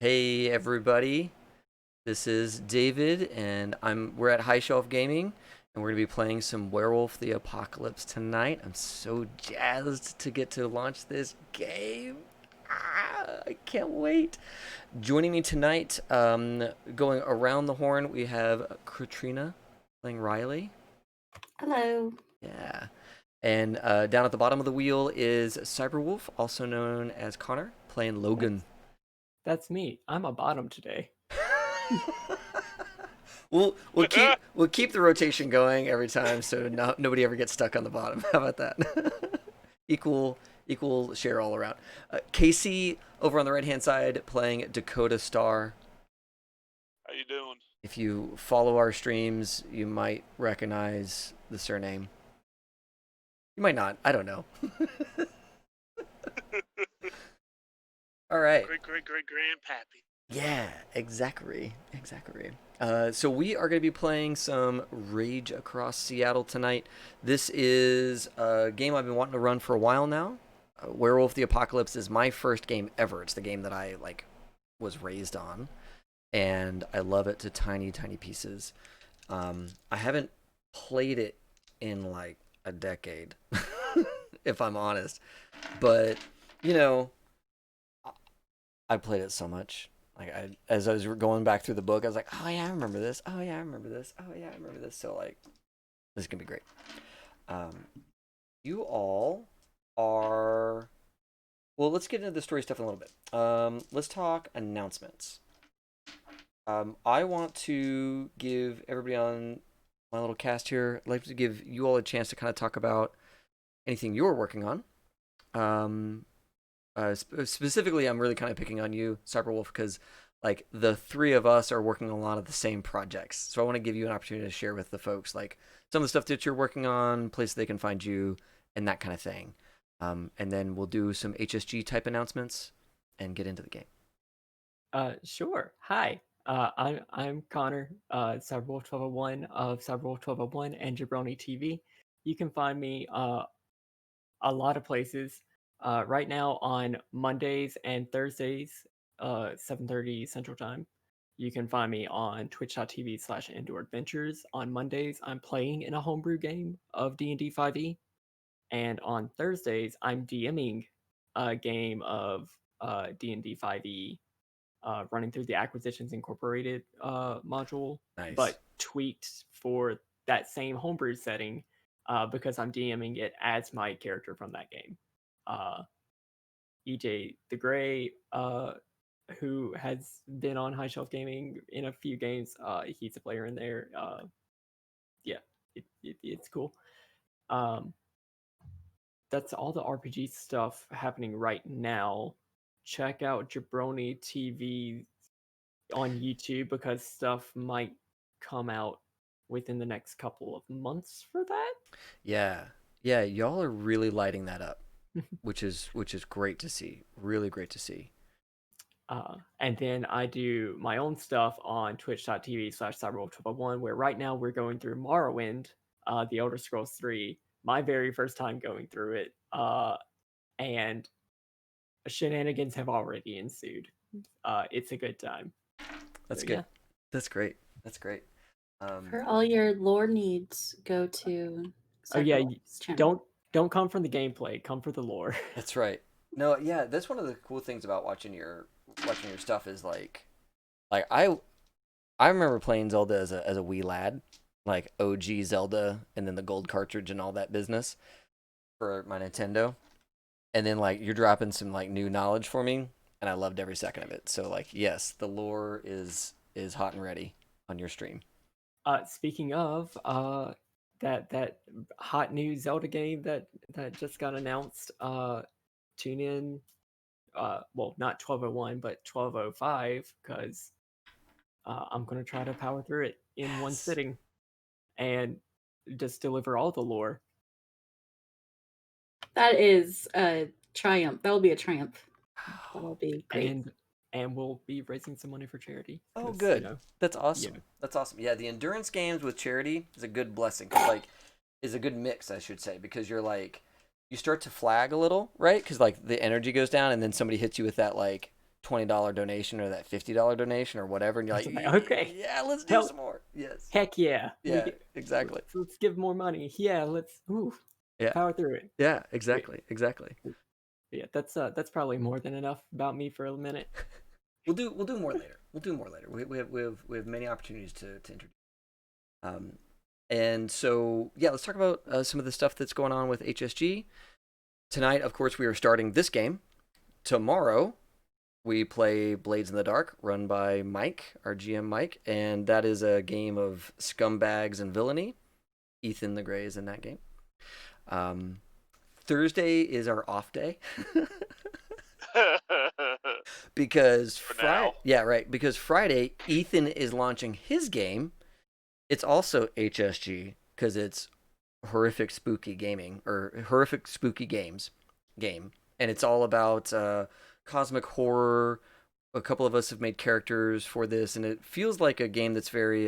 Hey everybody, this is David, and we're at High Shelf Gaming, and we're gonna be playing some Werewolf: The Apocalypse tonight. I'm so jazzed to get to launch this game. I can't wait. Joining me tonight, going around the horn, we have Katrina playing Riley. Hello. Yeah, and down at the bottom of the wheel is Cyberwolf, also known as Connor, playing Logan. That's me. I'm a bottom today. We'll keep the rotation going every time, so nobody ever gets stuck on the bottom. How about that? equal share all around. Casey over on the right hand side playing Dakota Star. How you doing? If you follow our streams, you might recognize the surname. You might not. I don't know. All right. Great grandpappy. Yeah, exactly. So we are going to be playing some Rage Across Seattle tonight. This is a game I've been wanting to run for a while now. Werewolf: The Apocalypse is my first game ever. It's the game that I was raised on, and I love it to tiny pieces. I haven't played it in like a decade, if I'm honest, but I played it so much. As I was going back through the book, I was like, oh yeah, I remember this. Oh yeah, I remember this. Oh yeah, I remember this. So this is gonna be great. You all are. Well, let's get into the story stuff in a little bit. Let's talk announcements. I want to give everybody on my little cast here. I'd like to give you all a chance to kind of talk about anything you're working on. Specifically, I'm really kind of picking on you, Cyberwolf, because the three of us are working on a lot of the same projects. So I want to give you an opportunity to share with the folks some of the stuff that you're working on, places they can find you, and that kind of thing. And then we'll do some HSG type announcements and get into the game. Sure. Hi. I'm Connor, Cyberwolf 1201 of Cyberwolf 1201 and Jabroni TV. You can find me a lot of places. Right now on Mondays and Thursdays, 7:30 Central Time. You can find me on twitch.tv/Indoor Adventures. On Mondays, I'm playing in a homebrew game of D&D 5e. And on Thursdays, I'm DMing a game of D&D 5e, running through the Acquisitions Incorporated module, Nice. but tweaked for that same homebrew setting because I'm DMing it as my character from that game. EJ the Gray, who has been on High Shelf Gaming in a few games, he's a player in there. Yeah, it's cool. That's all the RPG stuff happening right now. Check out Jabroni TV on YouTube because stuff might come out within the next couple of months for that. Yeah, y'all are really lighting that up, which is great to see. Really great to see. And then I do my own stuff on twitch.tv/cyberwolf1201, where right now we're going through Morrowind, The Elder Scrolls 3, my very first time going through it, and shenanigans have already ensued. It's a good time. That's So, good. yeah. That's great. For all your lore needs, go to Oh yeah, Cyberwolf's channel. don't come from the gameplay, come for the lore. That's right. No, yeah, that's one of the cool things about watching your stuff is I remember playing Zelda as a wee lad, like OG Zelda, and then the gold cartridge and all that business for my Nintendo, and then you're dropping some new knowledge for me, and I loved every second of it. So yes, the lore is hot and ready on your stream. Speaking of that hot new Zelda game that just got announced, tune in. Well, not 1201, but 1205, because I'm gonna try to power through it in one sitting, and just deliver all the lore. That is a triumph. That will be a triumph. That'll be great. And we'll be raising some money for charity. Oh, good. That's awesome. Yeah. That's awesome. Yeah, the endurance games with charity is a good blessing. 'Cause, is a good mix, I should say, because you're you start to flag a little, right? Because the energy goes down, and then somebody hits you with that $20 donation or that $50 donation or whatever, and you're like, Okay, yeah, let's do help. some more. Yes. Heck yeah. Yeah, exactly. Let's give more money. Yeah, let's Yeah. power through it. Yeah, exactly. Yeah, that's probably more than enough about me for a minute. We'll do more later. We have many opportunities to introduce. And so yeah, let's talk about some of the stuff that's going on with HSG. Tonight, of course, we are starting this game. Tomorrow, we play Blades in the Dark, run by Mike, our GM Mike, and that is a game of scumbags and villainy. Ethan the Grey is in that game. Thursday is our off day. Because because Friday Ethan is launching his game. It's also HSG because it's horrific spooky gaming or horrific spooky games game, and it's all about cosmic horror. A couple of us have made characters for this, and it feels like a game that's very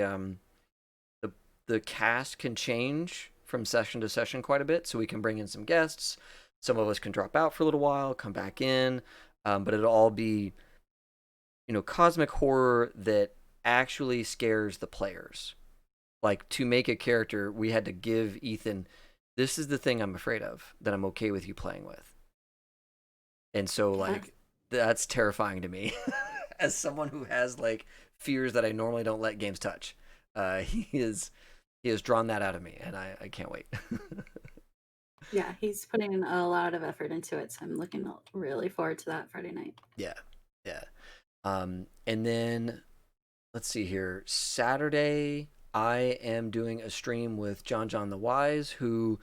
the cast can change from session to session quite a bit, so we can bring in some guests. Some of us can drop out for a little while, come back in, but it'll all be, cosmic horror that actually scares the players. Like, to make a character, we had to give Ethan, this is the thing I'm afraid of, that I'm okay with you playing with. And so, like, that's terrifying to me. As someone who has, like, fears that I normally don't let games touch. He has drawn that out of me, and I can't wait. Yeah, he's putting a lot of effort into it, so I'm looking really forward to that Friday night. Yeah. And then, let's see here. Saturday, I am doing a stream with John the Wise, who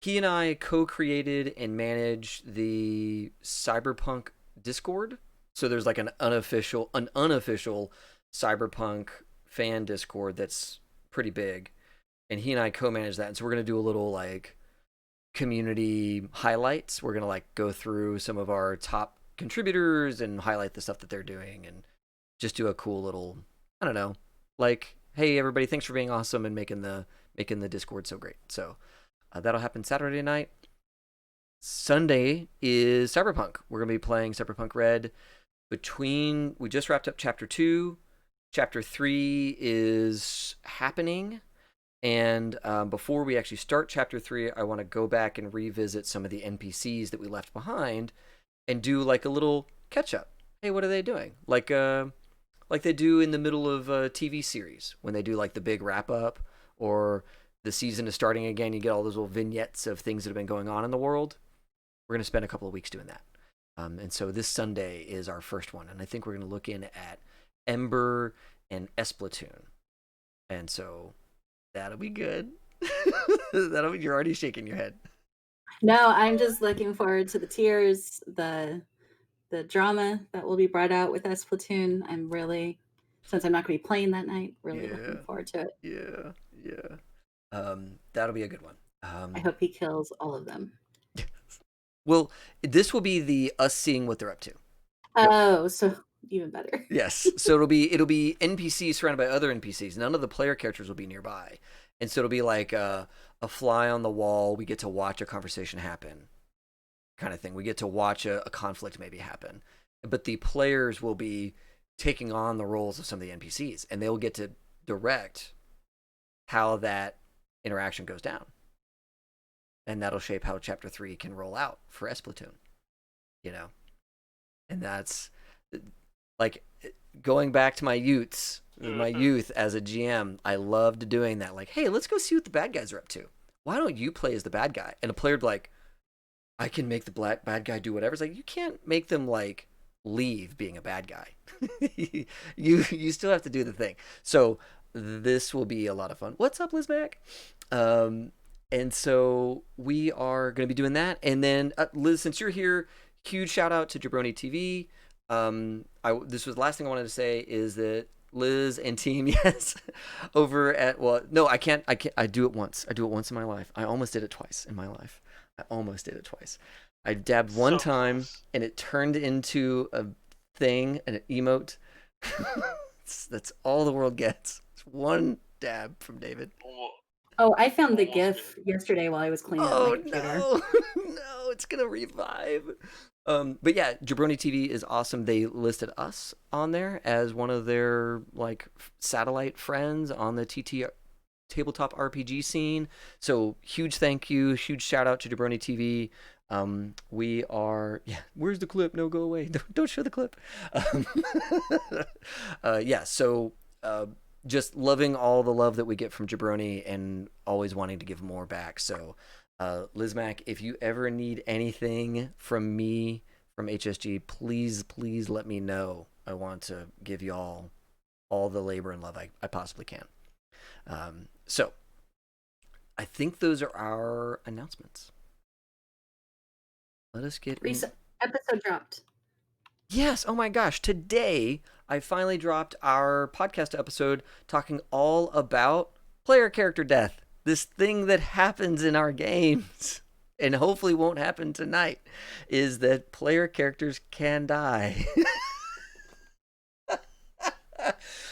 he and I co-created and manage the Cyberpunk Discord. So there's like an unofficial Cyberpunk fan Discord that's pretty big, and he and I co-manage that. And so we're gonna do a little like community highlights. We're gonna like go through some of our top contributors and highlight the stuff that they're doing, and just do a cool little, I don't know, like, hey everybody, thanks for being awesome and making the Discord so great. So that'll happen Saturday night. Sunday is Cyberpunk. We're gonna be playing Cyberpunk Red. We just wrapped up chapter 2. Chapter 3 is happening. And before we actually start chapter 3, I want to go back and revisit some of the NPCs that we left behind and do like a little catch up. Hey, what are they doing? Like they do in the middle of a TV series when they do like the big wrap up, or the season is starting again. You get all those little vignettes of things that have been going on in the world. We're going to spend a couple of weeks doing that. And so this Sunday is our first one. And I think we're going to look in at Ember and Esplatoon. And so that'll be good. You're already shaking your head. No, I'm just looking forward to the tears, the drama that will be brought out with Esplatoon. I'm really, since I'm not going to be playing that night, really looking forward to it. Yeah. That'll be a good one. I hope he kills all of them. Well, this will be us seeing what they're up to. Oh, so even better. Yes. So it'll be NPCs surrounded by other NPCs. None of the player characters will be nearby. And so it'll be like a fly on the wall. We get to watch a conversation happen, kind of thing. We get to watch a conflict maybe happen. But the players will be taking on the roles of some of the NPCs, and they'll get to direct how that interaction goes down. And that'll shape how chapter 3 can roll out for Esplatoon. And that's like going back to my youth as a GM. I loved doing that. Like, hey, let's go see what the bad guys are up to. Why don't you play as the bad guy? And a player would be like, I can make the bad guy do whatever. It's like, you can't make them like leave being a bad guy. you still have to do the thing. So this will be a lot of fun. What's up, Liz Mac? And so we are going to be doing that. And then Liz, since you're here, huge shout out to Jabroni TV. This was the last thing I wanted to say is that Liz and team, yes, over at, well, no, I can't, I do it once. I do it once in my life. I almost did it twice in my life. I dabbed one time and it turned into a thing, an emote. That's all the world gets. It's one dab from David. Oh, I found the Almost GIF yesterday while I was cleaning up my computer. no, no, it's gonna revive. But yeah, Jabroni TV is awesome. They listed us on there as one of their like satellite friends on the TT tabletop RPG scene. So huge thank you, huge shout out to Jabroni TV. We are, yeah, where's the clip? No, go away. Don't show the clip. Yeah, so just loving all the love that we get from Jabroni and always wanting to give more back. So Lizmac, if you ever need anything from me, from HSG, please let me know. I want to give you all the labor and love I possibly can. So I think those are our announcements. Let us get in. Episode dropped. Yes. Oh my gosh. Today I finally dropped our podcast episode talking all about player character death. This thing that happens in our games and hopefully won't happen tonight is that player characters can die.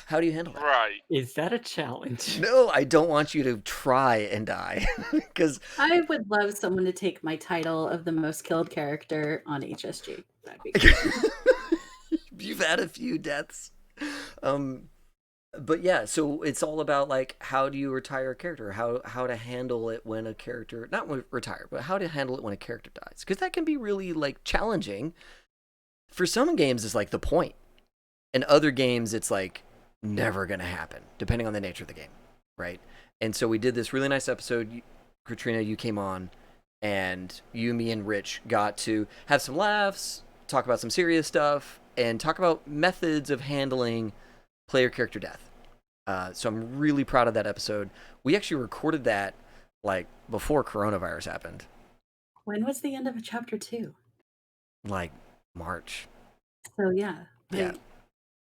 How do you handle that? Right. Is that a challenge? No, I don't want you to try and die because I would love someone to take my title of the most killed character on HSG. That'd be great. you've had a few deaths. But yeah, so it's all about like how do you retire a character, how to handle it when a character not retire, but how to handle it when a character dies, because that can be really like challenging. For some games, it's like the point. In other games, it's like never gonna happen, depending on the nature of the game, right? And so we did this really nice episode. Katrina, you came on, and you, me, and Rich got to have some laughs, talk about some serious stuff, and talk about methods of handling player character death. So I'm really proud of that episode. We actually recorded that like before coronavirus happened. When was the end of chapter 2? Like March. So yeah. Yeah.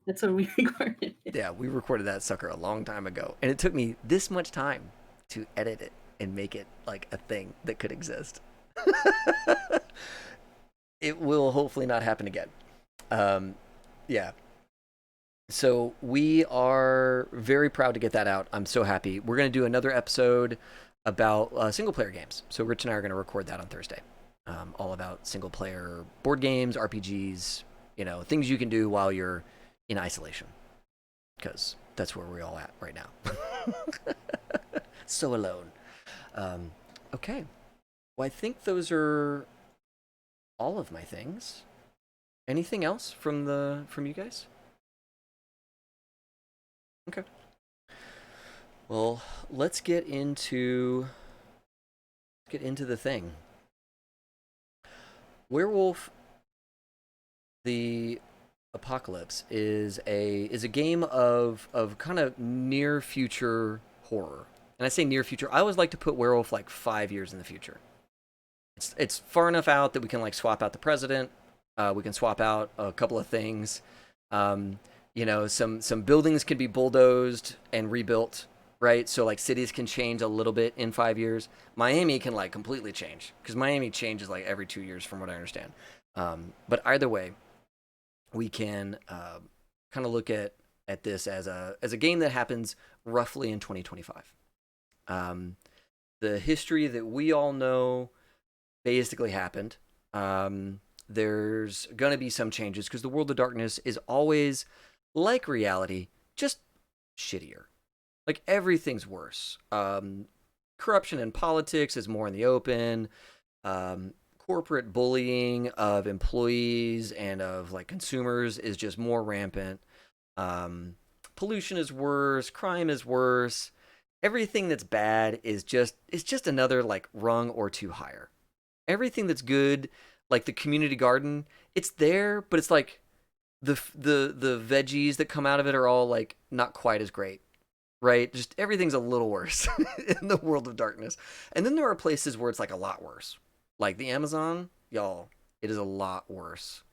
That's when we recorded it. Yeah, we recorded that sucker a long time ago. And it took me this much time to edit it and make it like a thing that could exist. It will hopefully not happen again. Yeah. So we are very proud to get that out. I'm so happy. We're going to do another episode about single player games. So Rich and I are going to record that on Thursday. All about single player board games, RPGs, things you can do while you're in isolation, because that's where we're all at right now. So alone. Okay. Well, I think those are all of my things. Anything else from you guys? Okay. Well, let's get into the thing. Werewolf the Apocalypse is a game of kind of near future horror. And I say near future, I always like to put Werewolf like 5 years in the future. It's far enough out that we can like swap out the president. We can swap out a couple of things. Some buildings can be bulldozed and rebuilt, right? So like cities can change a little bit in 5 years. Miami can like completely change because Miami changes like every 2 years from what I understand. But either way, we can kind of look at this as a game that happens roughly in 2025. The history that we all know basically happened. There's going to be some changes because the World of Darkness is always like reality, just shittier. Like everything's worse. Corruption in politics is more in the open. Corporate bullying of employees and of like consumers is just more rampant. Pollution is worse. Crime is worse. Everything that's bad is just another like rung or two higher. Everything that's good, like the community garden, it's there, but it's like the veggies that come out of it are all like not quite as great, right? Just everything's a little worse in the World of Darkness. And then there are places where it's like a lot worse. Like the Amazon, y'all, it is a lot worse.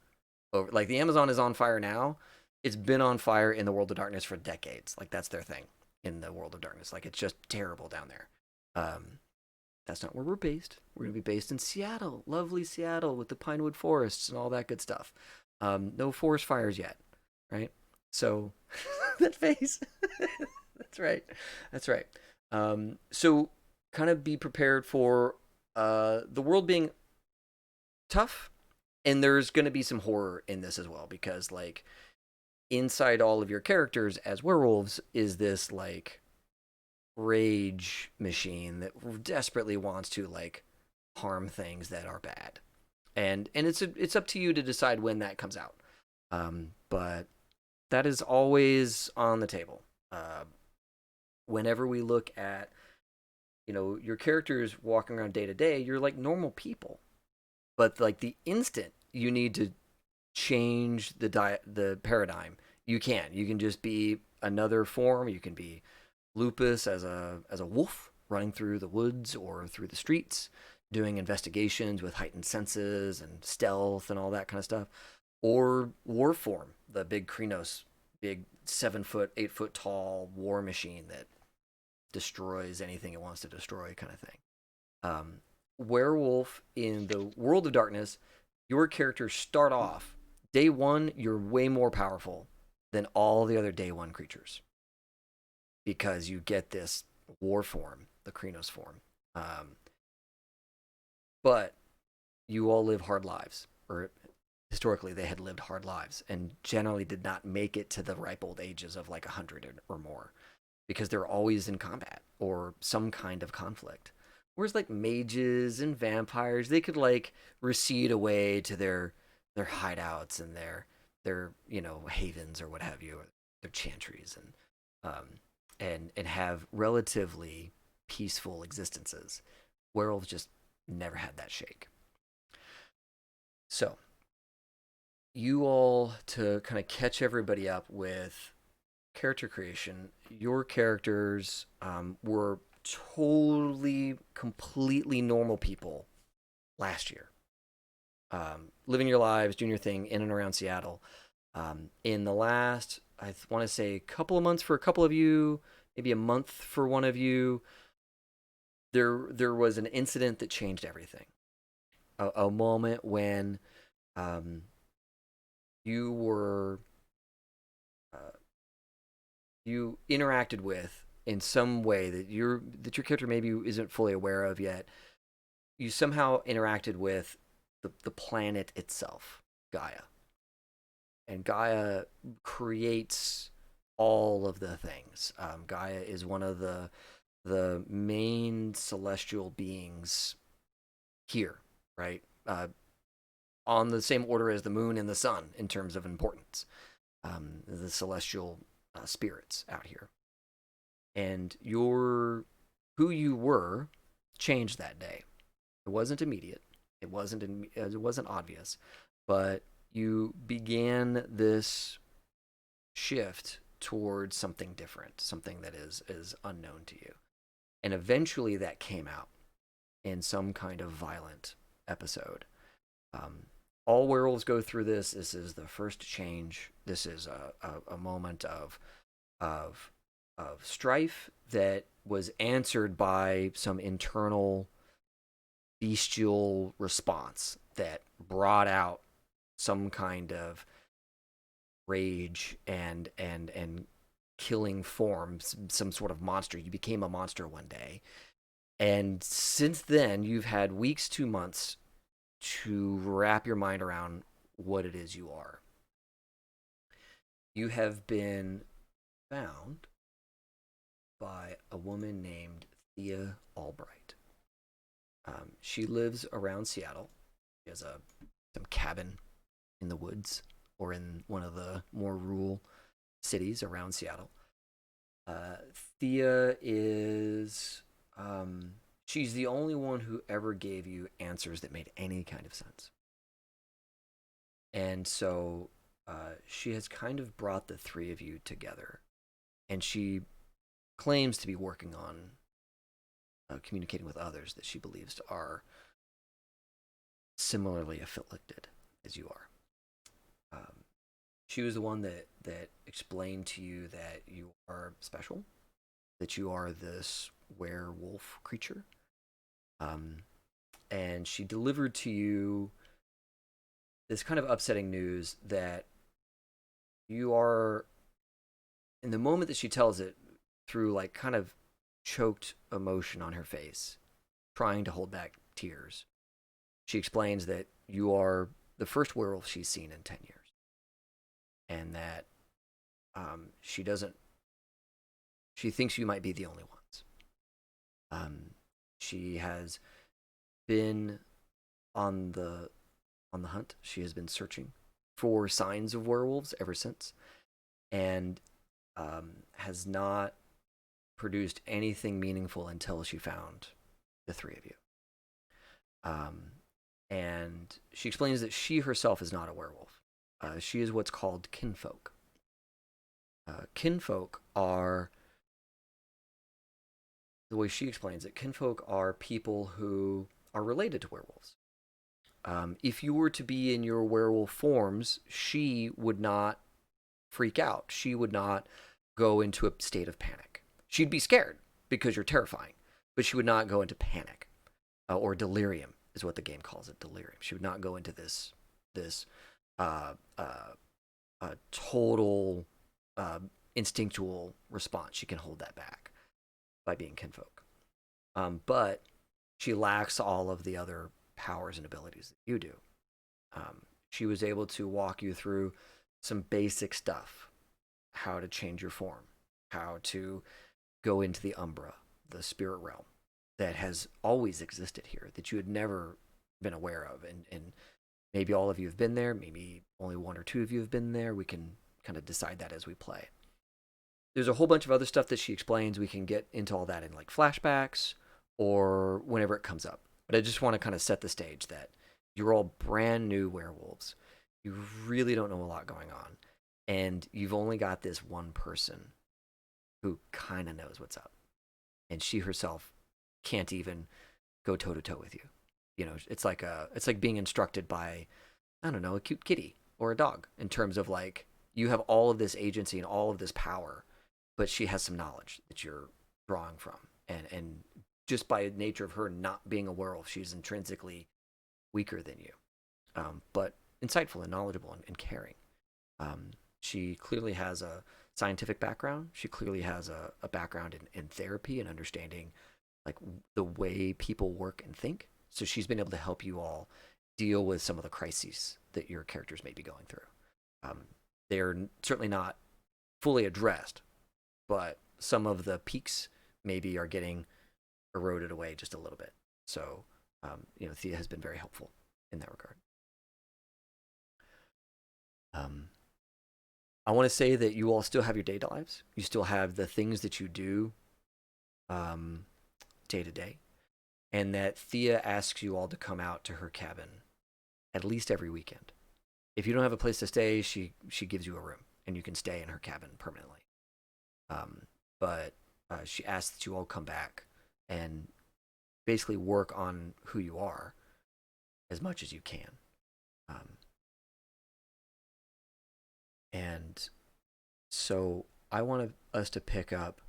Like the Amazon is on fire now. It's been on fire in the World of Darkness for decades. Like that's their thing in the World of Darkness. Like it's just terrible down there. That's not where we're based. We're going to be based in Seattle, lovely Seattle with the pinewood forests and all that good stuff. No forest fires yet, right? So that face. That's right. So kind of be prepared for the world being tough, and there's going to be some horror in this as well, because like inside all of your characters as werewolves is this like rage machine that desperately wants to like harm things that are bad, and it's up to you to decide when that comes out. But that is always on the table. Whenever we look at, your characters walking around day to day, you're like normal people, but like the instant you need to change the paradigm, you can just be another form. You can be Lupus as a wolf running through the woods or through the streets, doing investigations with heightened senses and stealth and all that kind of stuff, or Warform, the big Krenos, big 7-foot, 8-foot tall war machine that destroys anything it wants to destroy, kind of thing. Werewolf, in the World of Darkness, your characters start off day one. You're way more powerful than all the other day one creatures, because you get this war form, the Krenos form. But you all live hard lives, or historically they had lived hard lives, and generally did not make it to the ripe old ages of like 100 or more, because they're always in combat or some kind of conflict. Whereas like mages and vampires, they could like recede away to their hideouts and their havens or what have you, or their chantries, and have relatively peaceful existences. Werewolves just never had that shake. So, you all, to kind of catch everybody up with character creation, your characters were totally, completely normal people last year. Living your lives, doing your thing in and around Seattle. In the last, I want to say, couple of months for a couple of you, maybe a month for one of you, there was an incident that changed everything. A moment when you were you interacted with in some way that your character maybe isn't fully aware of yet. You somehow interacted with the planet itself, Gaia. And Gaia creates all of the things. Gaia is one of the main celestial beings here, right? On the same order as the moon and the sun in terms of importance. The celestial spirits out here. And who you were changed that day. It wasn't immediate. It wasn't obvious, but you began this shift towards something different, something that is unknown to you. And eventually that came out in some kind of violent episode. All werewolves go through this. This is the first change. This is a moment of strife that was answered by some internal bestial response that brought out some kind of rage and killing forms, some sort of monster. You became a monster one day. And since then, you've had weeks to months to wrap your mind around what it is you are. You have been found by a woman named Thea Albright. She lives around Seattle. She has some cabin in the woods or in one of the more rural cities around Seattle. Thea is she's the only one who ever gave you answers that made any kind of sense. And so she has kind of brought the three of you together, and she claims to be working on communicating with others that she believes are similarly afflicted as you are. She was the one that explained to you that you are special, that you are this werewolf creature. And she delivered to you this kind of upsetting news that you are, in the moment that she tells it, through like kind of choked emotion on her face, trying to hold back tears. She explains that you are the first werewolf she's seen in 10 years, and that she thinks you might be the only ones. She has been on the hunt. She has been searching for signs of werewolves ever since, and has not produced anything meaningful until she found the three of you. And she explains that she herself is not a werewolf. She is what's called kinfolk. Kinfolk are, the way she explains it, kinfolk are people who are related to werewolves. If you were to be in your werewolf forms, she would not freak out. She would not go into a state of panic. She'd be scared because you're terrifying, but she would not go into panic, or delirium is what the game calls it, delirium. She would not go into this total instinctual response. She can hold that back by being kinfolk. But she lacks all of the other powers and abilities that you do. She was able to walk you through some basic stuff: how to change your form, how to go into the Umbra, the spirit realm that has always existed here, that you had never been aware of. And maybe all of you have been there, maybe only one or two of you have been there. We can kind of decide that as we play. There's a whole bunch of other stuff that she explains. We can get into all that in like flashbacks or whenever it comes up. But I just want to kind of set the stage that you're all brand new werewolves. You really don't know a lot going on. And you've only got this one person who kind of knows what's up. And she herself can't even go toe to toe with you. You know, it's like being instructed by, I don't know, a cute kitty or a dog, in terms of like, you have all of this agency and all of this power, but she has some knowledge that you're drawing from. And just by nature of her not being a werewolf, she's intrinsically weaker than you, but insightful and knowledgeable and caring. She clearly has a scientific background. She clearly has a background in therapy and understanding like the way people work and think. So she's been able to help you all deal with some of the crises that your characters may be going through. They're certainly not fully addressed, but some of the peaks maybe are getting eroded away just a little bit. So, Thea has been very helpful in that regard. I want to say that you all still have your day lives. You still have the things that you do day to day. And that Thea asks you all to come out to her cabin at least every weekend. If you don't have a place to stay, she gives you a room and you can stay in her cabin permanently. But she asks that you all come back and basically work on who you are as much as you can. And so I want us to pick up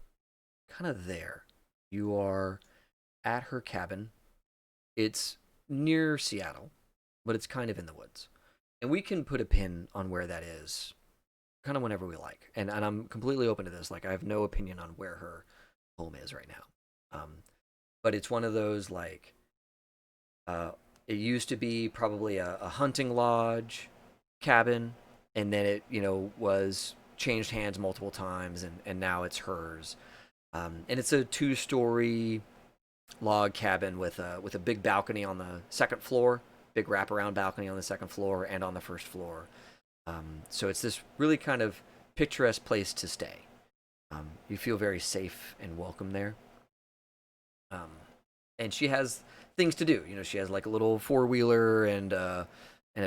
kind of there. You are at her cabin. It's near Seattle, but it's kind of in the woods. And we can put a pin on where that is kind of whenever we like. And I'm completely open to this. Like, I have no opinion on where her home is right now. But it's one of those, like, it used to be probably a hunting lodge cabin, and then it, was changed hands multiple times, and now it's hers. And it's a 2-story log cabin with a big balcony on the second floor, big wraparound balcony on the second floor and on the first floor. So it's this really kind of picturesque place to stay. You feel very safe and welcome there. And she has things to do. She has like a little 4-wheeler and a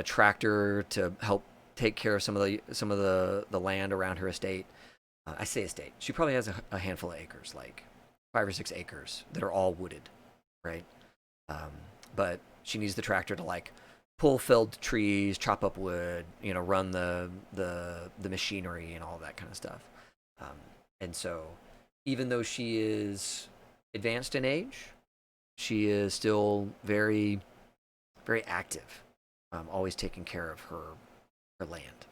tractor to help take care of some of the land around her estate. I say estate. She probably has a handful of acres, like 5 or 6 acres that are all wooded, right? But she needs the tractor to like pull felled trees, chop up wood, run the machinery and all that kind of stuff. And so, even though she is advanced in age, she is still very, very active, always taking care of her land.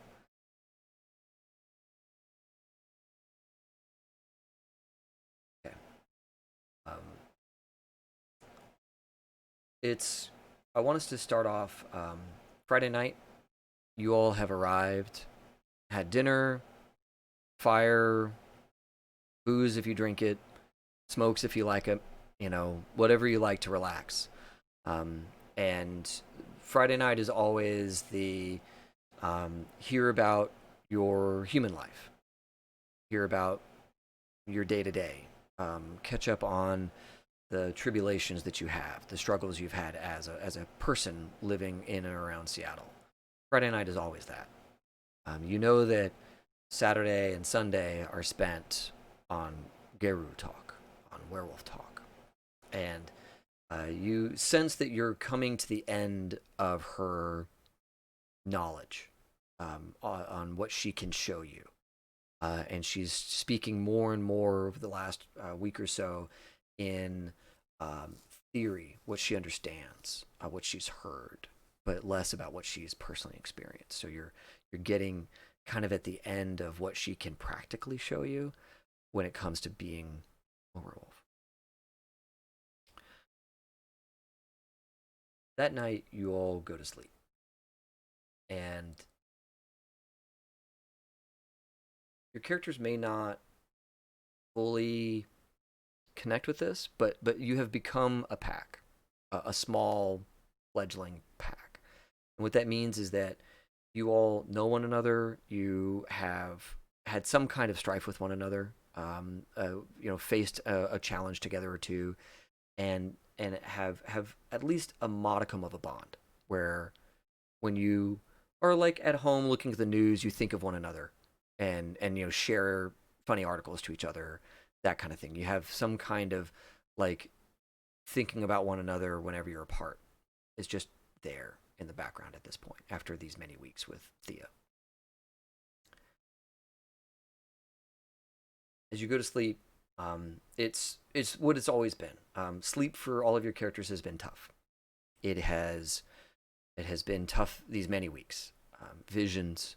Okay. I want us to start off Friday night. You all have arrived, had dinner, fire, booze if you drink it, smokes if you like it, whatever you like to relax. And Friday night is always the hear about your human life, hear about your day to day, catch up on the tribulations that you have, the struggles you've had as a person living in and around Seattle. Friday night is always that. You know that Saturday and Sunday are spent on Garou talk, on werewolf talk, and you sense that you're coming to the end of her knowledge on what she can show you. And she's speaking more and more over the last week or so in theory, what she understands, what she's heard, but less about what she's personally experienced. So you're getting kind of at the end of what she can practically show you when it comes to being a werewolf. That night, you all go to sleep. And your characters may not fully connect with this, but you have become a pack, a small fledgling pack. And what that means is that you all know one another. You have had some kind of strife with one another. Faced a challenge together or two, and have at least a modicum of a bond where when you are like at home looking at the news, you think of one another and share funny articles to each other, that kind of thing. You have some kind of like thinking about one another whenever you're apart. It's just there in the background at this point after these many weeks with Thea. As you go to sleep, it's what it's always been. Sleep for all of your characters has been tough. It has been tough these many weeks. Visions,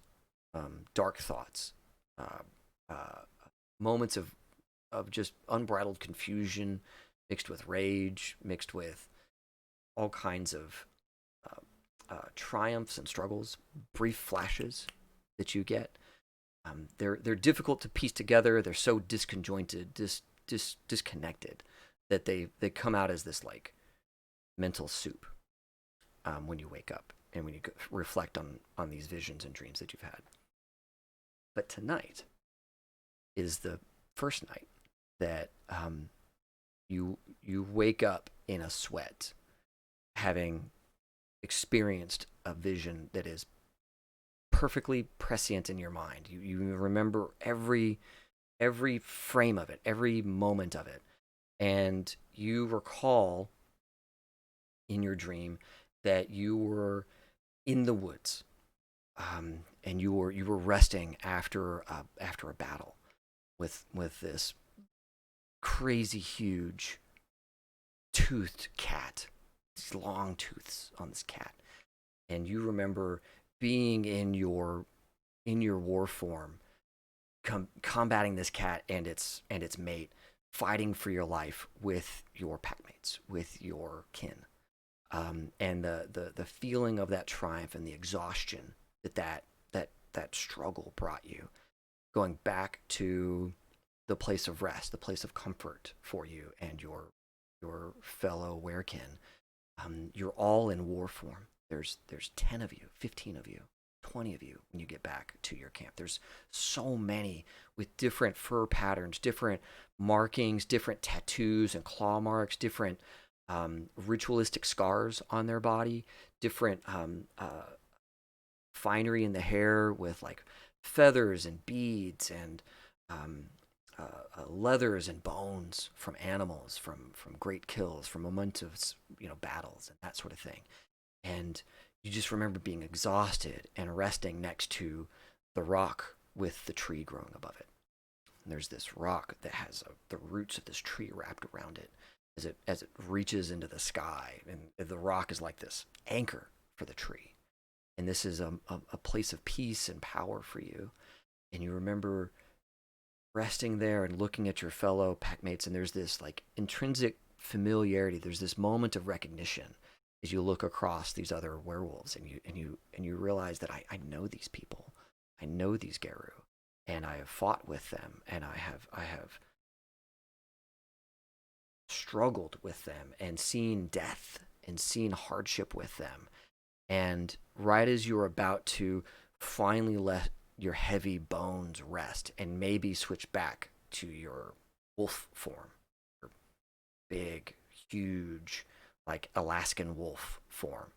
dark thoughts, moments of just unbridled confusion, mixed with rage, mixed with all kinds of triumphs and struggles, brief flashes that you get. They're difficult to piece together. They're so disconjointed, disconnected that they come out as this like mental soup when you wake up and when you reflect on these visions and dreams that you've had. But tonight is the first night that you wake up in a sweat, having experienced a vision that is perfectly prescient in your mind. You remember every frame of it, every moment of it, and you recall in your dream that you were in the woods, and you were resting after a battle with this crazy huge toothed cat, these long tooths on this cat, and you remember being in your war form, combating this cat and its mate, fighting for your life with your packmates, with your kin, and the feeling of that triumph and the exhaustion that struggle brought you, going back to the place of rest, the place of comfort for you and your fellow werekin. You're all in war form. There's 10 of you, 15 of you, 20 of you when you get back to your camp. There's so many with different fur patterns, different markings, different tattoos and claw marks, different ritualistic scars on their body, different finery in the hair with like feathers and beads and leathers and bones from animals, from great kills, from momentous battles and that sort of thing. And you just remember being exhausted and resting next to the rock with the tree growing above it. And there's this rock that has the roots of this tree wrapped around it as it reaches into the sky, and the rock is like this anchor for the tree. And this is a place of peace and power for you. And you remember resting there and looking at your fellow packmates, and there's this like intrinsic familiarity. There's this moment of recognition as you look across these other werewolves, and you realize that I know these people. I know these Garou, and I have fought with them, and I have struggled with them and seen death and seen hardship with them. And right as you're about to finally let your heavy bones rest and maybe switch back to your wolf form, your big, huge, like Alaskan wolf form,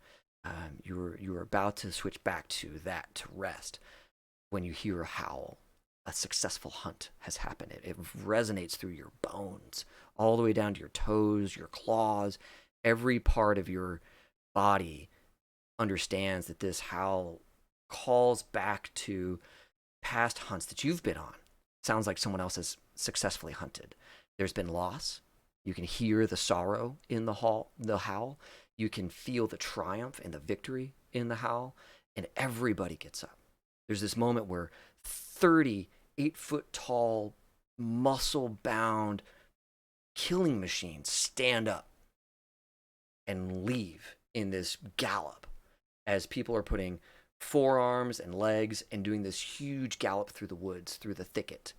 you were about to switch back to that to rest when you hear a howl. A successful hunt has happened. It resonates through your bones, all the way down to your toes, your claws. Every part of your body understands that this howl calls back to past hunts that you've been on. Sounds like someone else has successfully hunted. There's been loss. You can hear the sorrow in the howl. You can feel the triumph and the victory in the howl, and everybody gets up. There's this moment where 30 8-foot tall, muscle-bound killing machines stand up and leave in this gallop as people are putting forearms and legs and doing this huge gallop through the woods, through the thicket.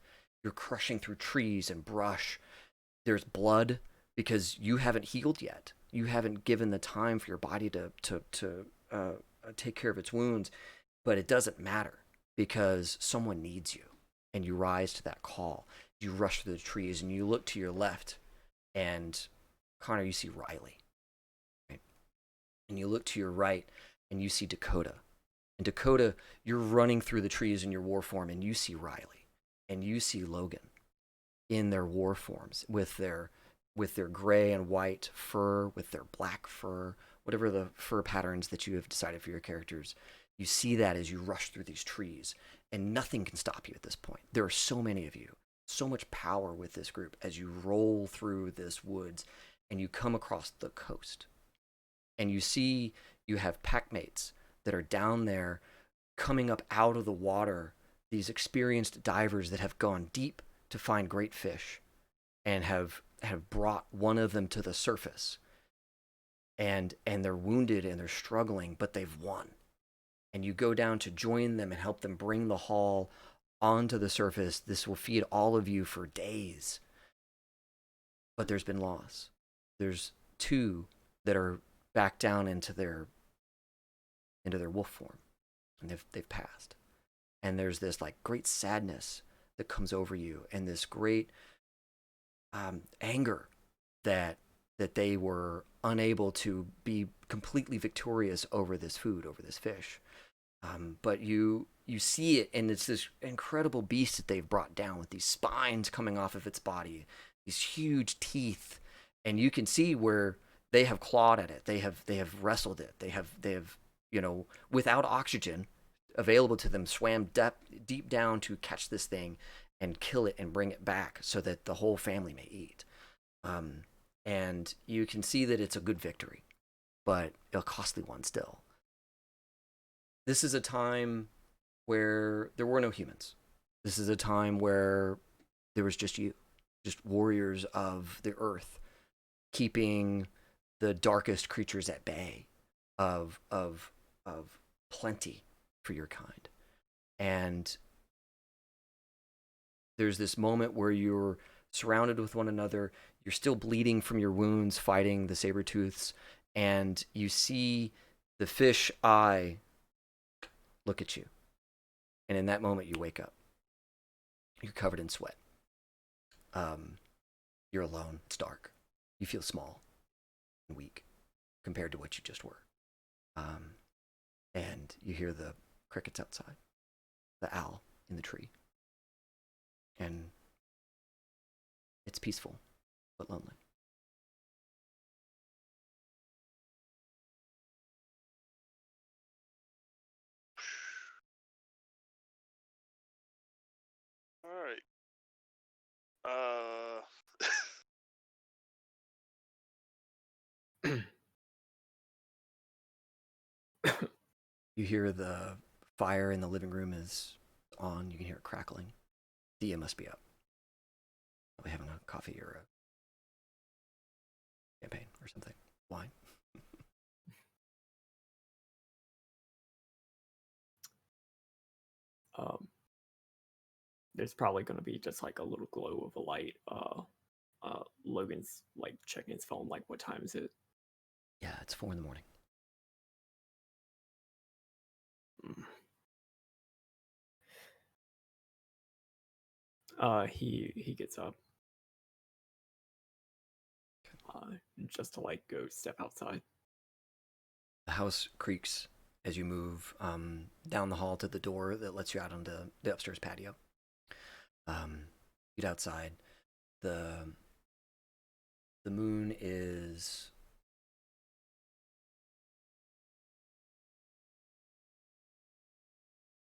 You're crushing through trees and brush. There's blood because you haven't healed yet. You haven't given the time for your body to take care of its wounds, but it doesn't matter because someone needs you. And you rise to that call. You rush through the trees and you look to your left, and Connor, you see Riley. Right? And you look to your right and you see Dakota. And Dakota, you're running through the trees in your war form, and you see Riley. And you see Logan in their war forms with their gray and white fur, with their black fur, whatever the fur patterns that you have decided for your characters. You see that as you rush through these trees, and nothing can stop you at this point. There are so many of you, so much power with this group as you roll through this woods and you come across the coast. And you see you have packmates that are down there coming up out of the water, these experienced divers that have gone deep to find great fish and have brought one of them to the surface. And they're wounded and they're struggling, but they've won. And you go down to join them and help them bring the haul onto the surface. This will feed all of you for days. But there's been loss. There's 2 that are back down into their wolf form, and they've passed. And there's this like great sadness that comes over you, and this great anger that they were unable to be completely victorious over this food, over this fish. But you see it, and it's this incredible beast that they've brought down with these spines coming off of its body, these huge teeth, and you can see where they have clawed at it. They have wrestled it. They have without oxygen available to them, swam deep down to catch this thing and kill it and bring it back so that the whole family may eat. And you can see that it's a good victory, but a costly one still. This is a time where there were no humans. This is a time where there was just you, just warriors of the earth, keeping the darkest creatures at bay, of plenty for your kind. And there's this moment where you're surrounded with one another. You're still bleeding from your wounds fighting the saber-tooths, and you see the fish eye look at you. And in that moment, you wake up. You're covered in sweat. You're alone. It's dark. You feel small and weak compared to what you just were. And you hear the crickets outside, the owl in the tree. And it's peaceful, but lonely. All right. You hear the fire in the living room is on. You can hear it crackling. Thea must be up. Probably having a coffee or a champagne or something. Wine. there's probably going to be just like a little glow of a light. Logan's like checking his phone, like, what time is it? Yeah, it's 4 in the morning. He gets up, just to like go step outside. The house creaks as you move down the hall to the door that lets you out onto the upstairs patio. Get outside. The moon is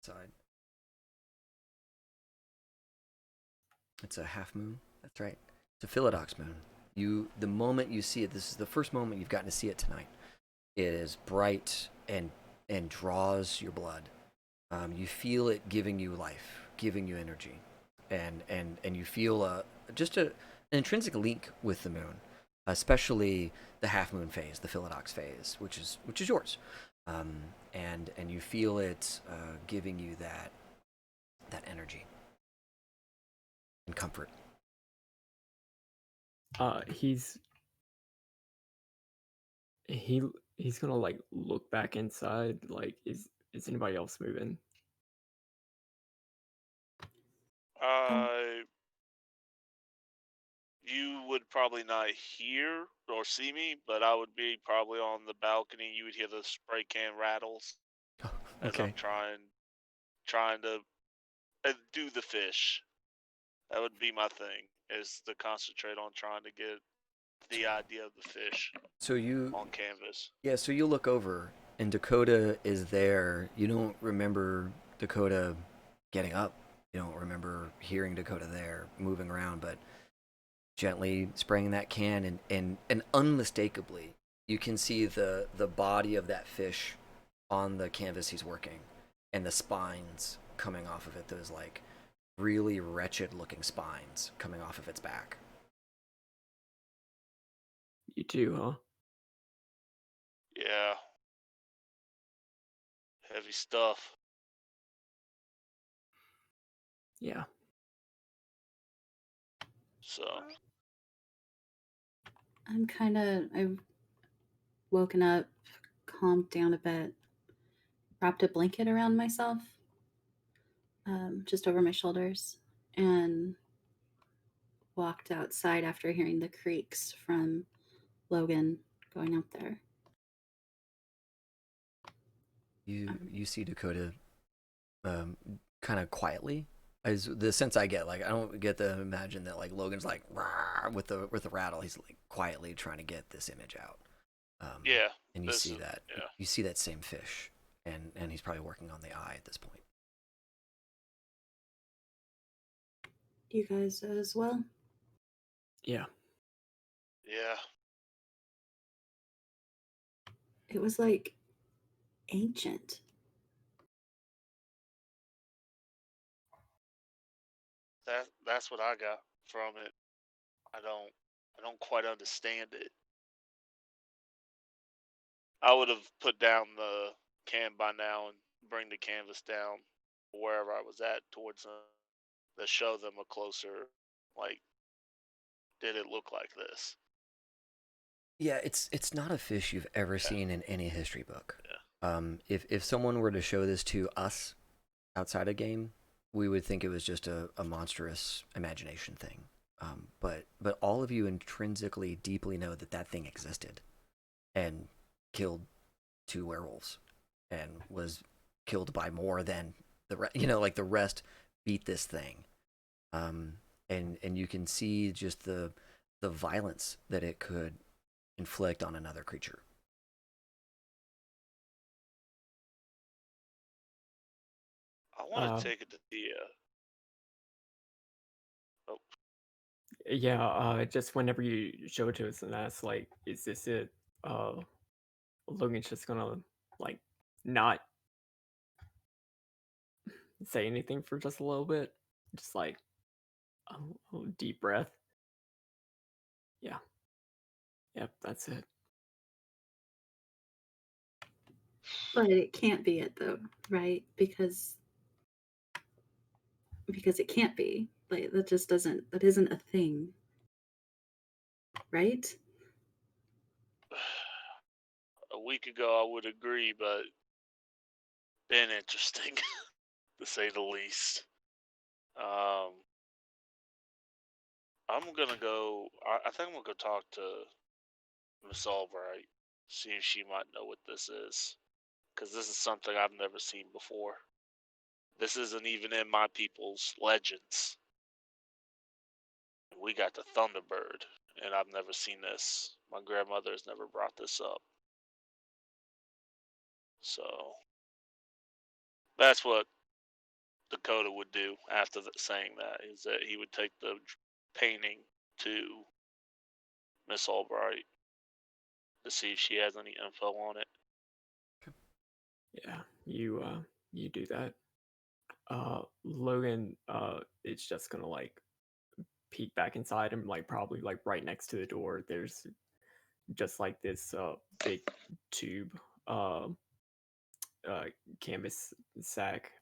outside. It's a half moon. That's right. It's a Philodox moon. The moment you see it, this is the first moment you've gotten to see it tonight. It is bright and draws your blood. You feel it giving you life, giving you energy, and you feel an intrinsic link with the moon, especially the half moon phase, the Philodox phase, which is yours, and you feel it giving you that energy and comfort. He's gonna like look back inside, like, is anybody else moving? You would probably not hear or see me, but I would be probably on the balcony. You would hear the spray can rattles as Okay. I'm trying to do the fish. That would be my thing, is to concentrate on trying to get the idea of the fish So you on canvas. Yeah, so you look over and Dakota is there. You don't remember Dakota getting up. You don't remember hearing Dakota there moving around, but gently spraying that can and unmistakably you can see the body of that fish on the canvas he's working and the spines coming off of it, those like really wretched looking spines coming off of its back. You too, huh? Yeah. Heavy stuff. Yeah. So I've woken up, calmed down a bit, wrapped a blanket around myself, just over my shoulders, and walked outside after hearing the creaks from Logan going out there. You see Dakota kind of quietly. Is the sense I get. Like, I don't get to imagine that like Logan's like with the rattle. He's like quietly trying to get this image out. yeah. And you see that. Yeah. You see that same fish, and he's probably working on the eye at this point. You guys as well? Yeah. Yeah. It was like ancient. That's what I got from it. I don't quite understand it. I would have put down the can by now and bring the canvas down wherever I was at towards them to show them a closer, like, did it look like this? Yeah, it's not a fish you've ever Okay. seen in any history book. Yeah. If someone were to show this to us outside a game, we would think it was just a monstrous imagination thing. But all of you intrinsically deeply know that thing existed, and killed 2 werewolves, and was killed by more than the rest beat this thing. And you can see just the violence that it could inflict on another creature. I want to take it to Thea. Oh, Yeah, just whenever you show it to us and ask, like, is this it? Logan's just gonna, like, not say anything for just a little bit. Just like a deep breath. Yeah. Yep, that's it. But it can't be it though, right? Because because it can't be. Like that just doesn't. That isn't a thing, right? A week ago, I would agree, but been interesting, to say the least. I'm gonna go. I think I'm gonna go talk to Miss Albright, see if she might know what this is, because this is something I've never seen before. This isn't even in my people's legends. We got the Thunderbird, and I've never seen this. My grandmother has never brought this up. So that's what Dakota would do after saying that, is that he would take the painting to Miss Albright to see if she has any info on it. Yeah, you do that. Logan is just gonna like peek back inside and like probably like right next to the door. There's just like this big tube canvas sack.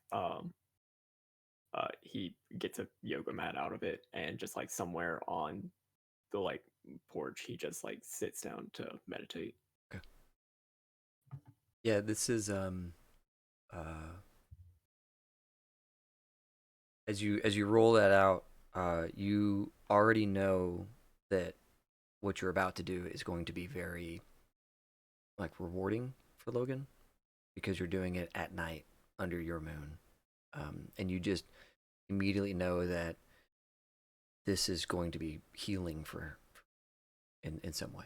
He gets a yoga mat out of it, and just like somewhere on the like porch, he just like sits down to meditate. Okay. Yeah, this is as you roll that out, you already know that what you're about to do is going to be very like rewarding for Logan, because you're doing it at night under your moon, and you just immediately know that this is going to be healing for in some way.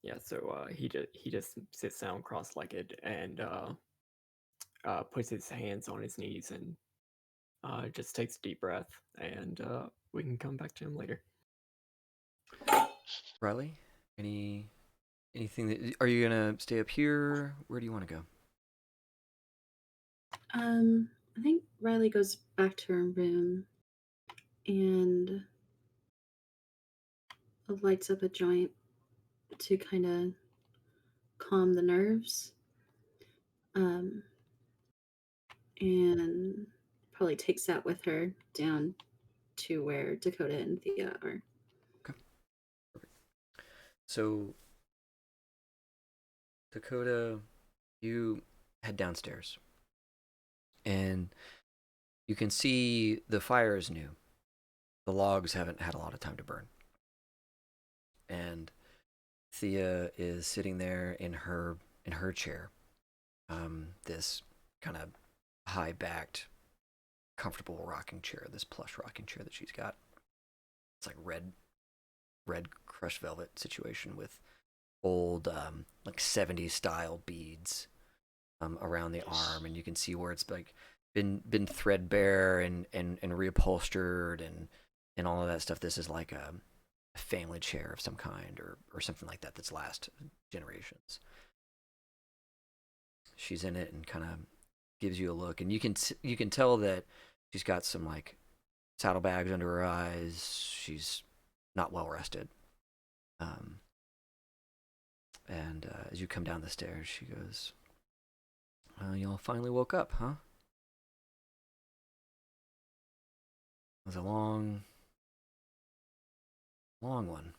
Yeah, so he just sits down cross-legged and puts his hands on his knees and just takes a deep breath, and we can come back to him later. Riley, anything that are you gonna stay up here? Where do you want to go? I think Riley goes back to her room and lights up a joint to kind of calm the nerves. And probably takes that with her down to where Dakota and Thea are. Okay. Perfect. So, Dakota, you head downstairs, and you can see the fire is new. The logs haven't had a lot of time to burn. And Thea is sitting there in her chair. This kind of high-backed, comfortable rocking chair, this plush rocking chair that she's got. It's like red crushed velvet situation with old like 70s style beads around the arm, and you can see where it's like been threadbare and reupholstered and all of that stuff. This is like a family chair of some kind, or something like that that's last generations. She's in it and kind of gives you a look, and you can tell that she's got some like saddlebags under her eyes. She's not well rested. And as you come down the stairs, she goes, "Y'all finally woke up, huh? It was a long one.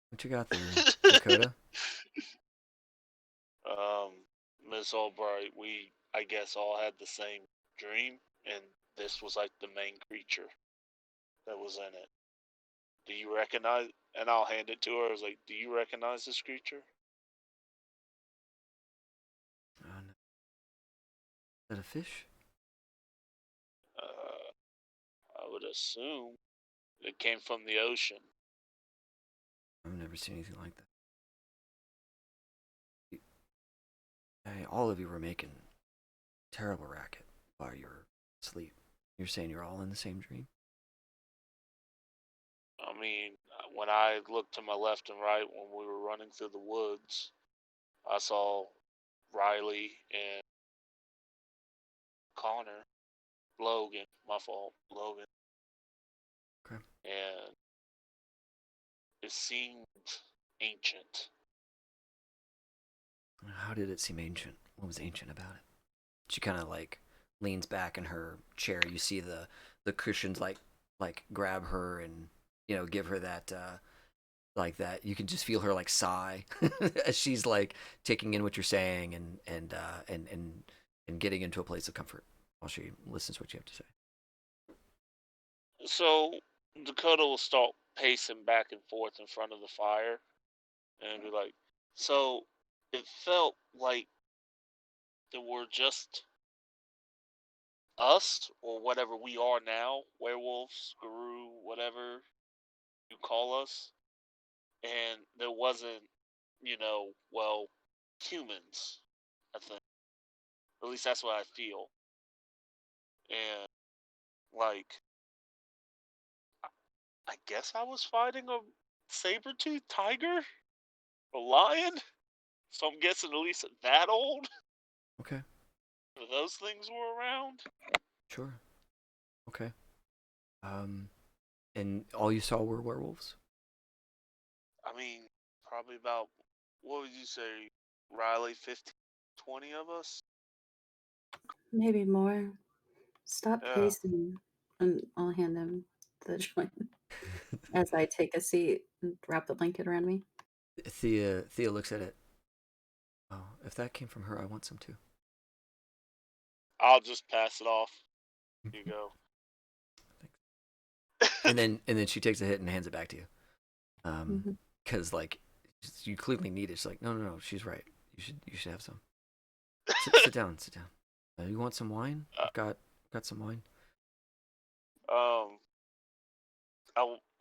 What you got there, Dakota?" Miss Albright, we, I guess, all had the same dream, and this was like the main creature that was in it. Do you recognize? And I'll hand it to her. I was like, "Do you recognize this creature?" No. Is that a fish? I would assume it came from the ocean. I've never seen anything like that. Hey, all of you were making terrible racket while you were asleep. You're saying you're all in the same dream? I mean, when I looked to my left and right when we were running through the woods, I saw Riley and Logan, my fault, Logan. Okay. And it seemed ancient. How did it seem ancient? What was ancient about it? She kind of like leans back in her chair. You see the cushions like grab her and give her that like that. You can just feel her like sigh as she's like taking in what you're saying and getting into a place of comfort while she listens to what you have to say. So Dakota will start pacing back and forth in front of the fire and be like, so it felt like there were just us or whatever we are now, werewolves, Garou, whatever you call us, and there wasn't, well, humans, I think. At least that's what I feel. And, like, I guess I was fighting a saber-toothed tiger? A lion? So I'm guessing at least that old? Okay. Those things were around? Sure. Okay. And all you saw were werewolves? I mean, probably about, what would you say, Riley, 15, 20 of us? Maybe more. Stop Yeah. pacing. And I'll hand him the joint as I take a seat and wrap the blanket around me. Thea looks at it. Oh, if that came from her, I want some too. I'll just pass it off. Here you go. And then she takes a hit and hands it back to you. Because like you clearly need it. She's like, no, she's right. You should have some. Sit down. You want some wine? I've got some wine.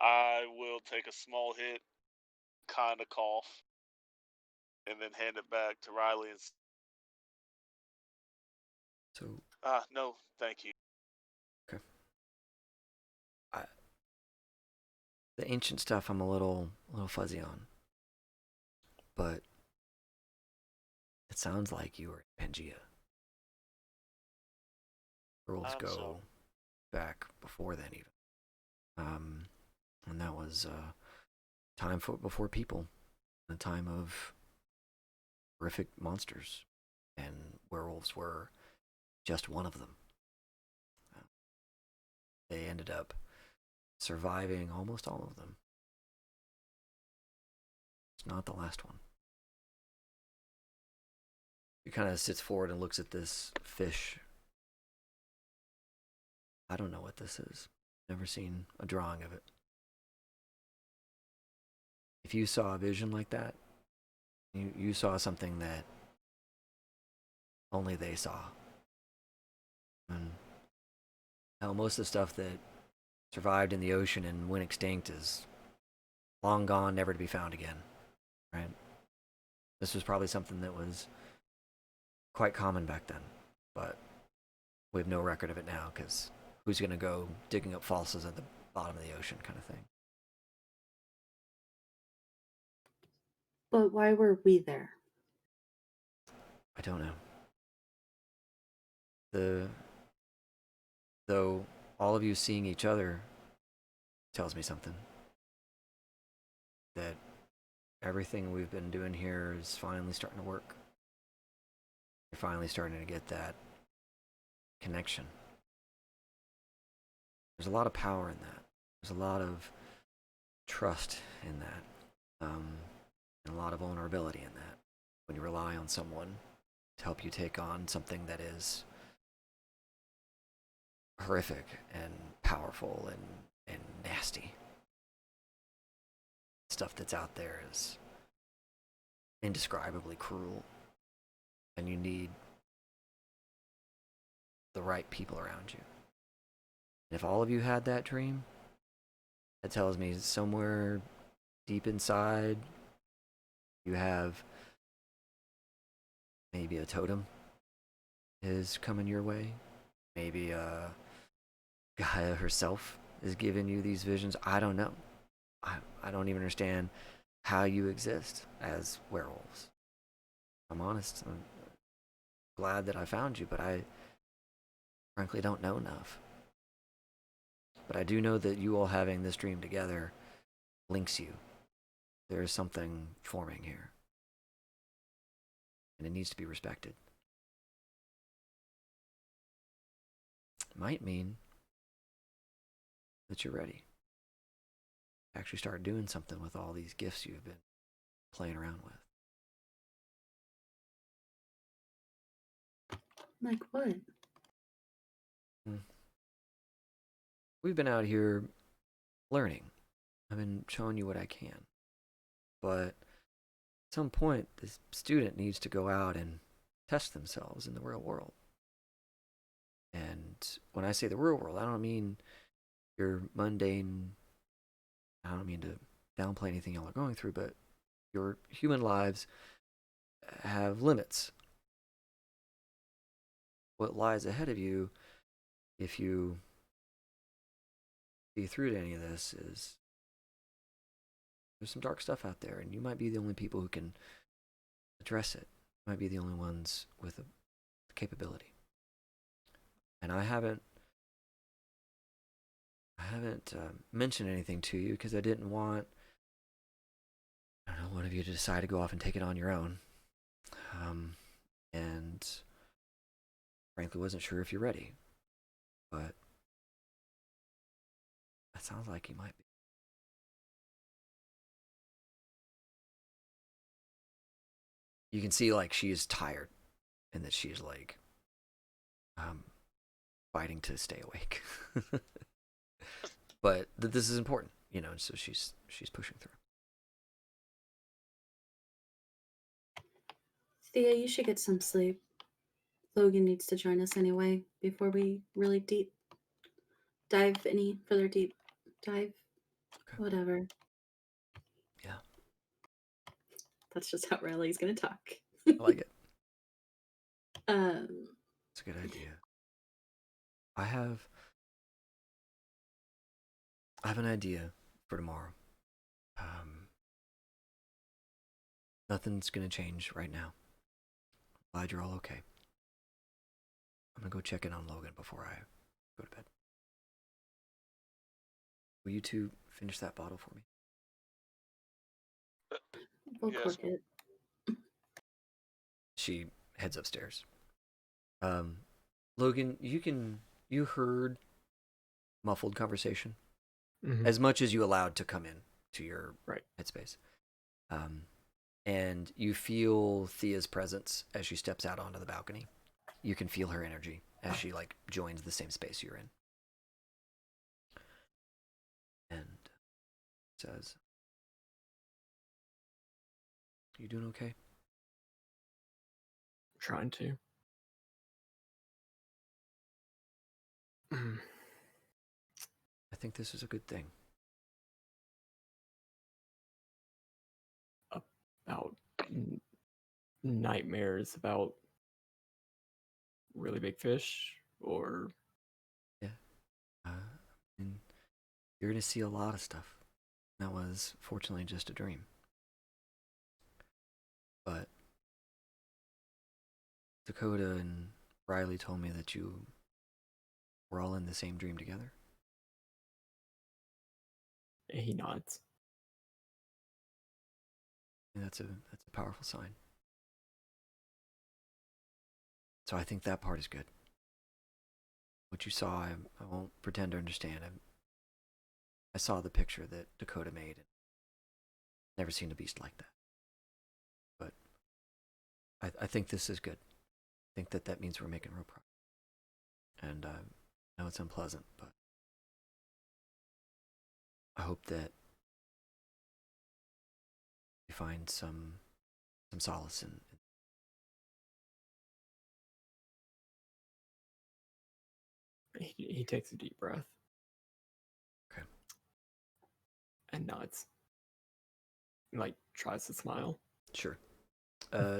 I will take a small hit, kind of cough, and then hand it back to Riley and. So. No, thank you. Okay. The ancient stuff I'm a little fuzzy on, but it sounds like you were in Pangea. Worlds go back before then even. And that was time before people, a time of horrific monsters, and werewolves were just one of them. They ended up surviving almost all of them. It's not the last one. He kind of sits forward and looks at this fish. I don't know what this is. Never seen a drawing of it. If you saw a vision like that, you saw something that only they saw. And hell, most of the stuff that survived in the ocean and went extinct is long gone, never to be found again. Right? This was probably something that was quite common back then, but we have no record of it now because who's going to go digging up fossils at the bottom of the ocean kind of thing. But why were we there? I don't know. Though all of you seeing each other tells me something. That everything we've been doing here is finally starting to work. You're finally starting to get that connection. There's a lot of power in that. There's a lot of trust in that. And a lot of vulnerability in that. When you rely on someone to help you take on something that is horrific and powerful and nasty. Stuff that's out there is indescribably cruel. And you need the right people around you. And if all of you had that dream, that tells me somewhere deep inside you have maybe a totem is coming your way. Maybe Gaia herself is giving you these visions. I don't know. I don't even understand how you exist as werewolves. I'm honest. I'm glad that I found you, but I frankly don't know enough. But I do know that you all having this dream together links you. There is something forming here. and it needs to be respected. It might mean that you're ready to actually start doing something with all these gifts you've been playing around with. Like what? We've been out here learning. I've been showing you what I can. But at some point, this student needs to go out and test themselves in the real world. And when I say the real world, I don't mean your mundane, I don't mean to downplay anything y'all are going through, but your human lives have limits. What lies ahead of you, if you see through to any of this, is there's some dark stuff out there, and you might be the only people who can address it. You might be the only ones with the capability. And I haven't mentioned anything to you because I didn't want, I don't know, one of you to decide to go off and take it on your own. And frankly, wasn't sure if you're ready. But that sounds like you might be. You can see like she is tired and that she's like fighting to stay awake. But that this is important, you know, so she's pushing through. Thea, you should get some sleep. Logan needs to join us anyway before we really further deep dive. Okay. Whatever. Yeah. That's just how Riley's gonna talk. I like it. It's a good idea. I have an idea for tomorrow. Nothing's gonna change right now. Glad you're all okay. I'm gonna go check in on Logan before I go to bed. Will you two finish that bottle for me? We'll Yes. cork it. She heads upstairs. Logan, you heard muffled conversation as much as you allowed to come in to your headspace. And you feel Thea's presence as she steps out onto the balcony. You can feel her energy as she like joins the same space you're in. And says, "You doing okay?" Trying to. I think this is a good thing. About nightmares about really big fish, or And you're gonna see a lot of stuff. That was fortunately just a dream. But Dakota and Riley told me that you were all in the same dream together. he nods. And that's a powerful sign. So I think that part is good. What you saw, I won't pretend to understand. I saw the picture that Dakota made. And never seen a beast like that. But I think this is good. I think that means we're making real progress. And I know it's unpleasant, but I hope that you find some solace in. He takes a deep breath. Okay. And nods. Like tries to smile. Sure.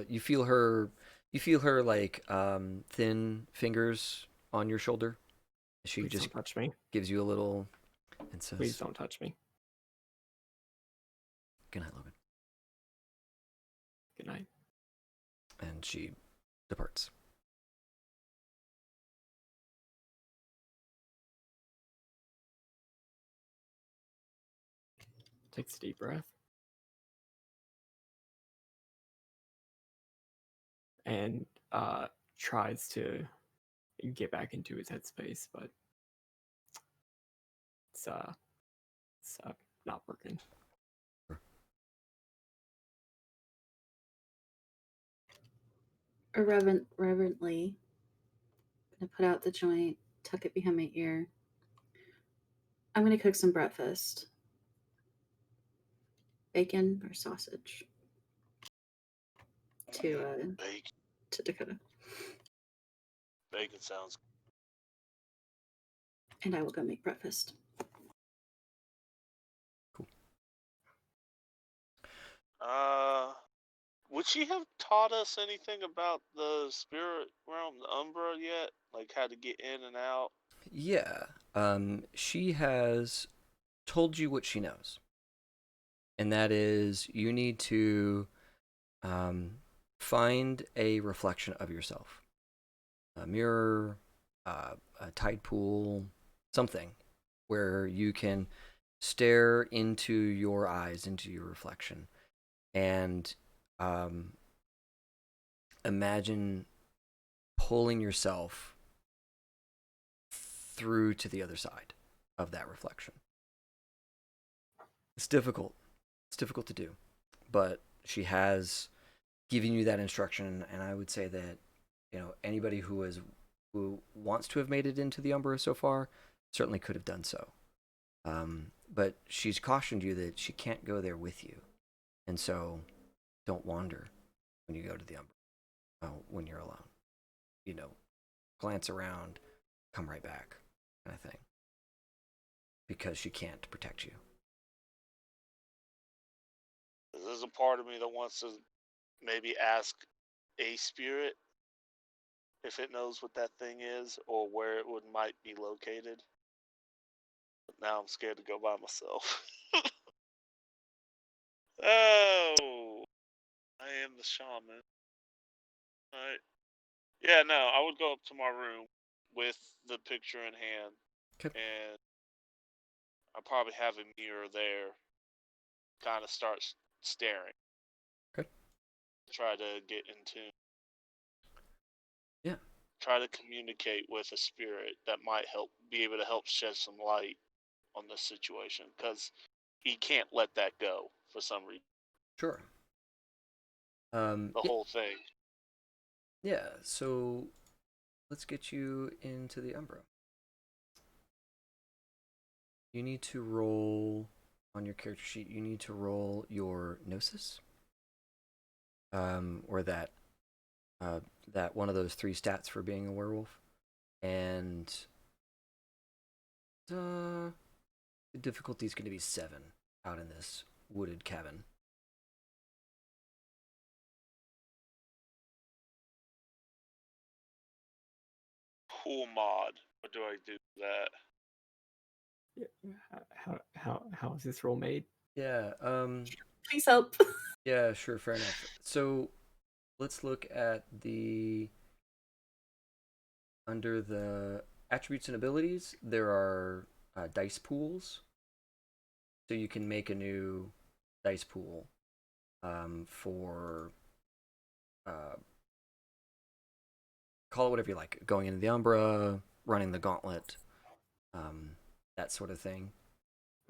You feel her like thin fingers on your shoulder. She Please just don't touch me. gives you a little and says, Please don't touch me. "Good night, Logan." Good night. And she departs. Takes a deep breath. and tries to get back into his headspace, but it's not working. Reverently, gonna put out the joint, tuck it behind my ear. I'm gonna cook some breakfast. Bacon or sausage to Dakota. Bacon sounds. And I will go make breakfast. Would she have taught us anything about the spirit realm, the Umbra, yet? Like how to get in and out? Yeah. She has told you what she knows. And that is you need to find a reflection of yourself. A mirror, a tide pool, something where you can stare into your eyes, into your reflection, and imagine pulling yourself through to the other side of that reflection. It's difficult. It's difficult to do, but she has given you that instruction, and I would say that anybody who wants to have made it into the Umbra so far certainly could have done so. But she's cautioned you that she can't go there with you, and so don't wander when you go to the Umbra when you're alone. Glance around, come right back, kind of thing, because she can't protect you. There's a part of me that wants to maybe ask a spirit if it knows what that thing is or where it might be located. But now I'm scared to go by myself. Oh, I am the shaman. Alright. Yeah, no, I would go up to my room with the picture in hand. Okay. And I probably have a mirror there. Kind of start staring. Okay. Try to get in tune. Yeah. Try to communicate with a spirit that might be able to help shed some light on this situation, because he can't let that go for some reason. Sure. The whole thing. Yeah, so let's get you into the Umbra. You need to roll on your character sheet. You need to roll your gnosis, or that one of those 3 stats for being a werewolf, and the difficulty is going to be 7 out in this wooded cabin. Cool mod. What do I do with that? How is this roll made? Yeah. Please help. Yeah, sure, fair enough. So let's look at under the attributes and abilities, there are dice pools. So you can make a new dice pool for call it whatever you like, going into the Umbra, running the gauntlet, that sort of thing.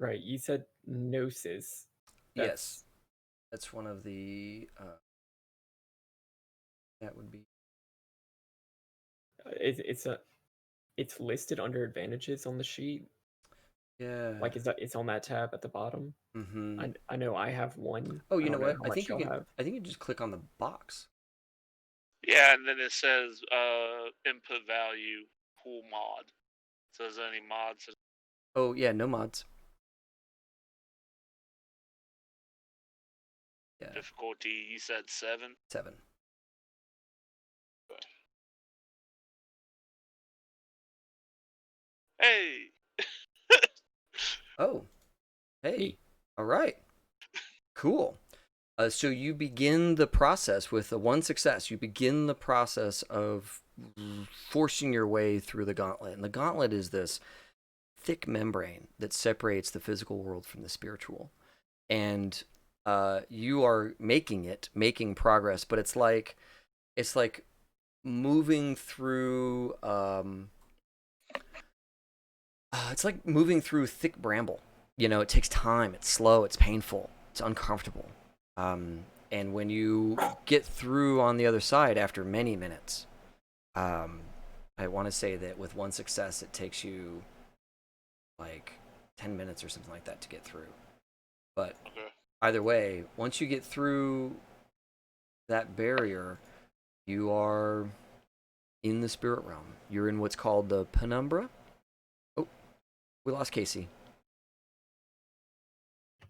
Right, you said gnosis. Yes, that's one of the. That would be. It's listed under advantages on the sheet. Yeah. Like it's on that tab at the bottom. Mm-hmm. I know I have one. Oh, you know what? I think you just click on the box. Yeah, and then it says input value pool mod. So is there any mods? Oh yeah, no mods. Yeah. Difficulty, you said 7? 7. Okay. Hey! Oh. Hey. All right. Cool. So you begin the process with a 1 success. You begin the process of forcing your way through the gauntlet. And the gauntlet is this thick membrane that separates the physical world from the spiritual. And you are making progress, but it's like it's like moving through it's like moving through thick bramble. You know, it takes time, it's slow, it's painful, it's uncomfortable. And when you get through on the other side after many minutes, um, I want to say that with one success, it takes you like 10 minutes or something like that to get through. But Okay. either way, once you get through that barrier, you are in the spirit realm. You're in what's called the penumbra. Oh, we lost Casey.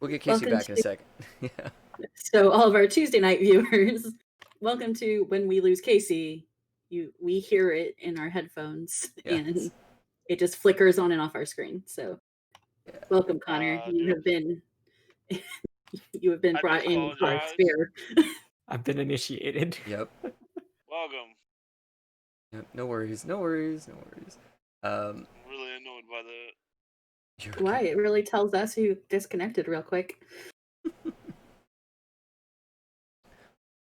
We'll get Casey Welcome back in a second. Yeah. So all of our Tuesday night viewers, welcome to When We Lose Casey. We hear it in our headphones, Yes. and it just flickers on and off our screen. So Yeah. welcome, Connor. You have been I do brought in for a apologize. sphere. I've been initiated. Yep. Welcome. Yep. No worries. No worries. No worries. I'm really annoyed by that. You're Why? okay. It really tells us who disconnected real quick.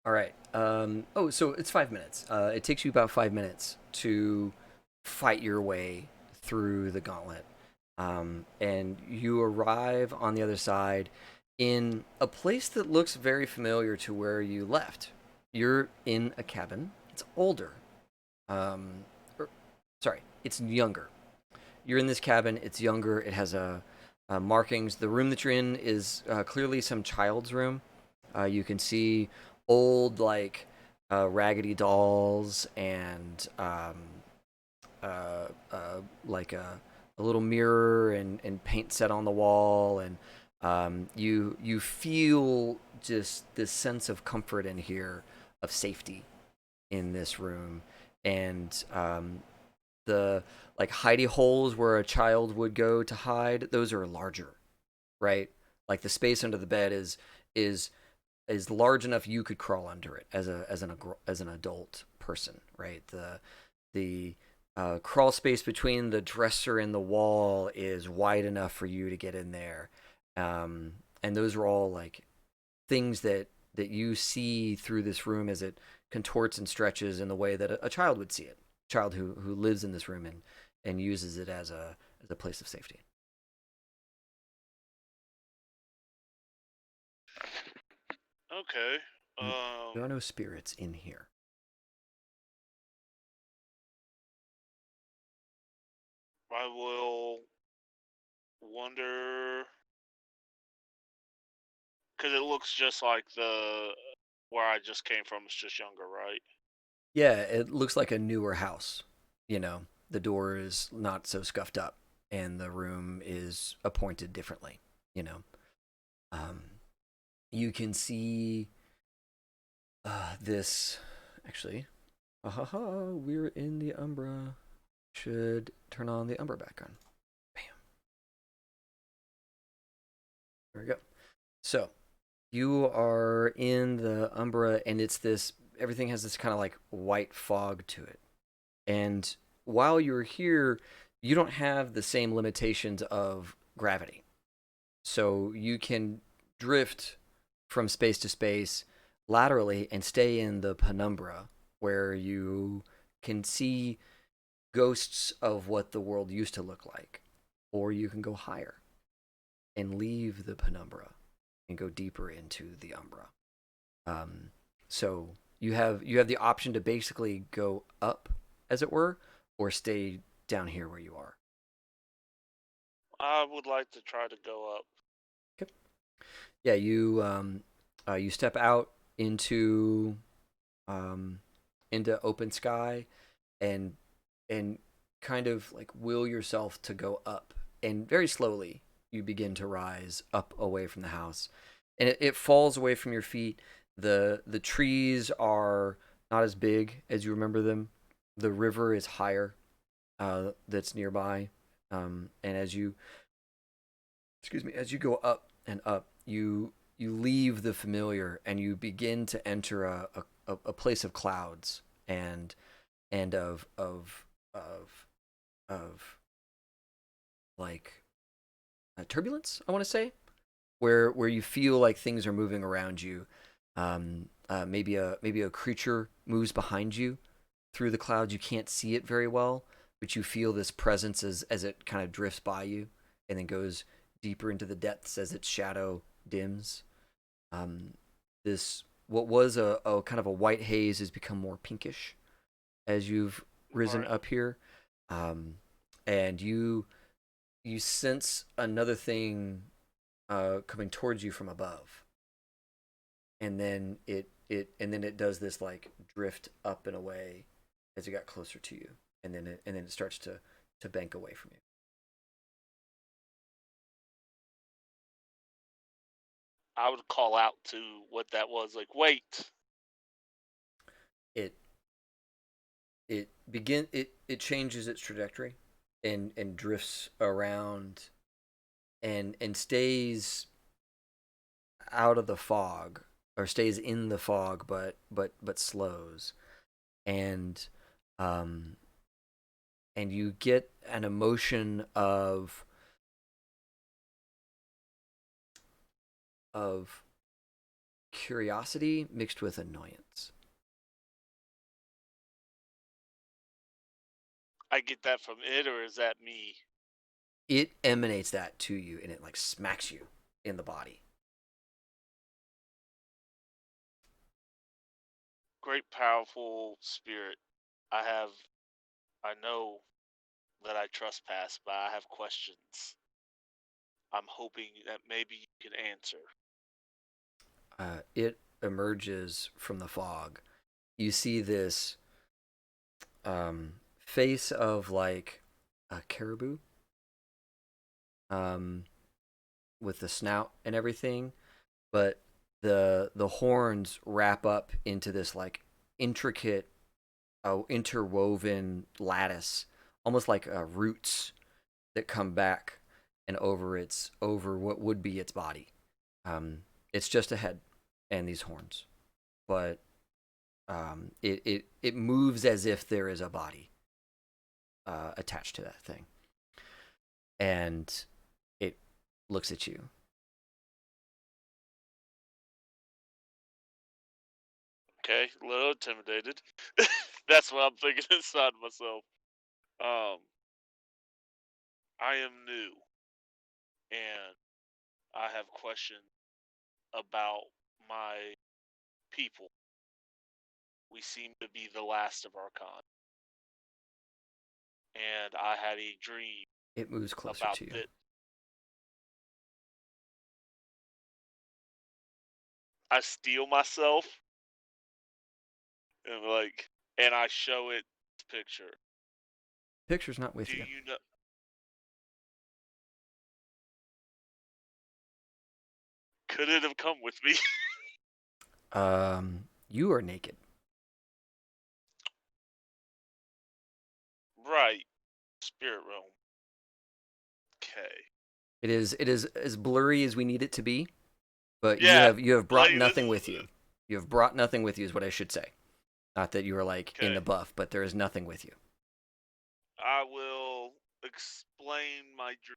All right. Oh, so it's 5 minutes. It takes you about 5 minutes to fight your way through the gauntlet. And you arrive on the other side in a place that looks very familiar to where you left. You're in a cabin. It's older. Sorry, it's younger. You're in this cabin. It's younger. It has markings. The room that you're in is clearly some child's room. You can see old raggedy dolls and like a little mirror and paint set on the wall, and you feel just this sense of comfort in here, of safety in this room, and the like hidey holes where a child would go to hide, those are larger, right? Like the space under the bed is large enough you could crawl under it as an adult person, right? The crawl space between the dresser and the wall is wide enough for you to get in there, and those are all like things that you see through this room as it contorts and stretches in the way that a child would see it. A child who lives in this room and uses it as a place of safety. Okay. There are no spirits in here. I will wonder, because it looks just like the where I just came from. It's just younger, right? Yeah, it looks like a newer house. You know, the door is not so scuffed up, and the room is appointed differently. You know, you can see this. Actually, we're in the Umbra. Should turn on the Umbra back on. Bam. There we go. So you are in the Umbra, and it's this. Everything has this kind of like white fog to it. And while you're here, you don't have the same limitations of gravity. So you can drift from space to space laterally and stay in the penumbra, where you can see ghosts of what the world used to look like. Or you can go higher and leave the penumbra and go deeper into the Umbra. So you have the option to basically go up, as it were, or stay down here where you are. I would like to try to go up. Okay. Yeah, you you step out into open sky, and kind of like will yourself to go up, and very slowly you begin to rise up away from the house, and it falls away from your feet. The trees are not as big as you remember them. The river is higher, that's nearby, and as you go up and up, you leave the familiar and you begin to enter a place of clouds and of like turbulence, I want to say, where you feel like things are moving around you. Maybe a creature moves behind you through the clouds. You can't see it very well, but you feel this presence as it kind of drifts by you and then goes deeper into the depths as its shadow dims. This what was a kind of a white haze has become more pinkish as you've risen Right. up here, and you sense another thing coming towards you from above, and then it does this like drift up and away as it got closer to you, and then it starts to bank away from you. I would call out to what that was. Like, wait. It it changes its trajectory and drifts around and stays out of the fog, or stays in the fog, but slows, and um and you get an emotion of curiosity mixed with annoyance. I get that from it, or is that me? It emanates that to you, and it like smacks you in the body. Great, powerful spirit. I know that I trespass, but I have questions. I'm hoping that maybe you can answer. It emerges from the fog. You see this face of like a caribou, with the snout and everything, but the horns wrap up into this like intricate, interwoven lattice, almost like roots that come back and over what would be its body. It's just a head and these horns, but it moves as if there is a body attached to that thing, and it looks at you. Okay, a little intimidated. That's what I'm thinking inside myself. I am new, and I have questions about my people. We seem to be the last of our kind. And I had a dream It moves closer about to you. that. I steal myself and I show it picture. Picture's not with Do you. you know? Could it have come with me? You are naked. Right. Spirit realm. Okay. It is as blurry as we need it to be, but Yeah. you have brought Like, nothing with you. You have brought nothing with you, is what I should say. Not that you are like in Okay. the buff, but there is nothing with you. I will explain my dream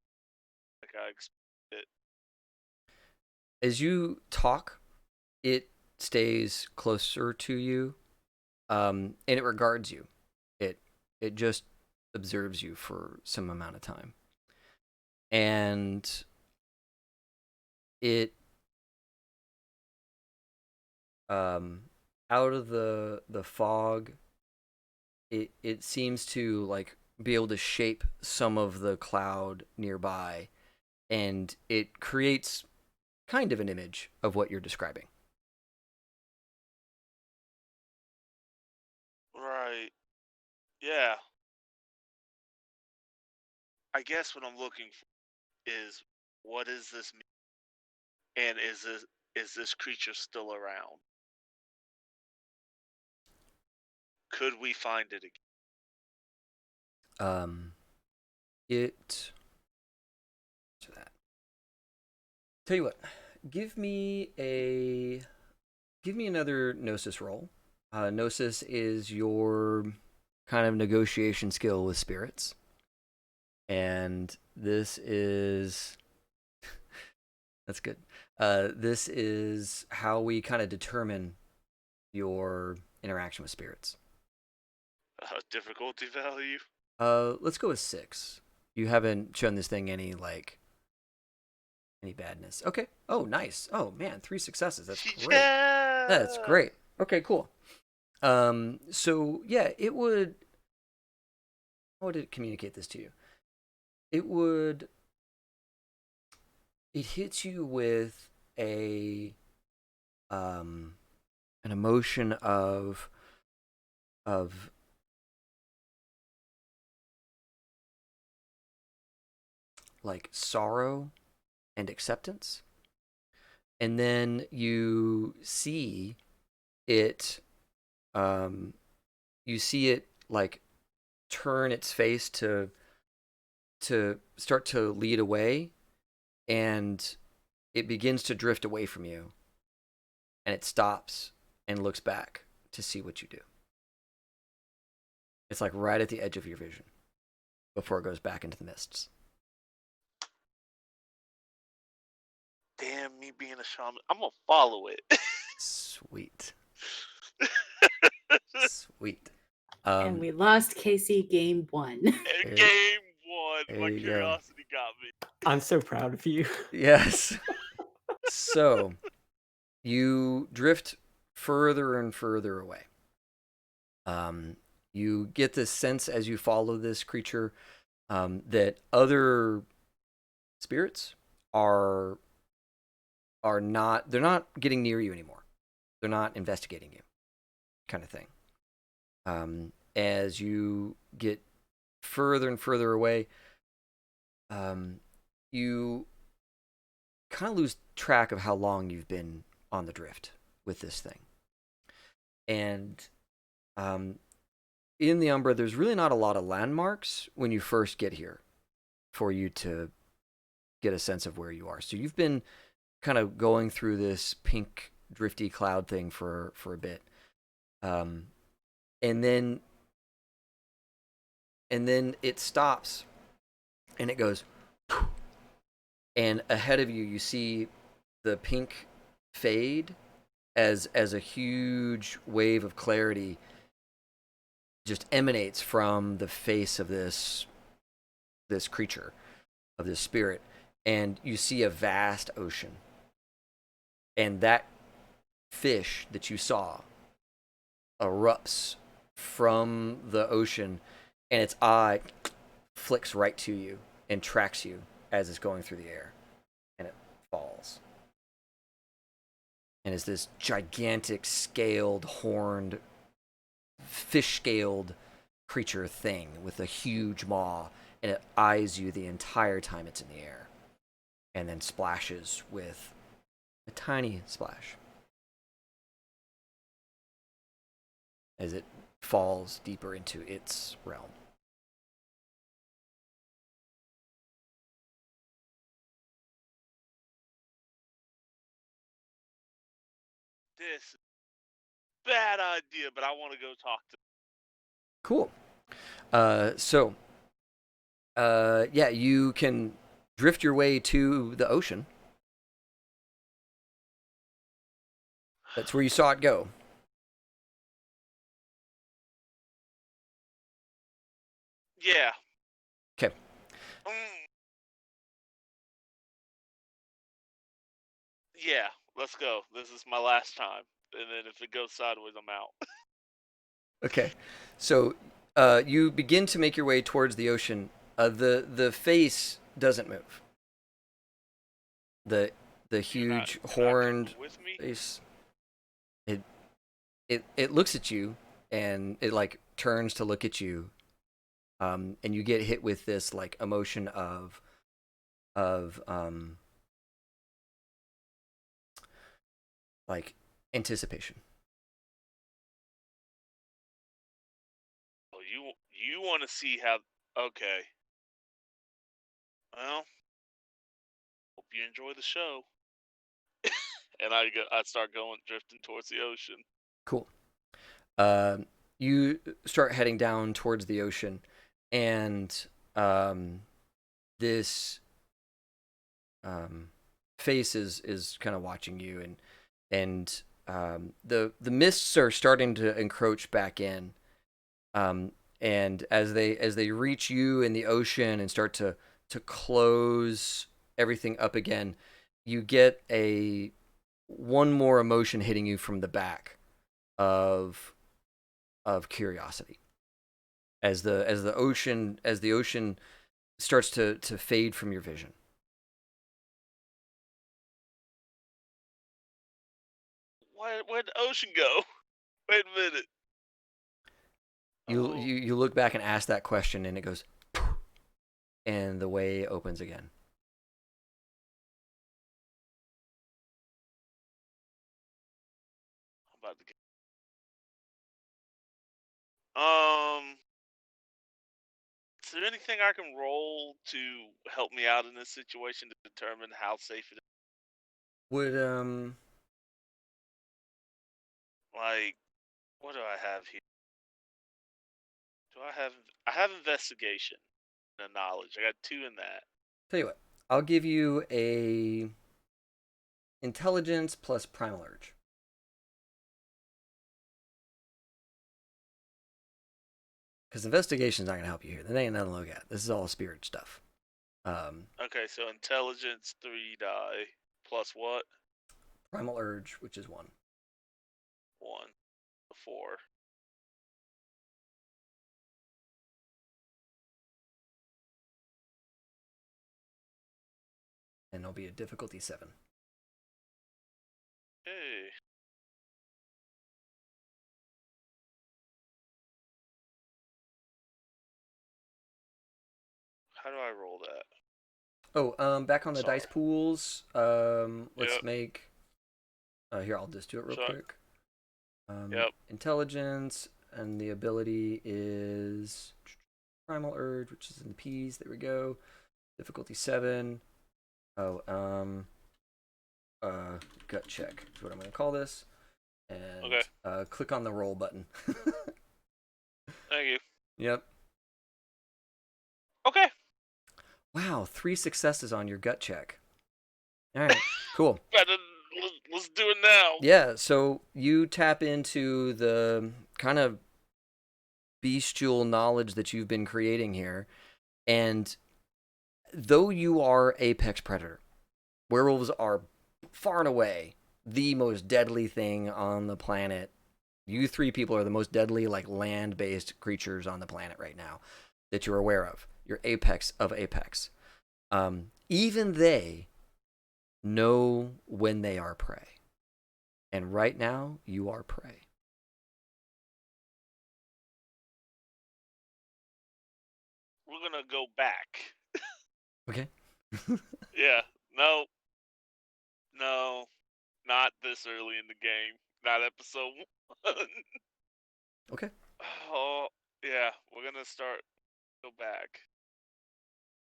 like I explained it. As you talk, it stays closer to you, and it regards you. It just observes you for some amount of time, and it out of the fog, it seems to like be able to shape some of the cloud nearby, and it creates kind of an image of what you're describing. Right. Yeah. I guess what I'm looking for is, what does this mean? And is this creature still around? Could we find it again? It to that. Tell you what, give me another gnosis roll. Gnosis is your kind of negotiation skill with spirits, and this is that's good. This is how we kind of determine your interaction with spirits. Difficulty value. Let's go with 6. You haven't shown this thing any badness. Okay. Oh, nice. Oh man, 3 successes. That's great. Yeah! That's great. Okay, cool. So yeah, it would. How would it communicate this to you? It hits you with an emotion of like sorrow and acceptance. And then you see it like turn its face to start to lead away, and it begins to drift away from you, and it stops and looks back to see what you do. It's like right at the edge of your vision before it goes back into the mists. Damn, me being a shaman. I'm going to follow it. Sweet. Sweet. And we lost Casey game 1. Game 1. My curiosity got me. I'm so proud of you. Yes. So, you drift further and further away. You get this sense as you follow this creature that other spirits are not, they're not getting near you anymore. They're not investigating you, kind of thing. As you get further and further away, you kind of lose track of how long you've been on the drift with this thing. And in the Umbra, there's really not a lot of landmarks when you first get here for you to get a sense of where you are. So you've been kind of going through this pink drifty cloud thing for a bit. And then it stops and it goes, and ahead of you, you see the pink fade as a huge wave of clarity just emanates from the face of this creature, of this spirit, and you see a vast ocean. And that fish that you saw erupts from the ocean, and its eye flicks right to you and tracks you as it's going through the air, and it falls. And it's this gigantic scaled, horned, fish-scaled creature thing with a huge maw, and it eyes you the entire time it's in the air, and then splashes with a tiny splash as it falls deeper into its realm. This is a bad idea, but I want to go talk to. Cool. Yeah, you can drift your way to the ocean. That's where you saw it go. Yeah. Okay. Yeah, let's go. This is my last time. And then if it goes sideways, I'm out. Okay. So you begin to make your way towards the ocean. The face doesn't move. The huge horned face. It looks at you, and it like turns to look at you. And you get hit with this like emotion of like anticipation. Oh, you want to see how? Okay. Well, hope you enjoy the show. And I start drifting towards the ocean. Cool. You start heading down towards the ocean, and this face is kind of watching you, and the mists are starting to encroach back in, and as they reach you in the ocean and start to close everything up again, you get one more emotion hitting you from the back of curiosity, as the ocean starts to fade from your vision. Where'd the ocean go? Wait a minute. You look back and ask that question, and it goes, and the way opens again. I'm about to get. Is there anything I can roll to help me out in this situation to determine how safe it is? Would Like, what do I have here? I have investigation and knowledge. I got 2 in that. tell you what, I'll give you a intelligence plus primal urge. Because investigation's not going to help you here. That ain't nothing to look at. This is all spirit stuff. Okay, so intelligence 3 die plus what? Primal urge, which is 1. 1, 4. And it'll be a difficulty 7. Hey. How do I roll that? Oh, back on the Sorry. dice pools. Let's Yep. make. Here, I'll just do it real Sure. quick. Yep. Intelligence, and the ability is primal urge, which is in the P's. There we go. Difficulty 7. Oh, gut check is what I'm going to call this. And Okay. click on the roll button. Thank you. Yep. Okay. Wow, 3 successes on your gut check. All right, cool. Let's do it now. Yeah, so you tap into the kind of bestial knowledge that you've been creating here, and though you are apex predator, werewolves are far and away the most deadly thing on the planet. You 3 people are the most deadly, like, land-based creatures on the planet right now that you're aware of. You're apex of apex. Even they know when they are prey. And right now, you are prey. We're gonna go back. Okay. Yeah. No. Not this early in the game. Not episode 1. Okay. Oh, yeah. We're gonna go back.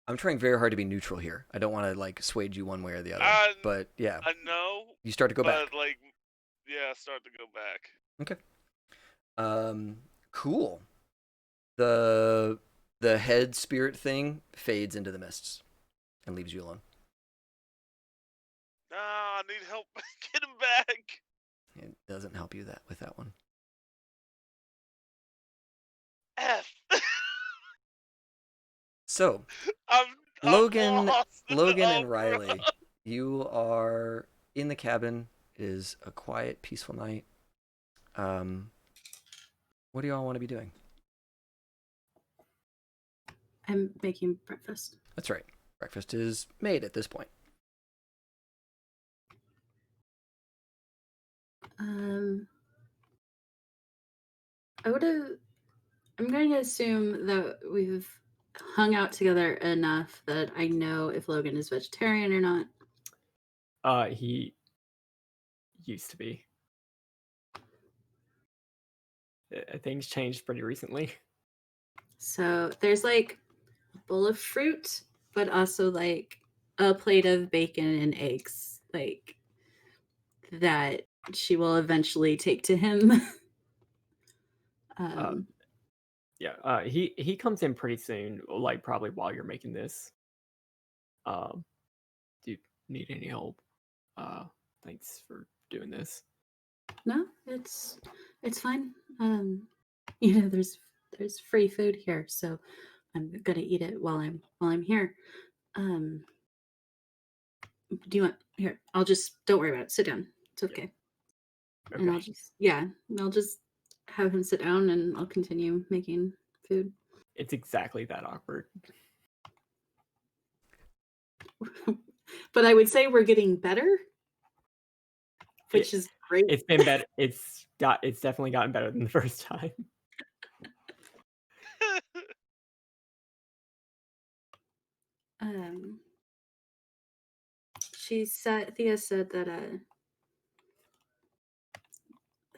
I'm trying very hard to be neutral here. I don't want to, like, sway you one way or the other. But yeah, I know. you start to go back. But like, yeah, start to go back. Okay. Cool. The head spirit thing fades into the mists and leaves you alone. Nah, I need help. Get him back. It doesn't help you with that one. F. So, I'm Logan lost in the and Umbra. Riley, you are in the cabin. It is a quiet, peaceful night. What do y'all want to be doing? I'm making breakfast. That's right. Breakfast is made at this point. I'm going to assume that we've hung out together enough that I know if Logan is vegetarian or not. He used to be. Things changed pretty recently. So there's like a bowl of fruit, but also like a plate of bacon and eggs, like that she will eventually take to him. Yeah, he comes in pretty soon, like probably while you're making this. Do need any help, thanks for doing this. No, it's fine. You know, there's free food here, so I'm gonna eat it while I'm here. Um, do you want here? I'll just don't worry about it. Sit down. It's okay. And I'll Okay. just have him sit down, and I'll continue making food. It's exactly that awkward. But I would say we're getting better, which is great. It's been better. It's definitely gotten better than the first time. Thea said that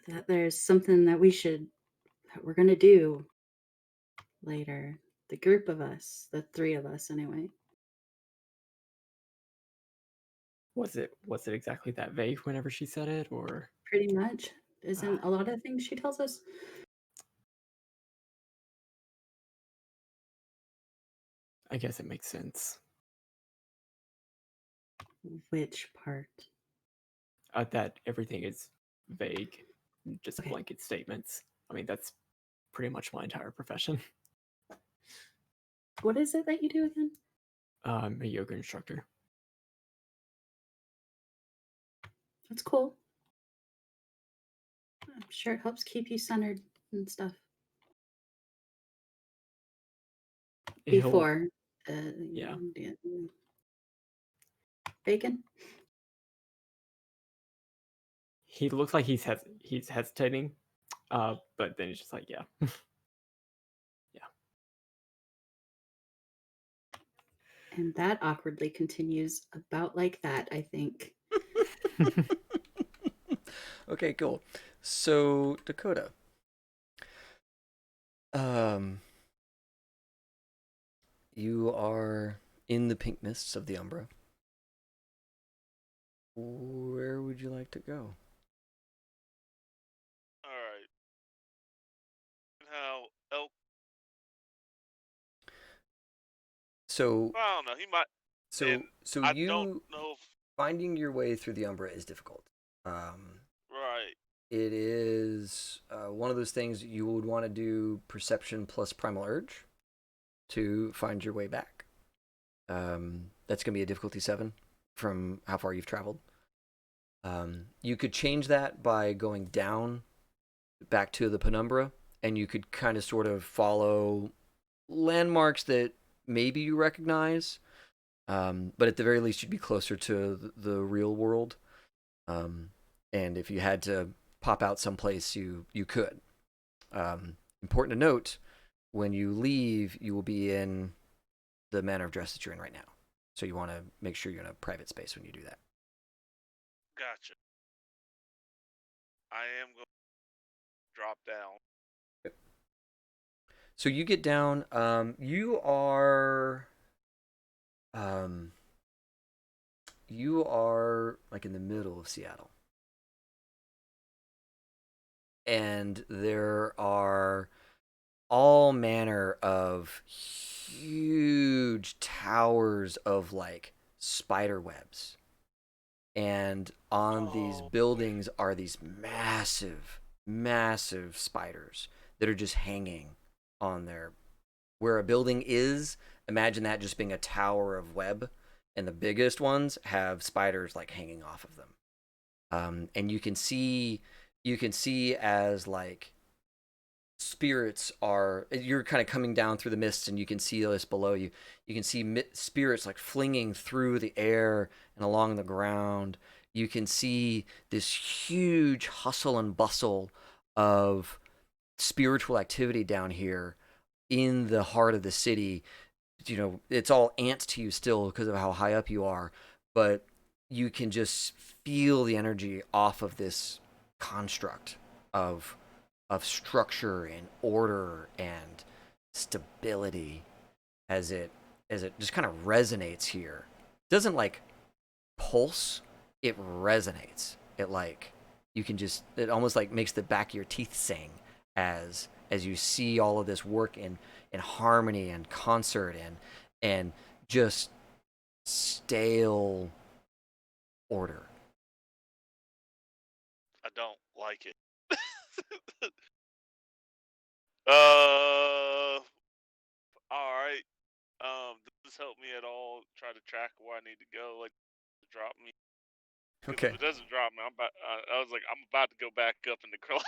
that there's something that we're gonna do later. The group of us, the three of us anyway. Was it exactly that vague whenever she said it, or Pretty much. Isn't a lot of things she tells us? I guess it makes sense. Which part? That everything is vague, just Okay. blanket statements. I mean, that's pretty much my entire profession. What is it that you do again? I'm a yoga instructor. That's cool. I'm sure it helps keep you centered and stuff. Before, yeah. Bacon. He looks like he's hesitating, but then he's just like, yeah. Yeah. And that awkwardly continues about like that, I think. Okay, cool. So, Dakota. You are in the pink mists of the Umbra. Where would you like to go? Alright. How Elk? So, I don't know. He might. And so I you don't know if. finding your way through the Umbra is difficult. Right. It is one of those things you would want to do perception plus primal urge to find your way back. That's going to be a difficulty 7 from how far you've traveled. You could change that by going down back to the penumbra, and you could kind of sort of follow landmarks that maybe you recognize, but at the very least you'd be closer to the real world. And if you had to pop out someplace, you could. Important to note, when you leave, you will be in the manner of dress that you're in right now. So you want to make sure you're in a private space when you do that. Gotcha. I am going to drop down. Yep. So you get down. You are like in the middle of Seattle. And there are all manner of huge towers of like spider webs. And on these buildings are these massive, massive spiders that are just hanging on there. Where a building is, imagine that just being a tower of web, and the biggest ones have spiders like hanging off of them. And you can see as like spirits are, you're kind of coming down through the mists, and you can see this below you. You can see spirits like flinging through the air and along the ground. You can see this huge hustle and bustle of spiritual activity down here in the heart of the city. You know, it's all ants to you still because of how high up you are, but you can just feel the energy off of this construct of structure and order and stability as it just kind of resonates here. It doesn't like pulse, it resonates. It like it almost like makes the back of your teeth sing as you see all of this work in harmony and concert and just stale order. I don't like it. All right. Does this help me at all? Try to track where I need to go, like drop me. Because Okay. if it doesn't drop me, I was like, I'm about to go back up in the clouds.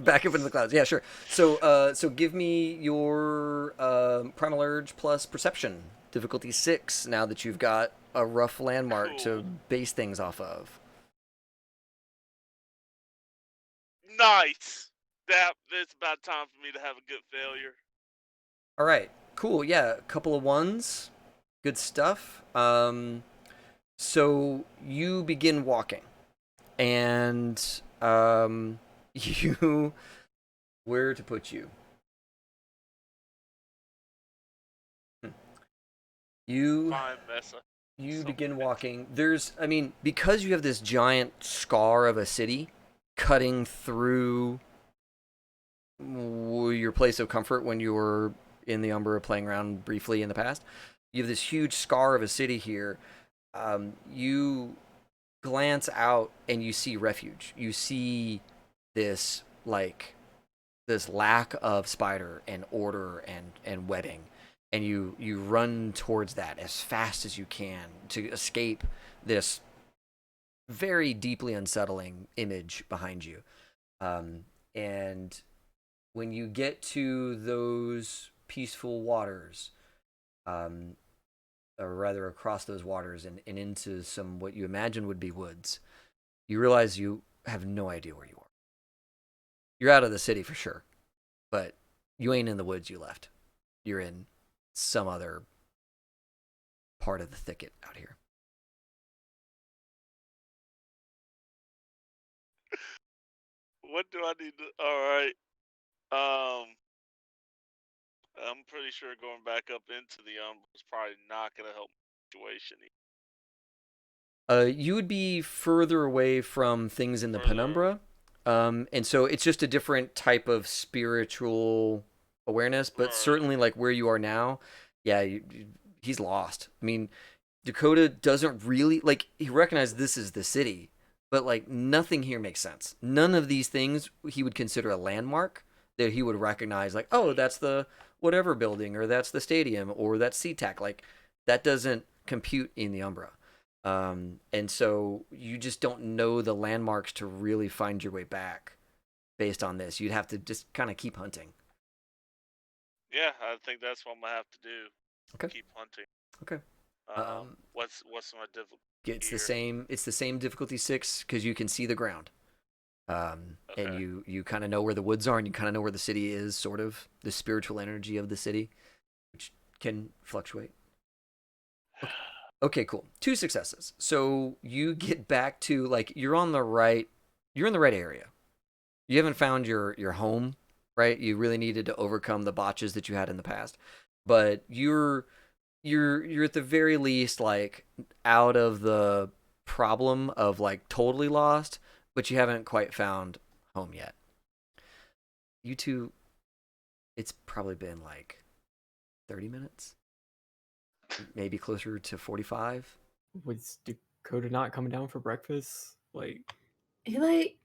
Back up into the clouds. Yeah, sure. So give me your primal urge plus perception, difficulty 6. Now that you've got a rough landmark to Cool. base things off of. Nice. It's about time for me to have a good failure. All right, cool. Yeah, a couple of ones. Good stuff. So you begin walking, and you where to put you? You Fine, Mesa. you begin walking. Because you have this giant scar of a city cutting through your place of comfort when you were in the Umbra playing around briefly in the past. You have this huge scar of a city here. You glance out and you see refuge. You see this this lack of spider and order and webbing, and you run towards that as fast as you can to escape this very deeply unsettling image behind you. And when you get to those peaceful waters, or rather across those waters and into some what you imagine would be woods, you realize you have no idea where you are. You're out of the city for sure, but you ain't in the woods you left. You're in some other part of the thicket out here. What do I need to? All right. I'm pretty sure going back up into the Umbra is probably not gonna help the situation. You would be further away from things in the penumbra, and so it's just a different type of spiritual awareness. But certainly, like where you are now, yeah, he's lost. I mean, Dakota doesn't really he recognizes this is the city, but like nothing here makes sense. None of these things he would consider a landmark that he would recognize. Like, oh, that's the whatever building, or that's the stadium, or that's SeaTac. Like that doesn't compute in the Umbra. And so you just don't know the landmarks to really find your way back based on this. You'd have to just kind of keep hunting. Yeah, I think that's what I'm gonna have to do. Okay. Keep hunting. Okay. What's my difficulty? It's the same. It's the same difficulty 6 because you can see the ground. Okay. And you kind of know where the woods are, and you kind of know where the city is. Sort of the spiritual energy of the city, which can fluctuate. Okay, cool. 2 successes. So you get back to you're in the right area. You haven't found your home, right? You really needed to overcome the botches that you had in the past. But you're at the very least out of the problem of totally lost, but you haven't quite found home yet. You two, it's probably been 30 minutes. Maybe closer to 45. Was Dakota not coming down for breakfast? He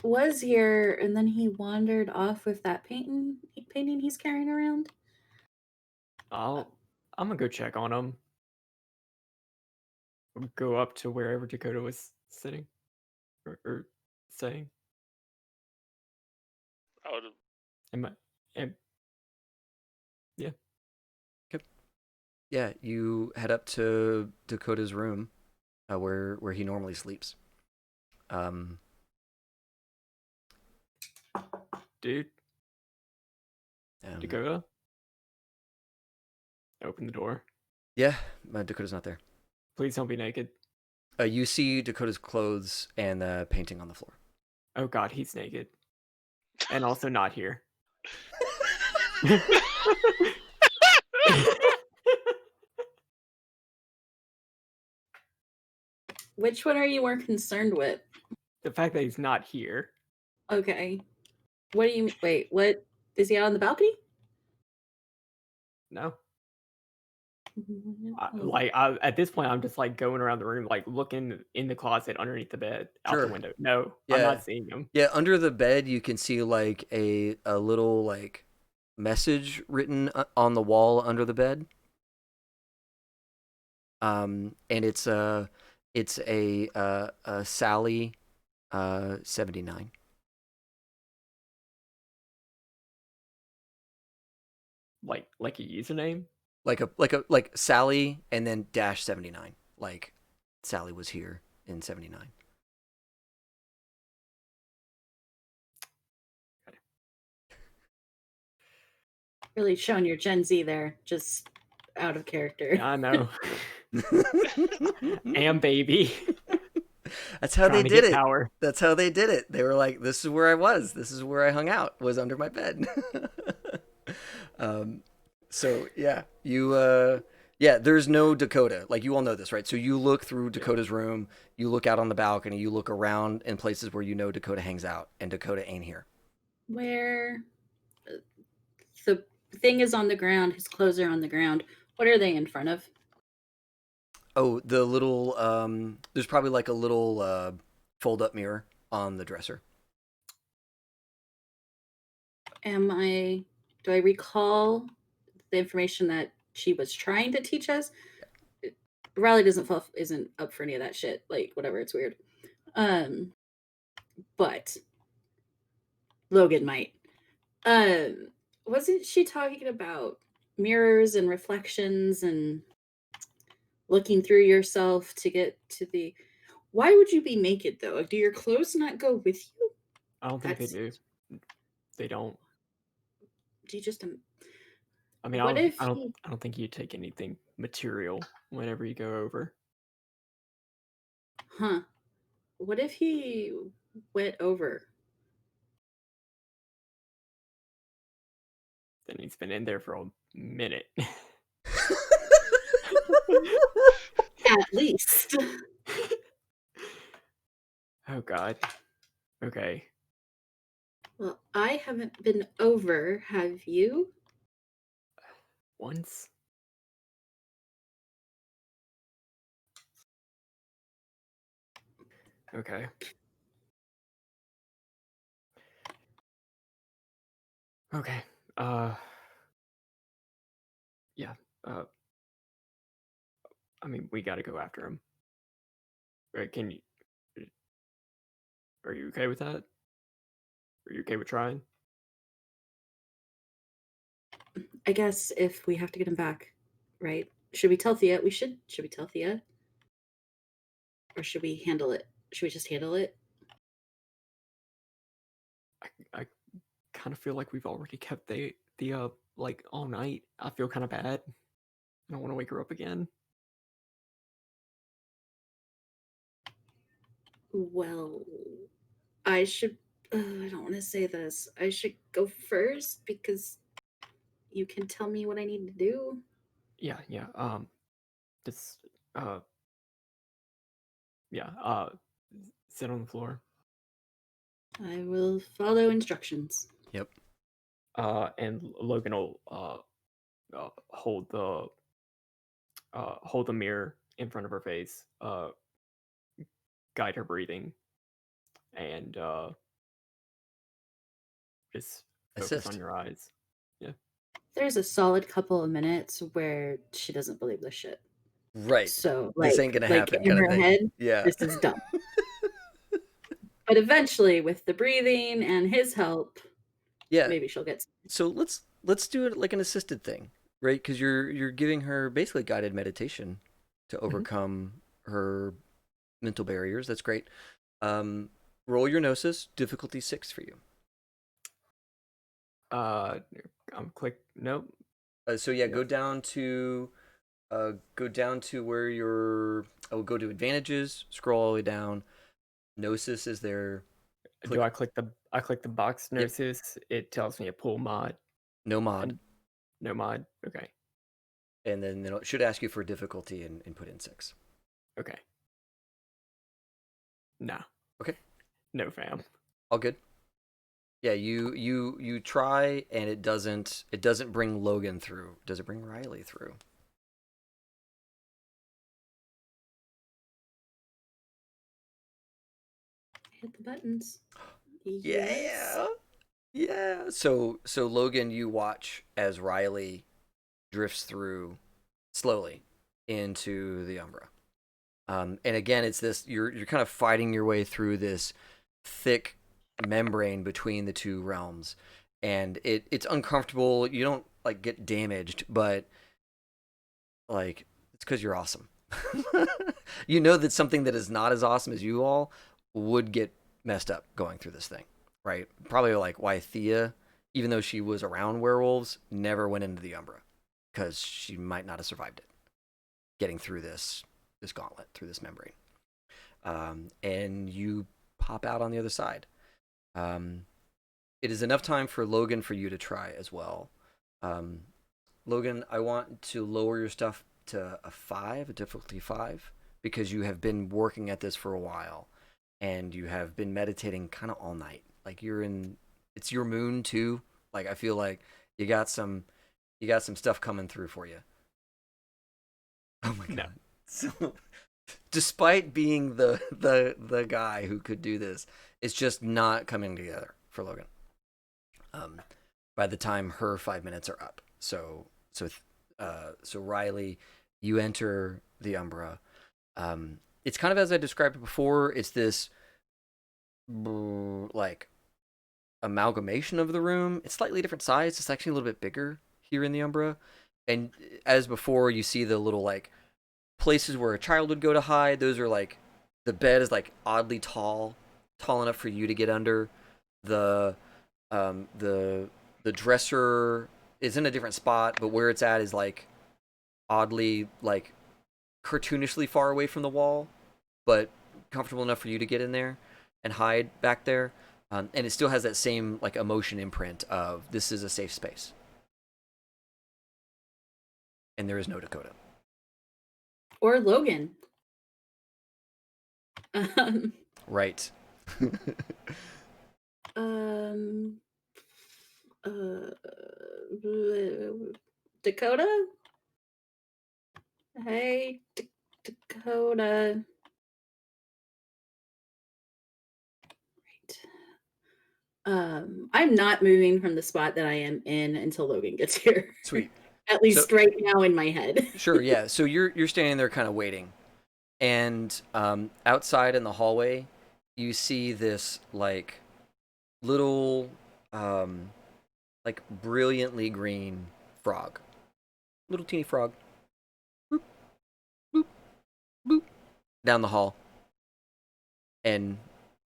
was here and then he wandered off with that painting he's carrying around. I'm gonna go check on him. Go up to wherever Dakota was sitting or saying. I would have. Yeah. Okay. Yeah, you head up to Dakota's room, where he normally sleeps. Dude. Dakota? Open the door. Yeah, Dakota's not there. Please don't be naked. You see Dakota's clothes and the painting on the floor. Oh god, he's naked. And also not here. Which one are you more concerned with? The fact that he's not here. Okay. What do you wait, what is he out on the balcony? No. At this point, I'm just like going around the room, like looking in the closet underneath the bed, out the Sure. window. No, Yeah. I'm not seeing him. Yeah, under the bed you can see like a little like message written on the wall under the bed. And it's a Sally 79. Like a username. Like Sally and then dash 79. Like Sally was here in 79. Really showing your Gen Z there, just out of character. Yeah, I know. And baby. That's how they Trying to did get it. power. That's how they did it. They were like, "This is where I was. This is where I hung out. Was under my bed." So yeah, there's no Dakota. Like you all know this, right? So you look through Dakota's room, you look out on the balcony, you look around in places where you know Dakota hangs out, and Dakota ain't here. Where the thing is on the ground, his clothes are on the ground. What are they in front of? Oh, the little there's probably like a little fold up mirror on the dresser. Do I recall the information that she was trying to teach us? Riley isn't up for any of that shit. Like whatever, it's weird. But Logan might. Wasn't she talking about mirrors and reflections and looking through yourself to get to the? Why would you be naked though? Do your clothes not go with you? I don't think they do. They don't. Do you just? I mean, What I if don't think you take anything material whenever you go over. Huh? What if he went over? Then he's been in there for a minute. At least. Oh God. Okay. Well, I haven't been over. Have you? Once. Okay. Okay. Yeah. I mean, we got to go after him. Right? Are you okay with that? Are you okay with trying? I guess if we have to get him back, right? Should we tell Thea? Should we tell Thea? Or should we handle it? Should we just handle it? I kind of feel like we've already kept the like all night. I feel kind of bad. I don't want to wake her up again. Well, I should. I don't want to say this. I should go first because you can tell me what I need to do. Yeah. Just yeah. Sit on the floor. I will follow instructions. Yep. And Logan will hold the mirror in front of her face, guide her breathing, and just focus on Assist. your eyes. Yeah. There's a solid couple of minutes where she doesn't believe this shit. Right. So This ain't gonna happen, in kind of her thing. head, Yeah. this is dumb. But eventually, with the breathing and his help, Yeah. maybe she'll get. So let's do it like an assisted thing, right? Because you're giving her basically guided meditation to overcome her mental barriers. That's great. Roll your gnosis, difficulty 6 for you. I'm click. Nope. So yeah, go down to where you're. Oh, go to advantages. Scroll all the way down. Gnosis is there. Do I click the box gnosis? Yep. It tells me a pull mod. No mod. No mod. Okay. And then it should ask you for difficulty and put in 6. Okay. Nah. Okay. No, fam. All good. Yeah, you try and it doesn't bring Logan through. Does it bring Riley through? Hit the buttons. Yeah. Yeah. So Logan, you watch as Riley drifts through slowly into the Umbra. And again, it's this you're kind of fighting your way through this thick membrane between the two realms, and it's uncomfortable. You don't like get damaged, but like it's because you're awesome. You know that something that is not as awesome as you all would get messed up going through this thing, right? Probably like why Thea, even though she was around werewolves, never went into the Umbra because she might not have survived it, getting through this gauntlet, through this membrane. And you pop out on the other side. It is enough time for Logan for you to try as well. Logan, I want to lower your stuff to a difficulty 5, because you have been working at this for a while, and you have been meditating kind of all night. Like it's your moon too. Like I feel like you got some stuff coming through for you. Oh my god! No. So, despite being the guy who could do this, it's just not coming together for Logan. By the time her 5 minutes are up, so Riley, you enter the Umbra. It's kind of as I described it before. It's this like amalgamation of the room. It's slightly different size. It's actually a little bit bigger here in the Umbra, and as before, you see the little like places where a child would go to hide. Those are like the bed is like oddly tall enough for you to get under. The the dresser is in a different spot, but where it's at is like oddly like cartoonishly far away from the wall, but comfortable enough for you to get in there and hide back there. And it still has that same like emotion imprint of this is a safe space. And there is no Dakota. Or Logan. Um, Right. um, Dakota? Hey, Dakota. I'm not moving from the spot that I am in until Logan gets here. Sweet. At least right now in my head. Sure, yeah. So you're standing there kind of waiting. And outside in the hallway, you see this like little like brilliantly green frog. Little teeny frog. Boop, boop, boop, down the hall. And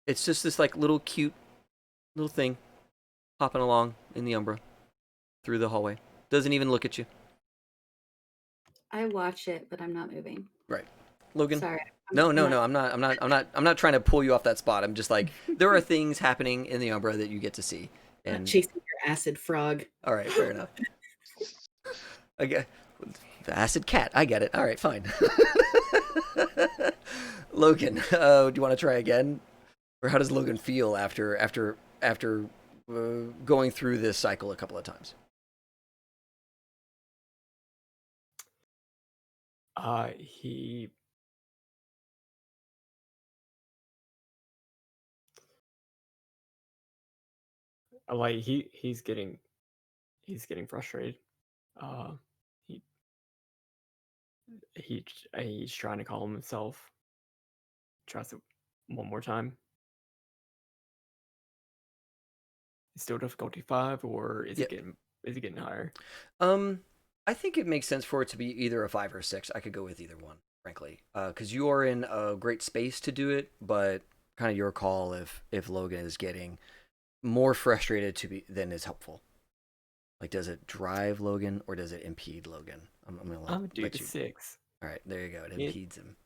it's just this like little cute little thing hopping along in the Umbra through the hallway. Doesn't even look at you. I watch it, but I'm not moving. Right. Logan. Sorry. No. I'm not trying to pull you off that spot. I'm just like there are things happening in the Umbra that you get to see. I'm And chasing your acid frog. all right, fair enough. Okay, the acid cat. I get it. All right, fine. Logan, do you want to try again, or how does Logan feel after going through this cycle a couple of times? He like he's getting frustrated. Uh, he he's trying to calm himself. Tries it one more time. Still difficulty 5, or is Yep. it getting higher? I think it makes sense for it to be either a 5 or a 6. I could go with either one, frankly, because you are in a great space to do it, but kind of your call if Logan is getting more frustrated than is helpful. Like, does it drive Logan or does it impede Logan? I'm gonna do let the you. 6. All right, there you go. It Yeah. impedes him.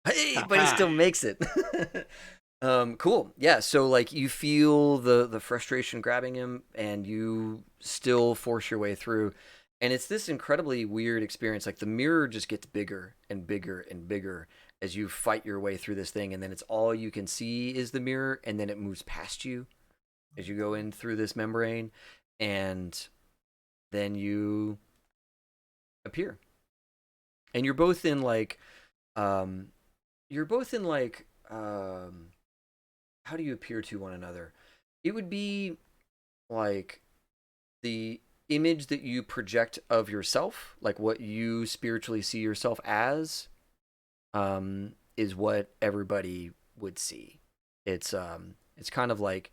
Hey, but he still makes it. Cool. Yeah. So like you feel the frustration grabbing him, and you still force your way through, and it's this incredibly weird experience. Like the mirror just gets bigger and bigger and bigger as you fight your way through this thing, and then it's all you can see is the mirror, and then it moves past you as you go in through this membrane, and then you appear, and you're both in like how do you appear to one another? It would be like the image that you project of yourself, like what you spiritually see yourself as, is what everybody would see. It's kind of like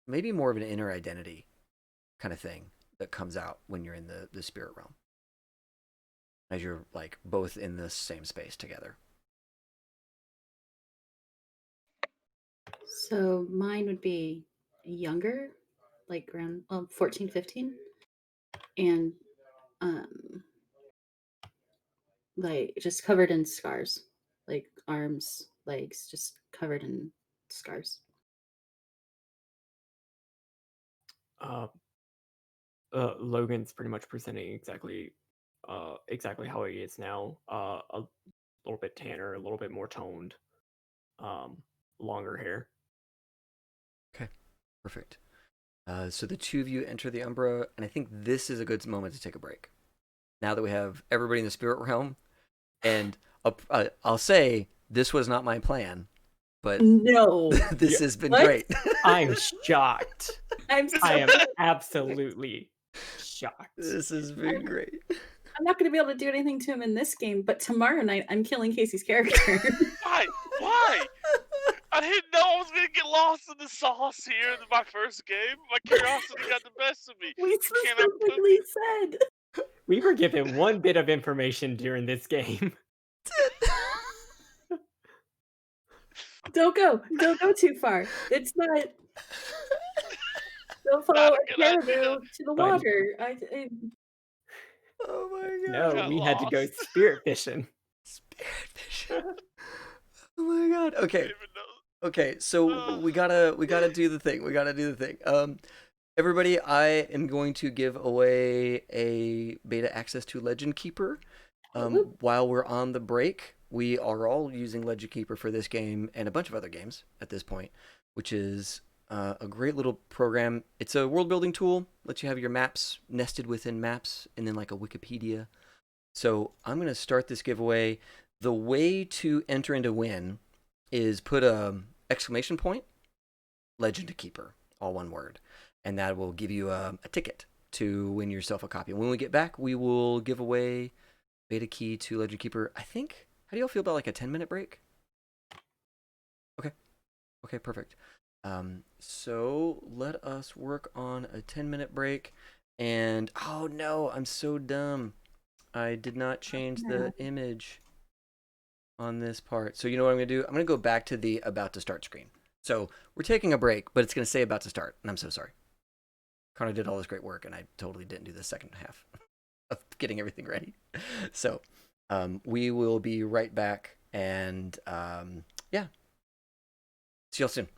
maybe more of an inner identity kind of thing that comes out when you're in the spirit realm, as you're like both in the same space together. So mine would be younger, like around 14, 15, and like just covered in scars, like arms, legs, just covered in scars. Logan's pretty much presenting exactly how he is now. A little bit tanner, a little bit more toned, longer hair. Okay, perfect. So the two of you enter the Umbra, and I think this is a good moment to take a break. Now that we have everybody in the spirit realm, and I'll say this was not my plan, but No, this has been What? great. I'm shocked. I'm so I am absolutely shocked. This has been great. I'm not going to be able to do anything to him in this game, but tomorrow night I'm killing Casey's character. Why? Why? I didn't know I was gonna get lost in the sauce here in my first game. My curiosity got the best of me. We You can't output specifically me. said. We were given one bit of information during this game. Don't go too far. It's not. Don't follow Not a a good idea. caribou to the But- water. Oh my god. No, got we had to go lost. spirit fishing. Spirit fishing. Oh my god. I Okay. didn't even know. Okay, so we gotta do the thing. We gotta do the thing. Everybody, I am going to give away a beta access to Legend Keeper. While we're on the break, we are all using Legend Keeper for this game and a bunch of other games at this point, which is a great little program. It's a world building tool. Lets you have your maps nested within maps and then like a Wikipedia. So I'm gonna start this giveaway. The way to enter and to win is put a exclamation point, Legend Keeper, all one word, and that will give you a ticket to win yourself a copy. When we get back, we will give away beta key to Legend Keeper. I think, how do y'all feel about like a 10-minute break? Okay, perfect. So let us work on a 10-minute break. And oh no, I'm so dumb. I did not change the image on this part. So you know what I'm going to do? I'm going to go back to the about to start screen. So we're taking a break, but it's going to say about to start. And I'm so sorry. Connor did all this great work, and I totally didn't do the second half of getting everything ready. So we will be right back. And yeah, see y'all soon.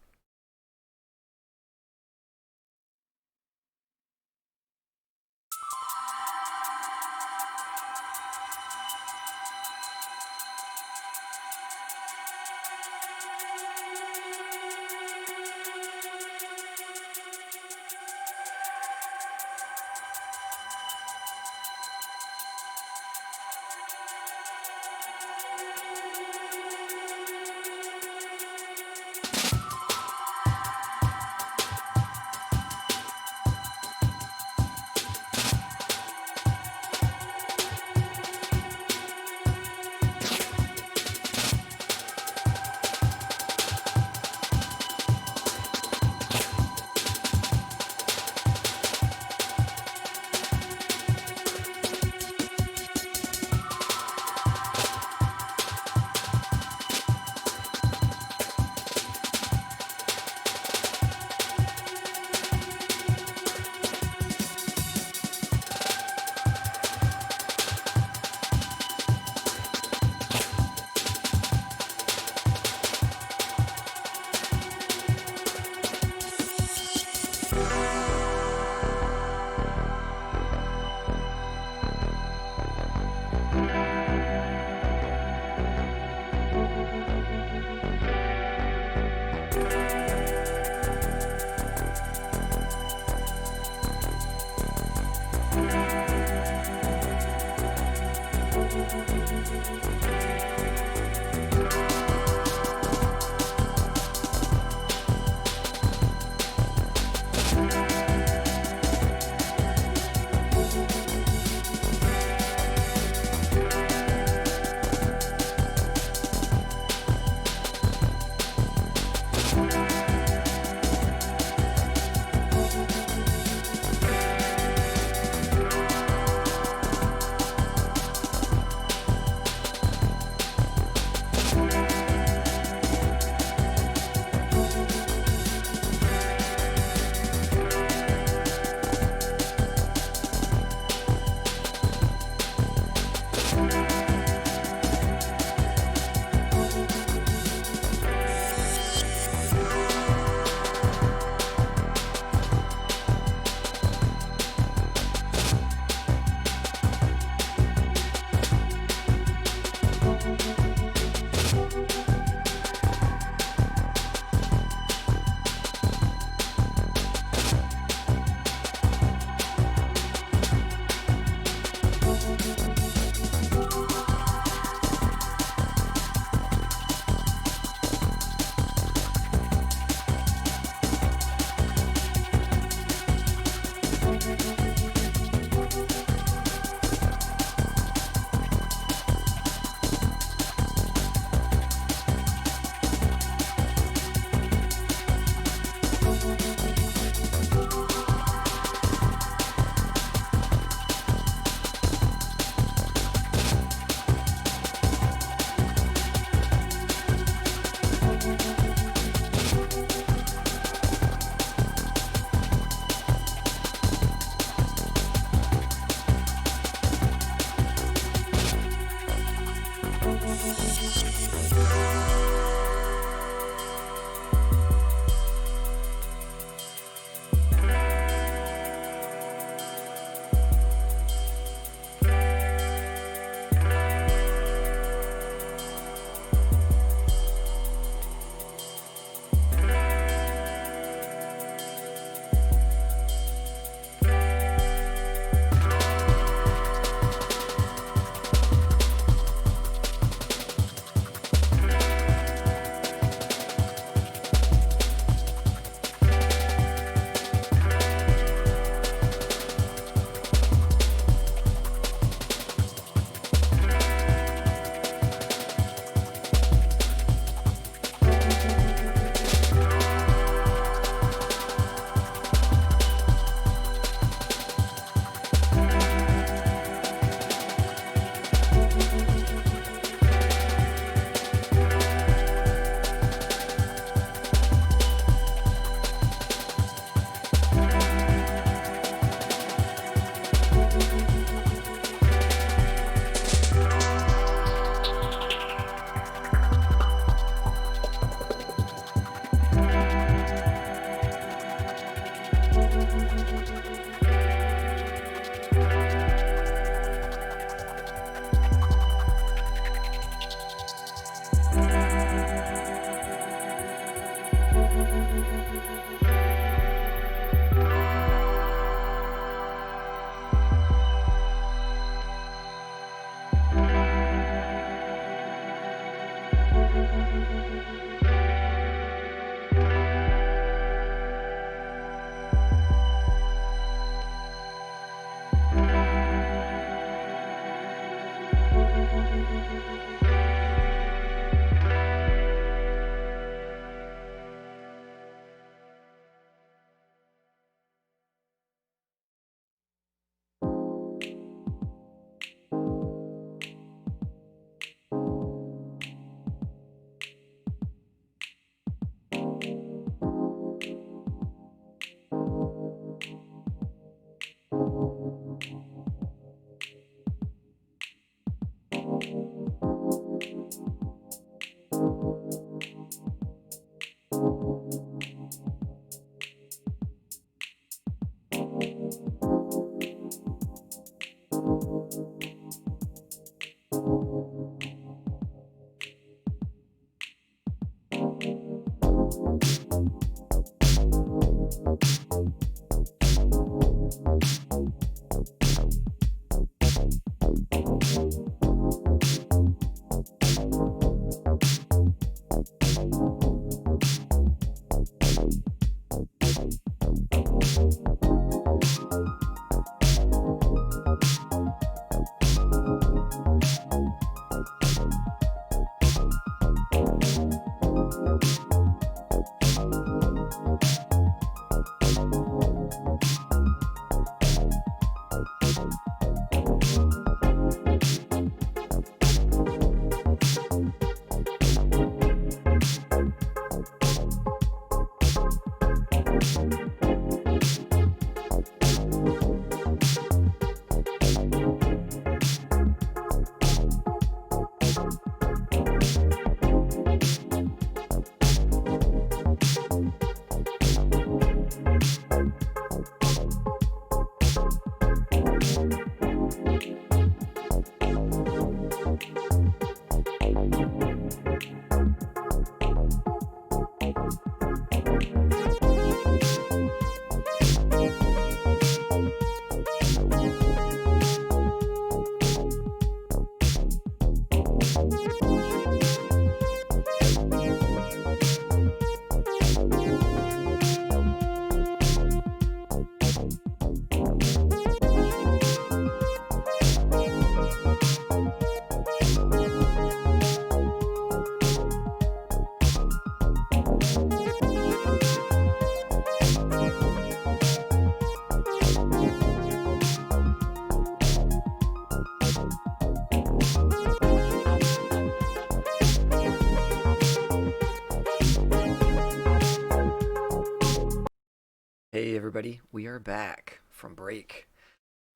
Hey everybody, we are back from break.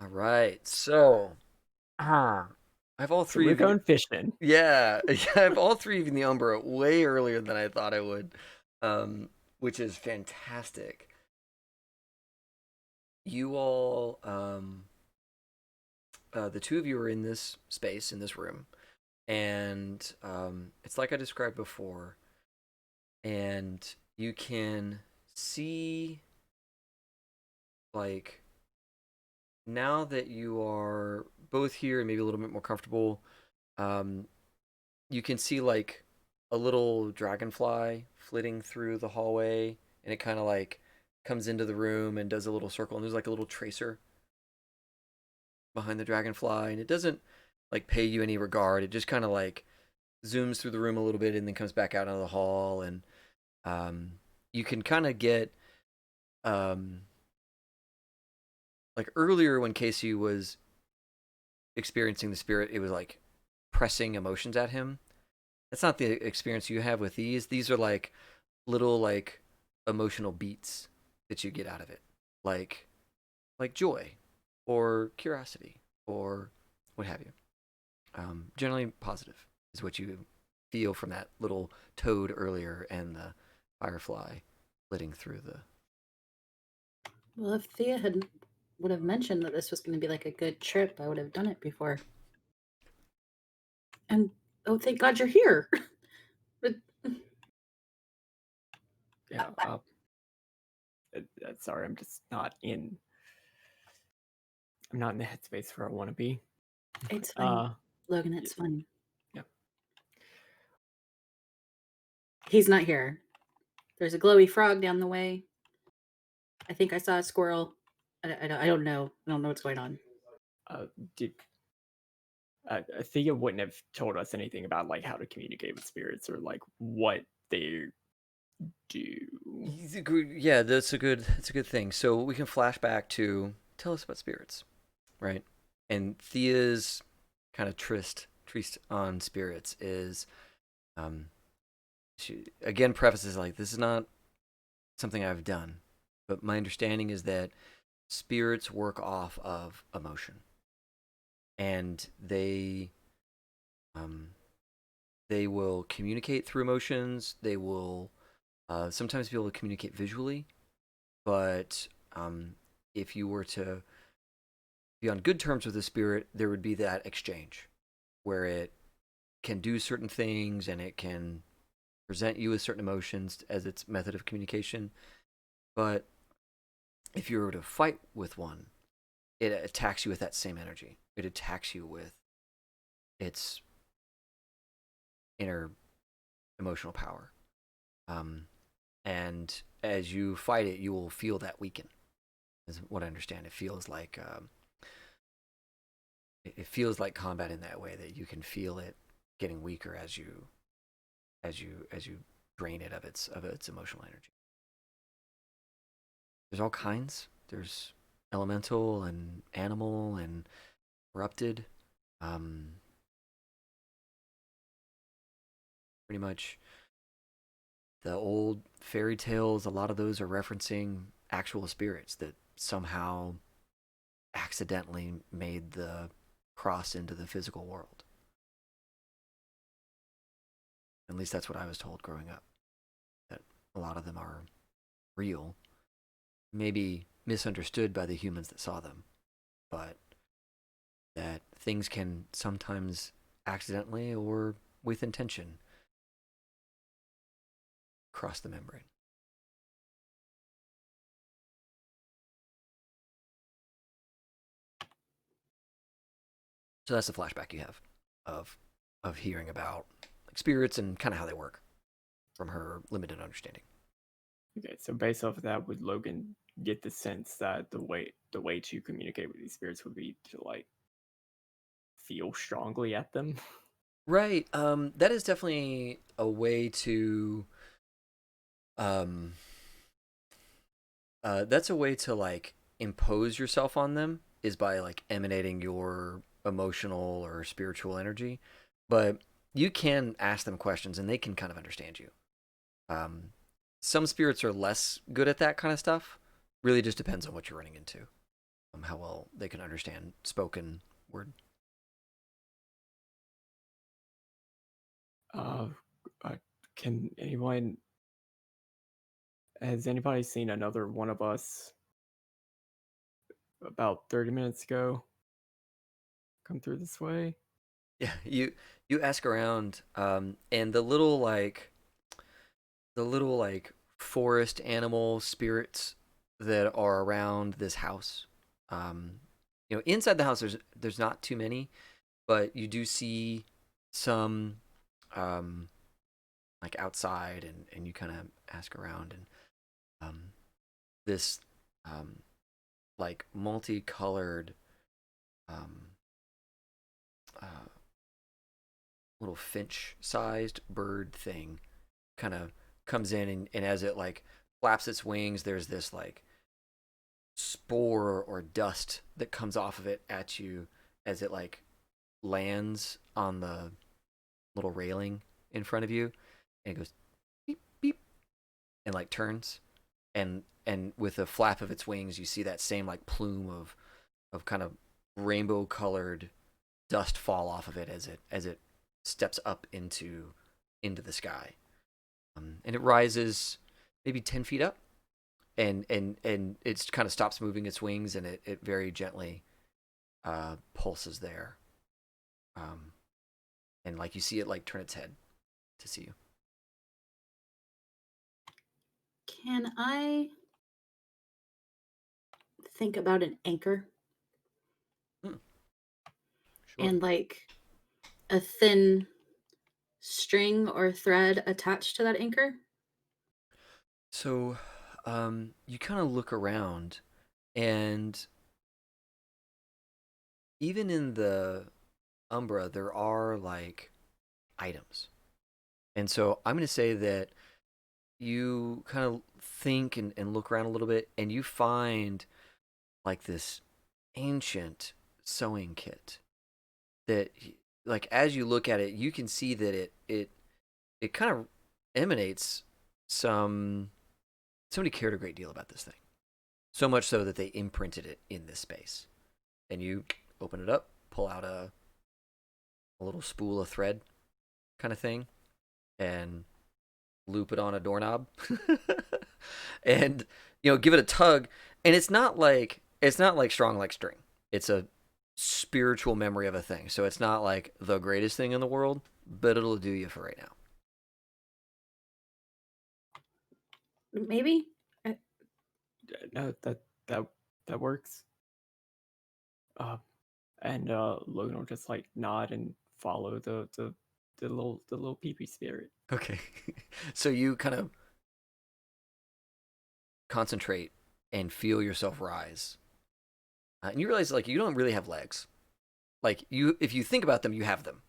All right, so I have all So three we're of you. going fishing. Yeah, I have all three of you in the Umbra way earlier than I thought I would, which is fantastic. You all, the two of you are in this space, in this room, and it's like I described before, and you can see, like, now that you are both here and maybe a little bit more comfortable, you can see like a little dragonfly flitting through the hallway, and it kind of like comes into the room and does a little circle, and there's like a little tracer behind the dragonfly, and it doesn't like pay you any regard. It just kind of like zooms through the room a little bit and then comes back out into the hall, and you can kind of get like earlier when Casey was experiencing the spirit, it was like pressing emotions at him. That's not the experience you have with these. These are like little like emotional beats that you get out of it, like joy or curiosity or what have you. Generally positive is what you feel from that little toad earlier and the firefly flitting through the. Well, if Thea would have mentioned that this was going to be like a good trip, I would have done it before. And oh, thank God you're here. But Yeah. Sorry, I'm just not in. I'm not in the headspace where I want to be. it's fine, Logan. It's fine. Yeah. He's not here. There's a glowy frog down the way. I think I saw a squirrel. I don't know. I don't know what's going on. Did Thea wouldn't have told us anything about like how to communicate with spirits or like what they do. Yeah, that's a good thing. So we can flash back to tell us about spirits, right? And Thea's kind of tryst on spirits is, she again prefaces like, this is not something I've done, but my understanding is that spirits work off of emotion, and they will communicate through emotions. They will sometimes be able to communicate visually, but if you were to be on good terms with the spirit, there would be that exchange where it can do certain things and it can present you with certain emotions as its method of communication. But if you were to fight with one, it attacks you with that same energy. It attacks you with its inner emotional power. And as you fight it, you will feel that weaken. Is what I understand. It feels like combat in that way, that you can feel it getting weaker as you drain it of its emotional energy. There's all kinds. There's elemental and animal and corrupted. Pretty much the old fairy tales, a lot of those are referencing actual spirits that somehow accidentally made the cross into the physical world. At least that's what I was told growing up, that a lot of them are real, maybe misunderstood by the humans that saw them, but that things can sometimes accidentally or with intention cross the membrane. So that's the flashback you have of hearing about like spirits and kind of how they work from her limited understanding. Okay, so based off of that, would Logan get the sense that the way to communicate with these spirits would be to like feel strongly at them? Right. That is definitely a way to that's a way to like impose yourself on them, is by like emanating your emotional or spiritual energy. But you can ask them questions and they can kind of understand you. Some spirits are less good at that kind of stuff. Really just depends on what you're running into, how well they can understand spoken word. Uh, can anyone has anybody seen another one of us about 30 minutes ago come through this way? Yeah, you ask around, and the little forest animal spirits that are around this house. Inside the house there's not too many, but you do see some like outside, and you kind of ask around, and this like multicolored uh, little finch-sized bird thing kind of comes in, and as it like flaps its wings, there's this like spore or dust that comes off of it at you as it like lands on the little railing in front of you, and it goes beep beep and like turns, and with a flap of its wings you see that same like plume of kind of rainbow colored dust fall off of it as it steps up into the sky, and it rises maybe 10 feet up, and it kind of stops moving its wings, and it very gently pulses there, and like you see it like turn its head to see you. Can I think about an anchor? Sure. And like a thin string or thread attached to that anchor? So, you kind of look around, and even in the Umbra, there are like items. And so I'm going to say that you kind of think and look around a little bit, and you find like this ancient sewing kit that, like, as you look at it, you can see that it kind of emanates somebody cared a great deal about this thing. So much so that they imprinted it in this space. And you open it up, pull out a little spool of thread kind of thing, and loop it on a doorknob. And give it a tug, and it's not like strong like string. It's a spiritual memory of a thing. So it's not like the greatest thing in the world, but it'll do you for right now. Maybe. No, that works. And Logan will just like nod and follow the little pee spirit. Okay. So you kind of concentrate and feel yourself rise. And you realize, like, you don't really have legs. Like, if you think about them, you have them.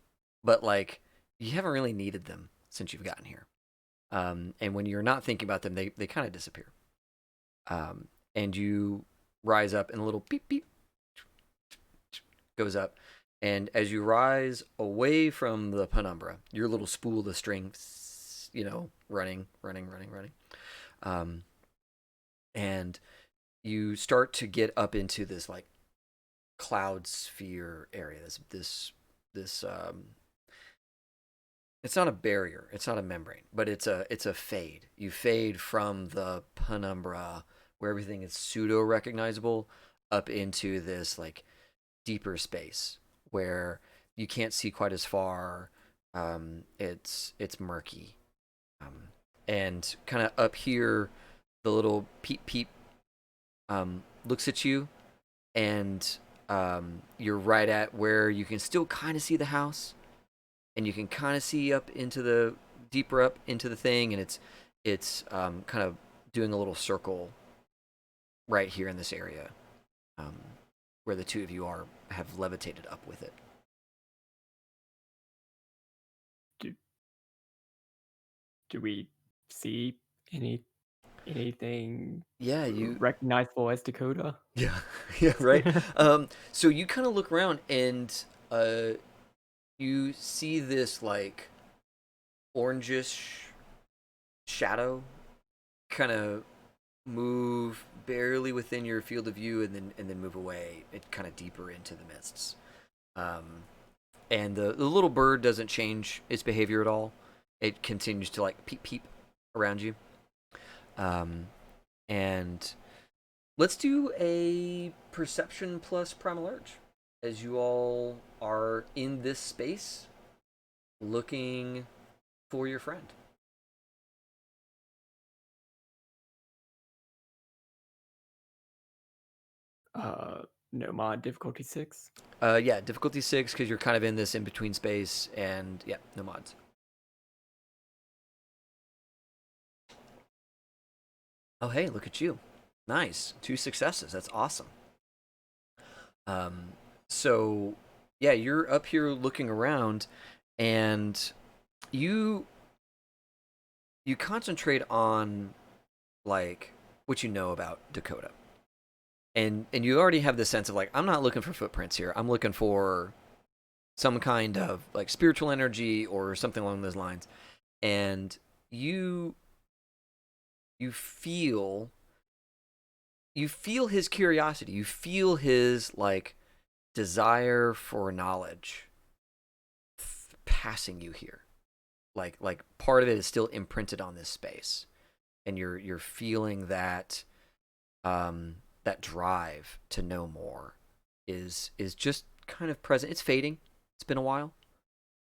But, like, you haven't really needed them since you've gotten here. And when you're not thinking about them, they kind of disappear. And you rise up, and a little beep, beep goes up. And as you rise away from the penumbra, your little spool of string, running. And you start to get up into this like cloud sphere area. This it's not a barrier, it's not a membrane, but it's a fade. You fade from the penumbra where everything is pseudo recognizable up into this like deeper space where you can't see quite as far. It's murky, and kind of up here, the little peep peep looks at you, and you're right at where you can still kind of see the house, and you can kind of see up into the deeper up into the thing, and it's kind of doing a little circle right here in this area, where the two of you have levitated up with it. Do we see anything you recognizable as Dakota? Yeah, right. So you kind of look around, and you see this like orangish shadow kind of move barely within your field of view, and then move away, it kind of deeper into the mists. And the little bird doesn't change its behavior at all. It continues to like peep peep around you. And let's do a perception plus primal urge, as you all are in this space looking for your friend. No mod, difficulty 6. Yeah, difficulty 6, because you're kind of in this in-between space, and yeah, no mods. Oh, hey, look at you. Nice. 2 successes. That's awesome. So, yeah, you're up here looking around, and you concentrate on, like, what you know about Dakota. And you already have this sense of, like, I'm not looking for footprints here. I'm looking for some kind of, like, spiritual energy or something along those lines. And you feel his curiosity. You feel his like desire for knowledge passing you here. Like part of it is still imprinted on this space, and you're feeling that that drive to know more is just kind of present. It's fading. It's been a while,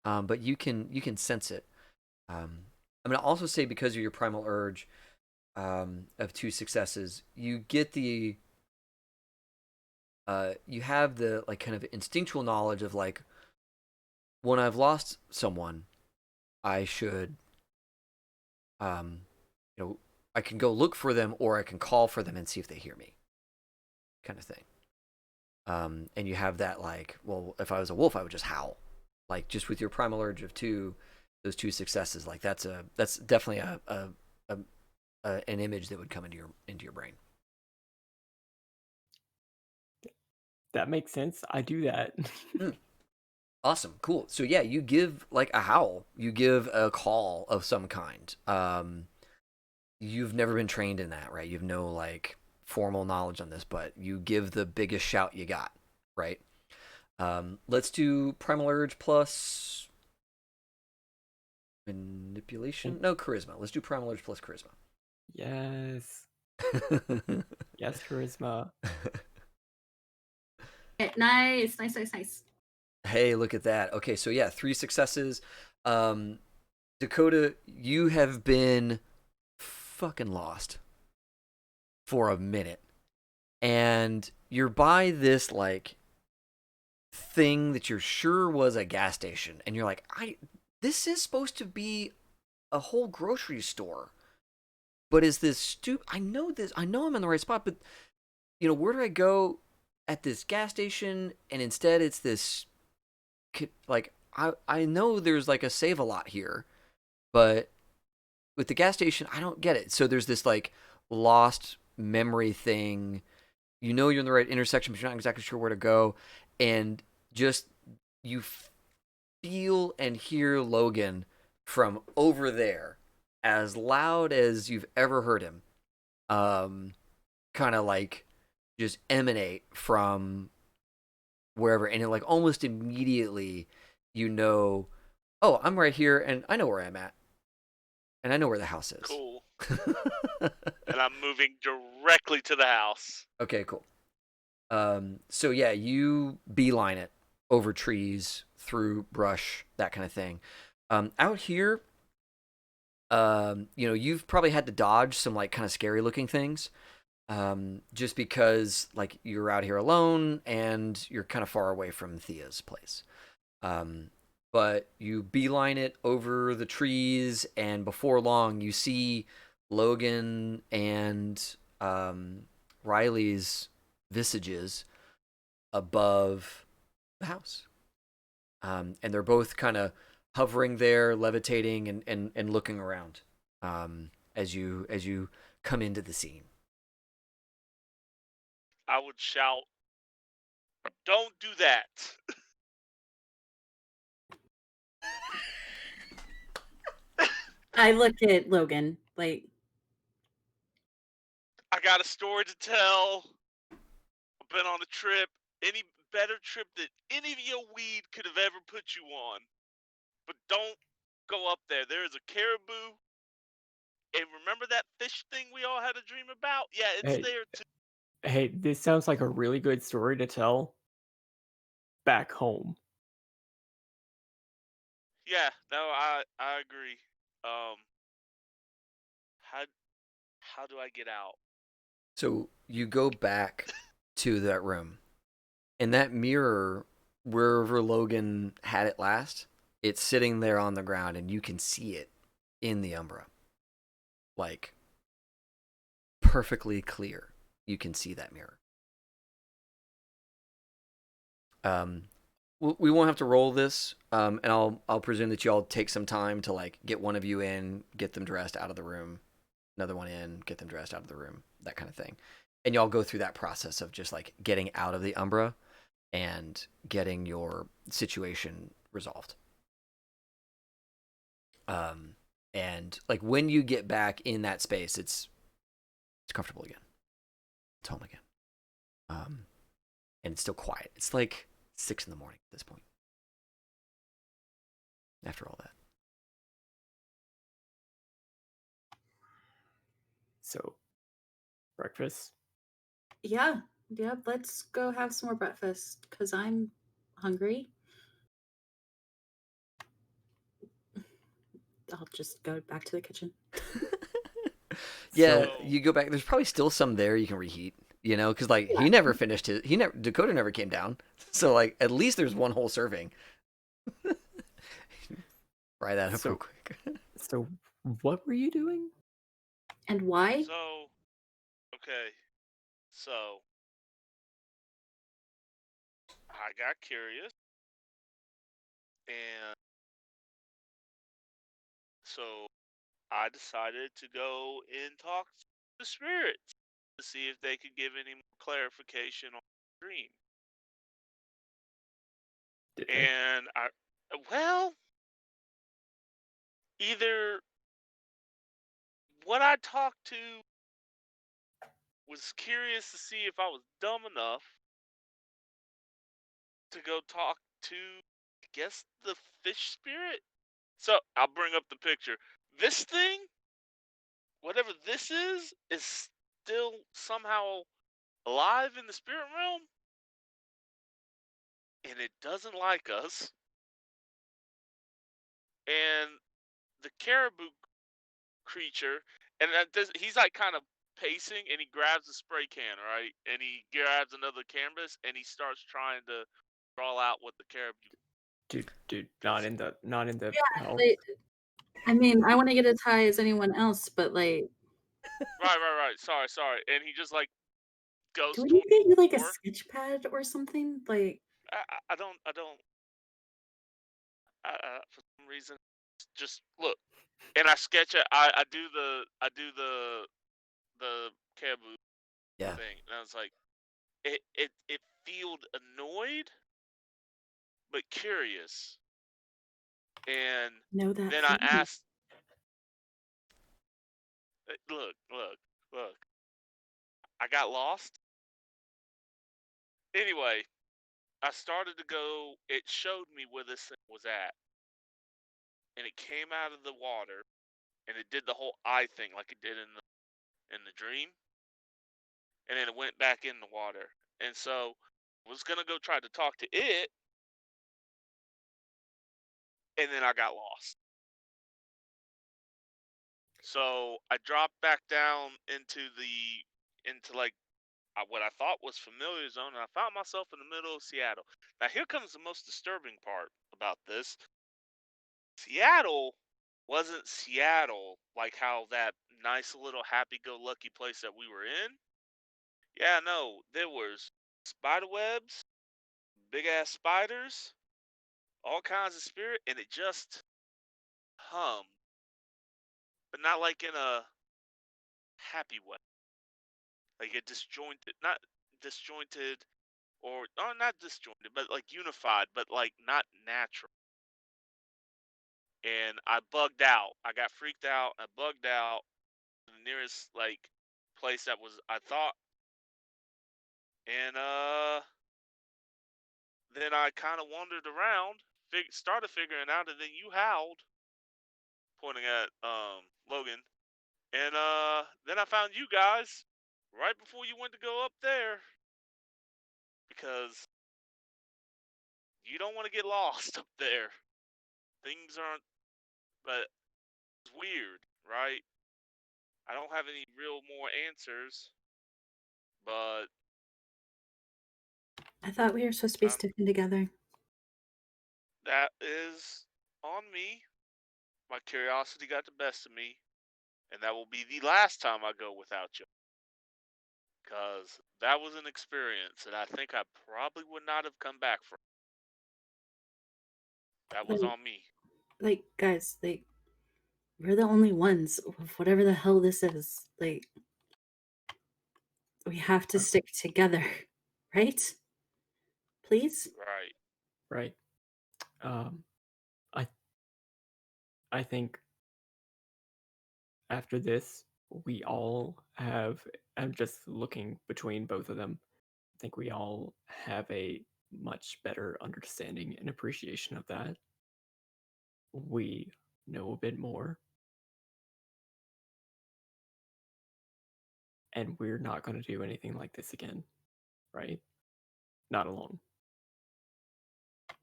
but you can sense it. I'm gonna also say, because of your primal urge, of 2 successes, you get the you have the like kind of instinctual knowledge of, like, when I've lost someone, I should, I can go look for them, or I can call for them and see if they hear me, kind of thing. And you have that like, well, if I was a wolf, I would just howl, like just with your primal urge of 2, those 2 successes, like that's definitely an image that would come into your brain. That makes sense. I do that. Awesome, cool. So yeah, you give like a howl, you give a call of some kind. You've never been trained in that, right? You've no like formal knowledge on this, but you give the biggest shout you got, right? Let's do primal urge plus manipulation. No, charisma. Let's do primal urge plus charisma. Yes. Yes, charisma. Nice. Hey, look at that. Okay, so yeah, 3 successes. Dakota, you have been fucking lost for a minute. And you're by this like thing that you're sure was a gas station, and you're like, this is supposed to be a whole grocery store. But is this I know I'm in the right spot, but where do I go at this gas station? And instead it's this like I know there's like a Save-A-Lot here, but with the gas station I don't get it. So there's this like lost memory thing. You're in the right intersection, but you're not exactly sure where to go, and just you feel and hear Logan from over there, as loud as you've ever heard him, kind of like just emanate from wherever, and it like almost immediately oh, I'm right here and I know where I'm at, and I know where the house is. Cool. And I'm moving directly to the house. Okay, cool. So yeah, you beeline it over trees, through brush, that kind of thing. Out here, you've probably had to dodge some like kind of scary looking things, just because like you're out here alone and you're kind of far away from Thea's place. But you beeline it over the trees, and before long you see Logan and Riley's visages above the house. And they're both kind of hovering there, levitating and looking around, as you come into the scene. I would shout, "Don't do that!" I look at Logan like, I got a story to tell. I've been on a trip, any better trip that any of your weed could have ever put you on. But don't go up there. There is a caribou. And remember that fish thing we all had a dream about? Yeah, it's Hey. there too. Hey, this sounds like a really good story to tell back home. Yeah, no, I agree. How do I get out? So you go back to that room, and that mirror, wherever Logan had it last, it's sitting there on the ground, and you can see it in the Umbra. Like, perfectly clear. You can see that mirror. We won't have to roll this, and I'll presume that y'all take some time to like get one of you in, get them dressed out of the room, another one in, get them dressed out of the room, that kind of thing, and y'all go through that process of just like getting out of the Umbra and getting your situation resolved. And like when you get back in that space, it's comfortable again. It's home again. And it's still quiet. It's like 6 a.m. at this point. After all that. So, breakfast? yeah, let's go have some more breakfast because I'm hungry. I'll just go back to the kitchen. Yeah, So- you go back. There's probably still some there you can reheat, because like he never finished his. Dakota never came down. So like at least there's one whole serving. Try that up So- real quick. So, what were you doing? And why? So, okay. So, I got curious. And so, I decided to go and talk to the spirits to see if they could give any more clarification on the dream. Did they? And well, either what I talked to was curious to see if I was dumb enough to go talk to, I guess, the fish spirit. So I'll bring up the picture. This thing, whatever this is still somehow alive in the spirit realm, and it doesn't like us. And the caribou creature, and he's like kind of pacing, and he grabs a spray can, right? And he grabs another canvas, and he starts trying to draw out what the caribou. Dude, not in the hell. Like, I mean, I want to get as high as anyone else, but like, Right. Sorry. And he just like goes do we toward need to get you like the a door. sketch pad or something? Like, I don't. For some reason, just look, and I sketch it. I do the caribou Yeah. thing, and I was like, it felt annoyed, but curious. And know that then I feeling. asked, look, I got lost. Anyway, I started to go. It showed me where this thing was at, and it came out of the water, and it did the whole eye thing like it did in the dream, and then it went back in the water. And so I was gonna go try to talk to it, and then I got lost. So I dropped back down into like what I thought was familiar zone, and I found myself in the middle of Seattle. Now here comes the most disturbing part about this. Seattle wasn't Seattle like how that nice little happy-go-lucky place that we were in. Yeah, no, there was spider webs, big ass spiders, all kinds of spirit, and it just hummed, but not like in a happy way. Like it disjointed, not disjointed, or not disjointed, but like unified, but like not natural. And I bugged out. I got freaked out. I bugged out. The nearest like place that was I thought, and then I kind of wandered around, started figuring out, and then you howled, pointing at Logan, and then I found you guys right before you went to go up there because you don't want to get lost up there. Things aren't, but it's weird, right? I don't have any real more answers, but I thought we were supposed to be sticking together. that is on me. My curiosity got the best of me, and that will be the last time I go without you. Because that was an experience that I think I probably would not have come back from. That was Like, on me. like, guys, like, we're the only ones of whatever the hell this is. Like, we have to stick together, right? Please? Right. Right. I I think after this, we all have. I'm just looking between both of them. I think we all have a much better understanding and appreciation of that. We know a bit more. And we're not going to do anything like this again, right? Not alone.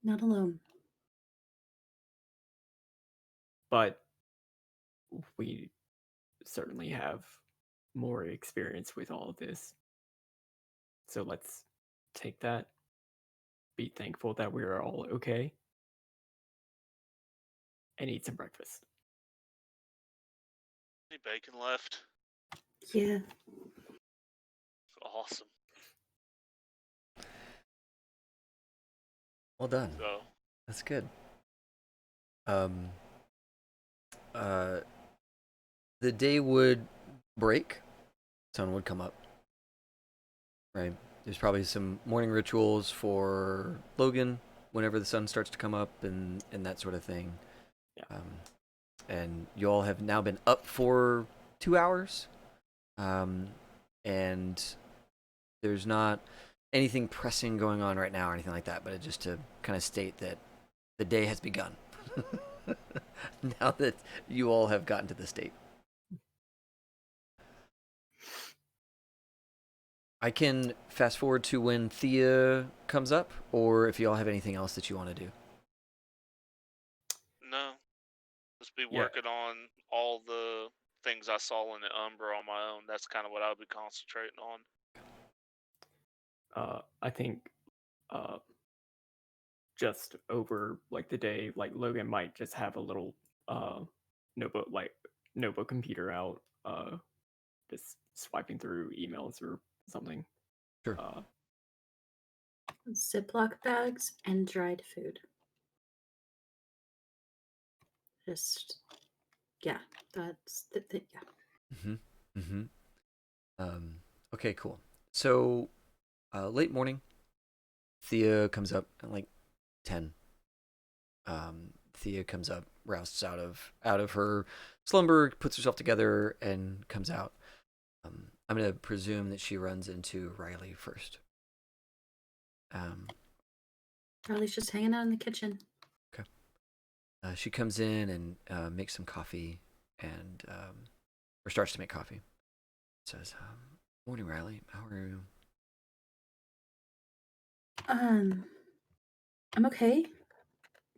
Not alone. But we certainly have more experience with all of this. So let's take that, be thankful that we're all okay, and eat some breakfast. Any bacon left? Yeah. Awesome. Well done. So, That's good. Um, the day would break, sun would come up. Right. There's probably some morning rituals for Logan whenever the sun starts to come up and that sort of thing. Yeah. And you all have now been up for 2 hours. And there's not anything pressing going on right now or anything like that, but just to kind of state that the day has begun. Now that you all have gotten to the state. I can fast forward to when Thea comes up, or if you all have anything else that you want to do. no. Just be Yeah. working on all the things I saw in the Umbra on my own. That's kind of what I'll be concentrating on. I think just over like the day, like Logan might just have a little notebook computer out, just swiping through emails or something. Sure. Ziploc bags and dried food. Just, yeah, that's yeah. Okay, cool. So, late morning, Thea comes up at like 10. Thea comes up, rousts out of her slumber, puts herself together, and comes out. I'm gonna presume that she runs into Riley first. Riley's just hanging out in the kitchen. Okay. She comes in and makes some coffee, and or starts to make coffee. Says, "Morning, Riley. How are you?" I'm okay.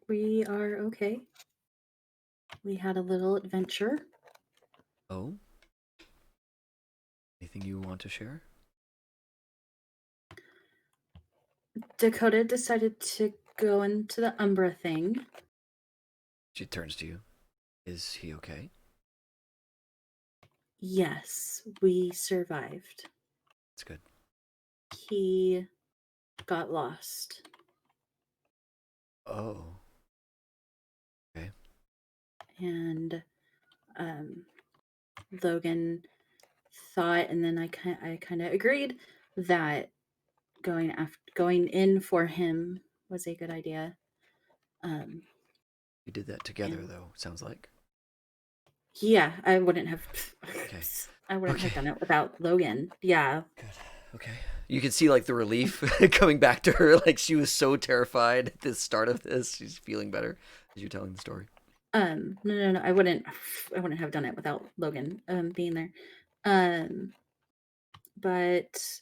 We are okay. We had a little adventure. Oh? Anything you want to share? Dakota decided to go into the Umbra thing. She turns to you. Is he okay? Yes, we survived. That's good. He got lost. Oh. Okay. And Logan thought, and then I kind of agreed that going in for him was a good idea. You did that together, though, sounds like. Yeah, I wouldn't have. Okay. I wouldn't have done it without Logan. Yeah. Good. Okay. You can see like the relief coming back to her. Like she was so terrified at the start of this. She's feeling better as you're telling the story. No. I wouldn't have done it without Logan being there. But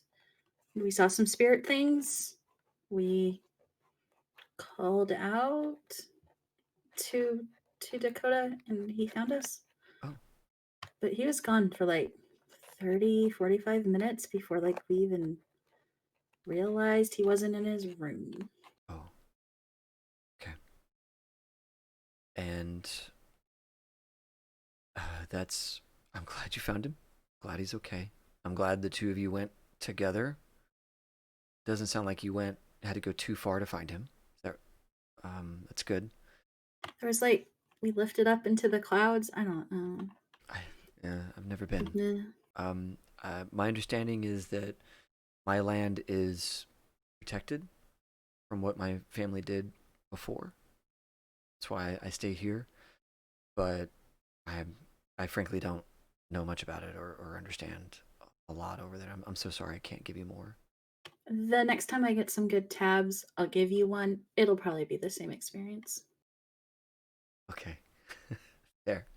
we saw some spirit things. We called out to Dakota and he found us. Oh. But he was gone for like 30, 45 minutes before like we even realized he wasn't in his room. Oh. Okay. And I'm glad you found him. Glad he's okay. I'm glad the two of you went together. Doesn't sound like you had to go too far to find him. That's good. There was like, we lifted up into the clouds. I don't know. I've never been. My understanding is that my land is protected from what my family did before. That's why I stay here. But I frankly don't know much about it or understand a lot over there. I'm so sorry I can't give you more. The next time I get some good tabs, I'll give you one. It'll probably be the same experience. Okay. There.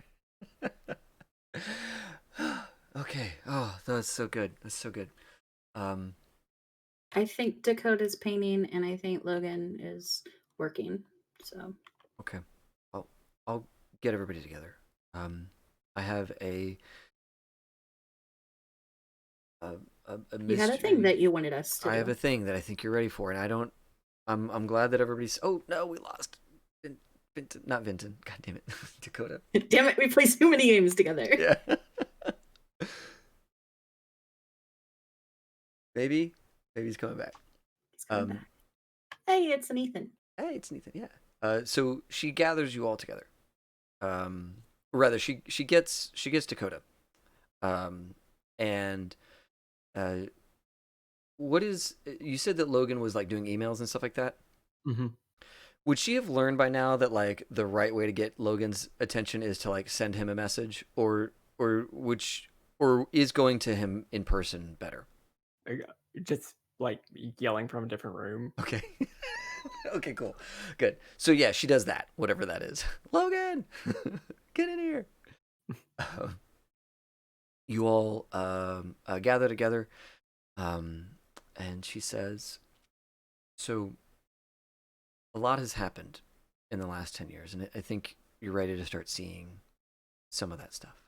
Okay. Oh, that's so good. That's so good. I think Dakota's painting and I think Logan is working. So okay. I'll get everybody together. I have a mystery. You had a thing that you wanted us to do. I have a thing that I think you're ready for, and I'm glad that everybody's. Oh no, we lost not Vinton. God damn it, Dakota. Damn it, we play so many games together. Yeah. Baby's coming back. He's coming back. Hey, it's an Ethan. Hey, it's Nathan. Yeah. So she gathers you all together. Rather, she gets Dakota. And what is you said that Logan was like doing emails and stuff like that? Mm-hmm. Would she have learned by now that like the right way to get Logan's attention is to like send him a message, or is going to him in person better? Just like yelling from a different room. Okay. Okay, cool. Good. So yeah, she does that, whatever that is. Logan, get in here. You all gather together, and she says, so a lot has happened in the last 10 years, and I think you're ready to start seeing some of that stuff.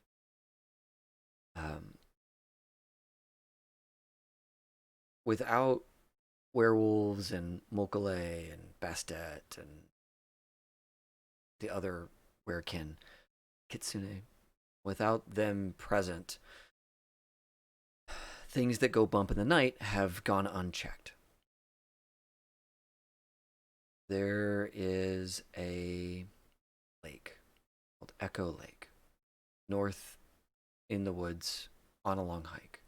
Without werewolves and Mokale and Bastet and the other werekin, Kitsune, without them present, things that go bump in the night have gone unchecked. There is a lake called Echo Lake, north in the woods on a long hike.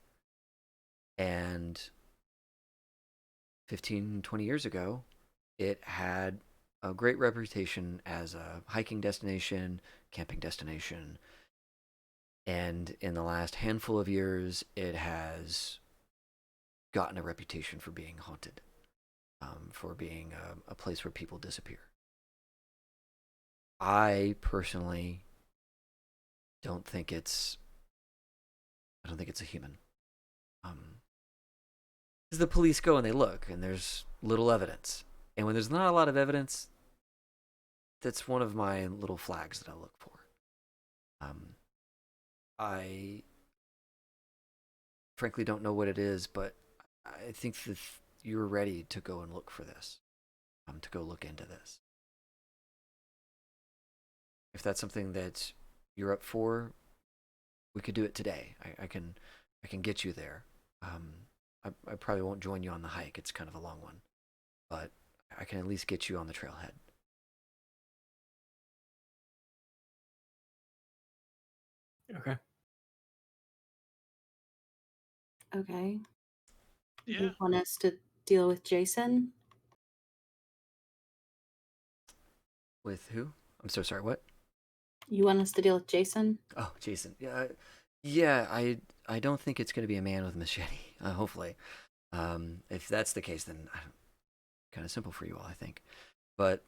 And 15, 20 years ago, it had a great reputation as a hiking destination, camping destination. And in the last handful of years, it has gotten a reputation for being haunted, for being a place where people disappear. I personally don't think it's a human. Because the police go and they look, and there's little evidence. And when there's not a lot of evidence, that's one of my little flags that I look for. I frankly don't know what it is, but I think that you're ready to go and look for this, to go look into this. If that's something that you're up for, we could do it today. I can get you there. I probably won't join you on the hike. It's kind of a long one, but I can at least get you on the trailhead. Okay. Okay. Yeah. You want us to deal with Jason? With who? I'm so sorry, what? You want us to deal with Jason? Oh, Jason. Yeah, I don't think it's going to be a man with a machete, hopefully. If that's the case, then kind of simple for you all, I think. But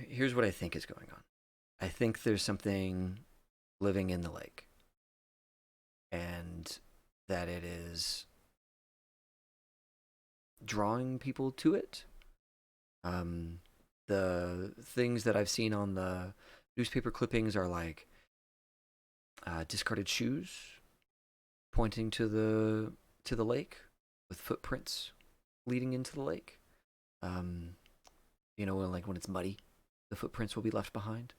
here's what I think is going on. I think there's something living in the lake, and that it is drawing people to it. The things that I've seen on the newspaper clippings are like discarded shoes pointing to the lake with footprints leading into the lake. When it's muddy, the footprints will be left behind.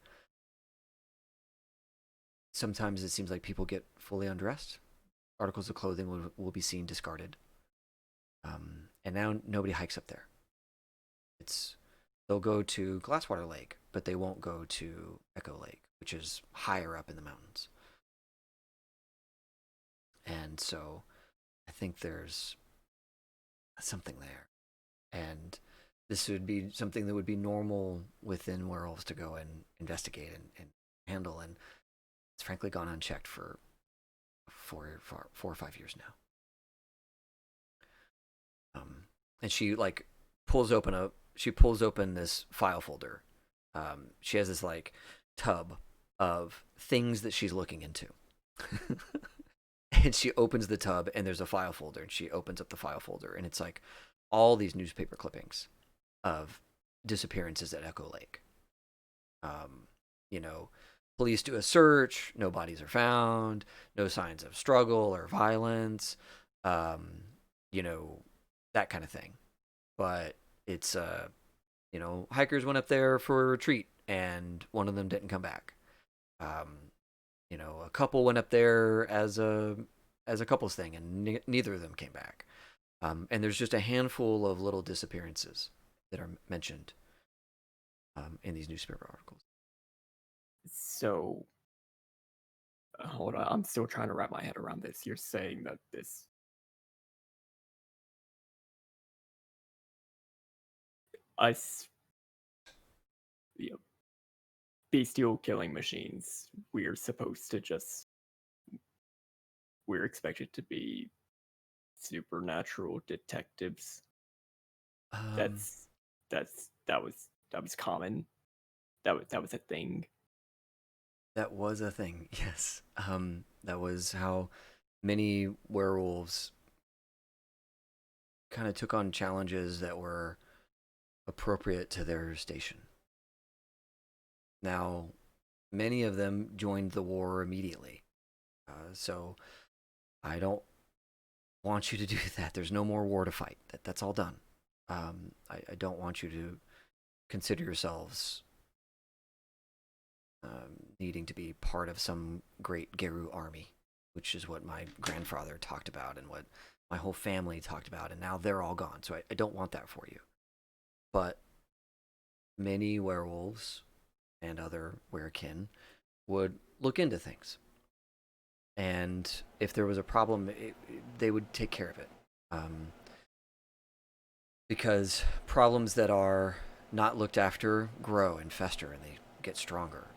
Sometimes it seems like people get fully undressed. Articles of clothing will be seen discarded. And now nobody hikes up there. They'll go to Glasswater Lake, but they won't go to Echo Lake, which is higher up in the mountains. And so I think there's something there. And this would be something that would be normal within werewolves to go and investigate and handle. And it's frankly gone unchecked for 4 or 5 years now. And she pulls open this file folder. She has this like tub of things that she's looking into. And she opens the tub and there's a file folder, and she opens up the file folder, and it's like all these newspaper clippings of disappearances at Echo Lake. Police do a search, no bodies are found, no signs of struggle or violence, that kind of thing. But it's hikers went up there for a retreat and one of them didn't come back. A couple went up there as a couples thing and neither of them came back. And there's just a handful of little disappearances that are mentioned in these newspaper articles. So, hold on. I'm still trying to wrap my head around this. You're saying that this us, bestial killing machines, we're expected to be supernatural detectives. That was common. That was a thing. That was a thing, yes. That was how many werewolves kind of took on challenges that were appropriate to their station. Now, many of them joined the war immediately. So I don't want you to do that. There's no more war to fight. That's all done. I don't want you to consider yourselves needing to be part of some great Garou army, which is what my grandfather talked about and what my whole family talked about, and now they're all gone. So I don't want that for you. But many werewolves and other werekin would look into things. And if there was a problem, they would take care of it. Because problems that are not looked after grow and fester and they get stronger.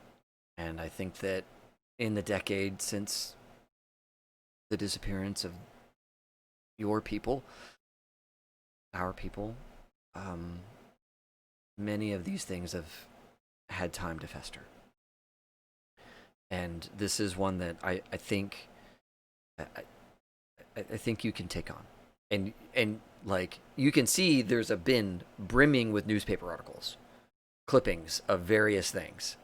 And I think that in the decade since the disappearance of your people, our people, many of these things have had time to fester. And this is one that I think you can take on. And like, you can see there's a bin brimming with newspaper articles, clippings of various things,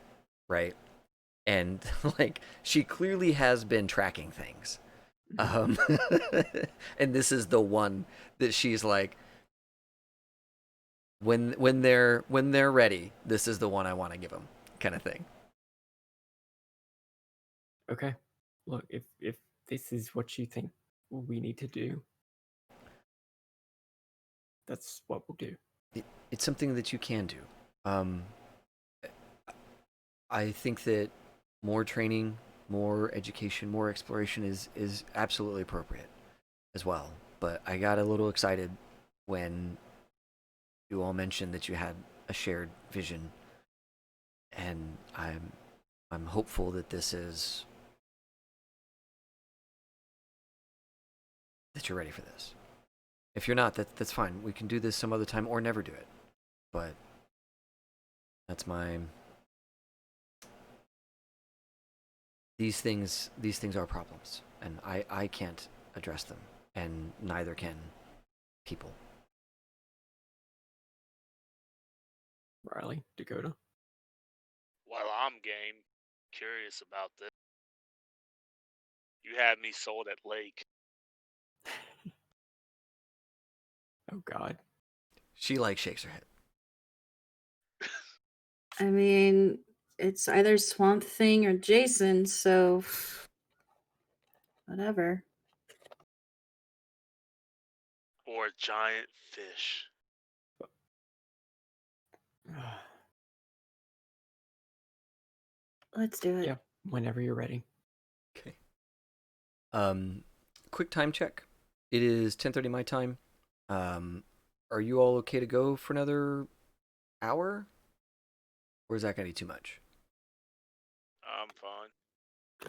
right? And like, she clearly has been tracking things. And this is the one that she's like, when they're ready, this is the one I want to give them, kind of thing. Okay. Look, if this is what you think we need to do, that's what we'll do. It's something that you can do. I think that more training, more education, more exploration is absolutely appropriate as well. But I got a little excited when you all mentioned that you had a shared vision, and I'm hopeful that that you're ready for this. If you're not, that's fine. We can do this some other time or never do it. But that's my... These things are problems, and I can't address them, and neither can people. Riley, Dakota? While I'm game, curious about this. You had me sold at Lake. Oh, God. She like shakes her head. I mean, it's either Swamp Thing or Jason, so whatever. Or a giant fish. Let's do it. Yeah, whenever you're ready. Okay. Quick time check. It is 10:30 my time. Are you all okay to go for another hour? Or is that going to be too much? I'm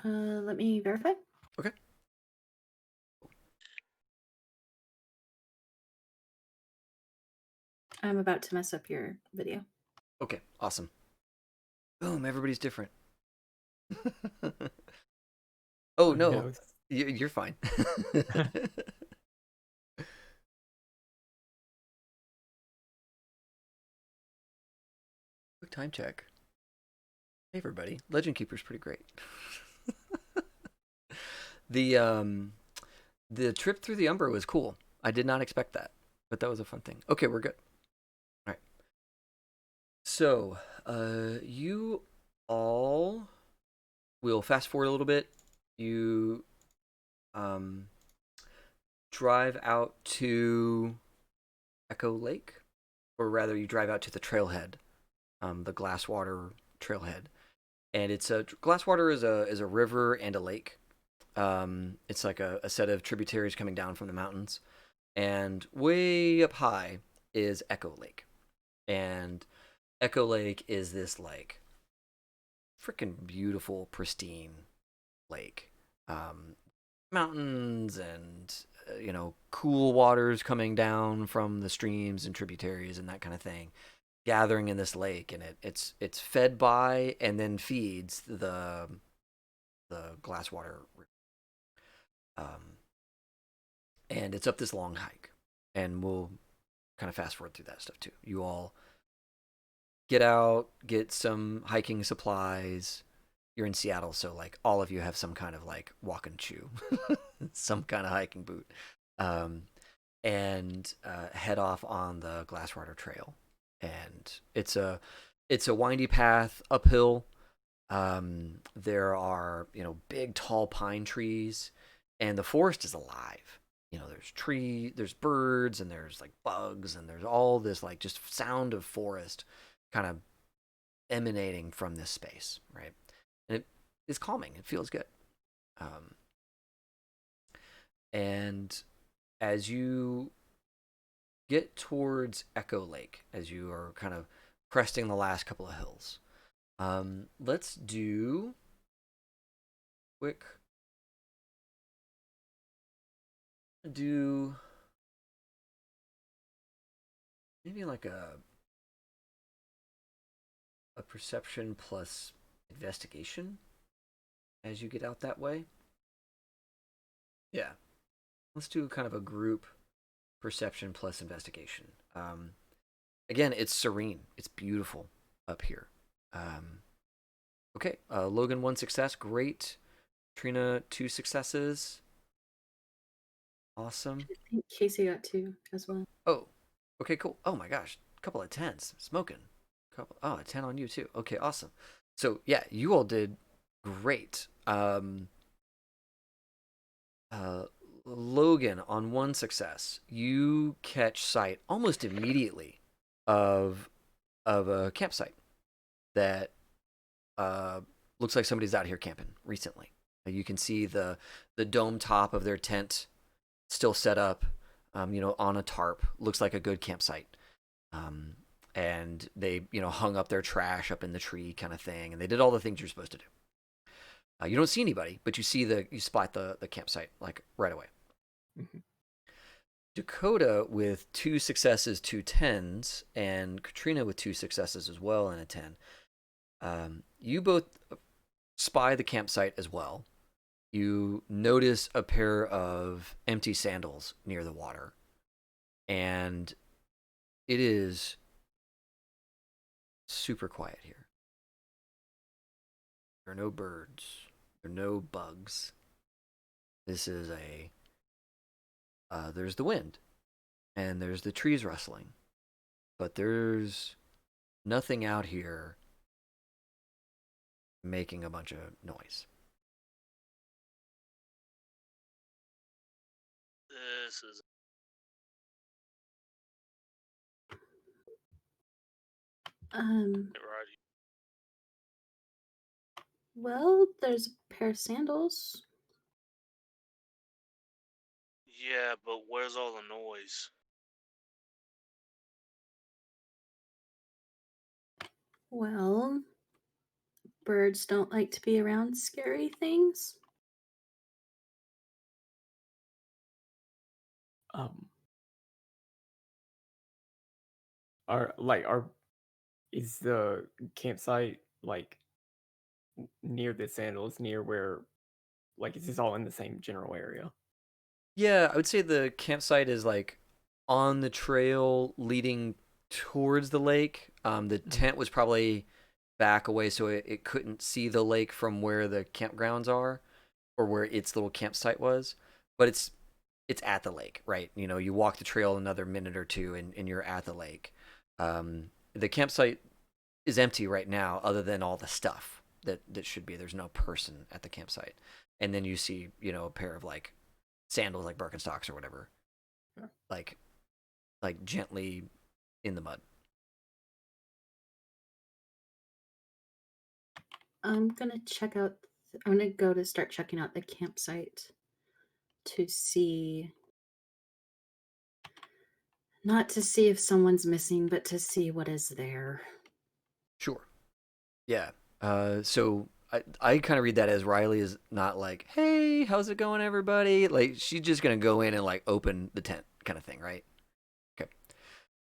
fine. Let me verify. Okay. I'm about to mess up your video. Okay, awesome. Boom, everybody's different. Oh, no. You're fine. Quick time check. Hey, everybody. Legend Keeper's pretty great. The trip through the Umbra was cool. I did not expect that, but that was a fun thing. Okay, we're good. All right. So, you all will fast forward a little bit. You drive out to Echo Lake, or rather, you drive out to the trailhead, the Glasswater trailhead, and it's a Glasswater is a river and a lake. It's like a set of tributaries coming down from the mountains, and way up high is Echo Lake, and Echo Lake is this like freaking beautiful, pristine lake. Mountains and cool waters coming down from the streams and tributaries and that kind of thing, gathering in this lake, and it's fed by and then feeds the Glasswater River. And it's up this long hike, and we'll kind of fast forward through that stuff too. You all get out, get some hiking supplies. You're in Seattle, so like all of you have some kind of like walk and chew, some kind of hiking boot, and head off on the Glasswater Trail. And it's a windy path uphill. There are big tall pine trees, and the forest is alive. There's birds, and there's like bugs, and there's all this like just sound of forest kind of emanating from this space, right? And it is calming. It feels good. And as you get towards Echo Lake, as you are kind of cresting the last couple of hills, let's do quick. Do maybe like a perception plus investigation as you get out that way. Yeah. Let's do kind of a group perception plus investigation. Again, it's serene. It's beautiful up here. Okay. Logan, 1 success. Great. Trina, 2 successes. Awesome. I think Casey got 2 as well. Oh, okay, cool. Oh my gosh. A couple of 10s. Smoking. A 10 on you too. Okay, awesome. So yeah, you all did great. Logan, on 1 success, you catch sight almost immediately of a campsite that looks like somebody's out here camping recently. You can see the dome top of their tent still set up, on a tarp. Looks like a good campsite. And they, hung up their trash up in the tree kind of thing, and they did all the things you're supposed to do. You don't see anybody, but you spot the campsite like right away. Mm-hmm. Dakota with 2 successes, 2 10s, and Katrina with 2 successes as well and a 10. You both spy the campsite as well. You notice a pair of empty sandals near the water, and it is super quiet here. There are no birds. There are no bugs. This is there's the wind, and there's the trees rustling, but there's nothing out here making a bunch of noise. This is right. Well, there's a pair of sandals. Yeah, but where's all the noise? Well, birds don't like to be around scary things. Is the campsite like near the sandals, near where, like, is this all in the same general area? Yeah, I would say the campsite is like on the trail leading towards the lake. The tent was probably back away, so it couldn't see the lake from where the campgrounds are, or where its little campsite was. But it's at the lake, right? You walk the trail another minute or two, and you're at the lake. The campsite is empty right now, other than all the stuff that should be. There's no person at the campsite, and then you see a pair of like sandals, like Birkenstocks or whatever, Yeah. like gently in the mud. I'm gonna check out. I'm gonna go to start checking out the campsite to see, not to see if someone's missing, but to see what is there. Sure. Yeah. So I kind of read that as Riley is not like, hey, how's it going, everybody? Like, she's just gonna go in and like open the tent, kind of thing, right? Okay.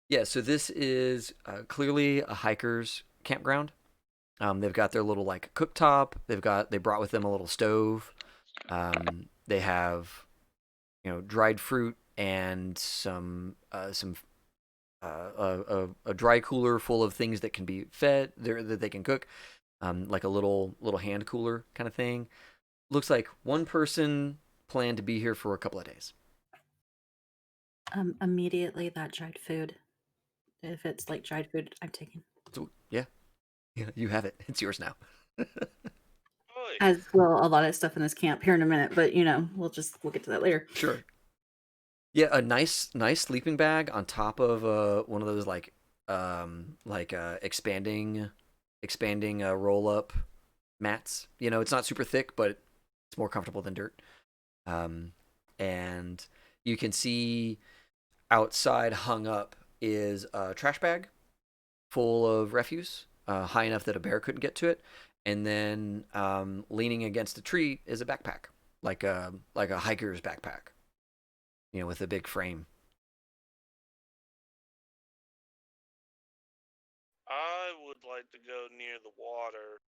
Yeah. So this is clearly a hiker's campground. They've got their little like cooktop. They brought with them a little stove. They have dried fruit and a dry cooler full of things that can be fed there that they can cook, like a little hand cooler kind of thing. Looks like one person planned to be here for a couple of days. Immediately that dried food. If it's like dried food, I'm taking. So yeah, you have it. It's yours now. Oy. As well, a lot of stuff in this camp here in a minute, but we'll get to that later. Sure. Yeah, a nice sleeping bag on top of one of those expanding roll up mats. It's not super thick, but it's more comfortable than dirt. And you can see outside hung up is a trash bag full of refuse, high enough that a bear couldn't get to it. And then leaning against a tree is a backpack, like a hiker's backpack, with a big frame. I would like to go near the water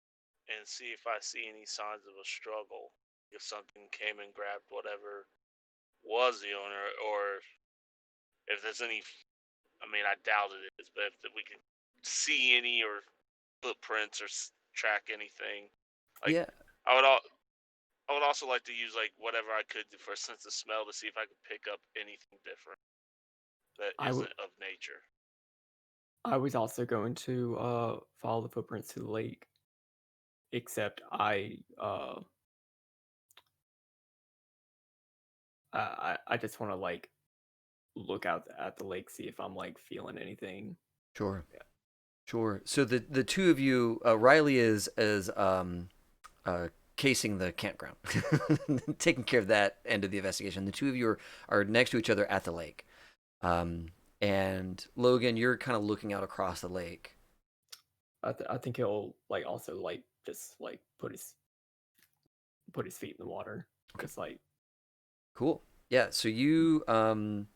and see if I see any signs of a struggle. If something came and grabbed whatever was the owner, or if there's any. I mean, I doubt it is, but if we can see any or footprints or track anything, like Yeah. I would also like to use like whatever I could for a sense of smell to see if I could pick up anything different that isn't of nature. I was also going to follow the footprints to the lake, except I just want to like look out at the lake, see if I'm like feeling anything. Sure. Yeah. Sure. So the two of you, Riley is casing the campground, taking care of that end of the investigation. The two of you are next to each other at the lake. And Logan, you're kind of looking out across the lake. I think he'll like also like just like put his feet in the water. Okay. Just like Cool. Yeah. So you do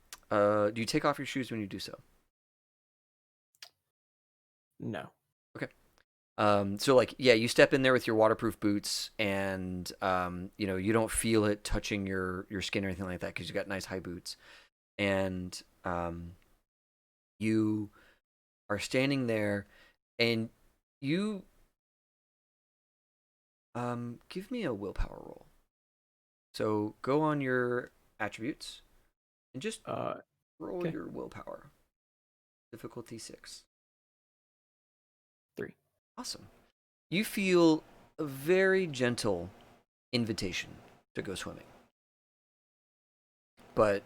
you take off your shoes when you do so? no. Okay. So like, yeah, you step in there with your waterproof boots, and you don't feel it touching your skin or anything like that because you got nice high boots, and you are standing there, and you give me a willpower roll. So go on your attributes and just roll okay. your willpower. Difficulty 6. 3. Awesome. You feel a very gentle invitation to go swimming, but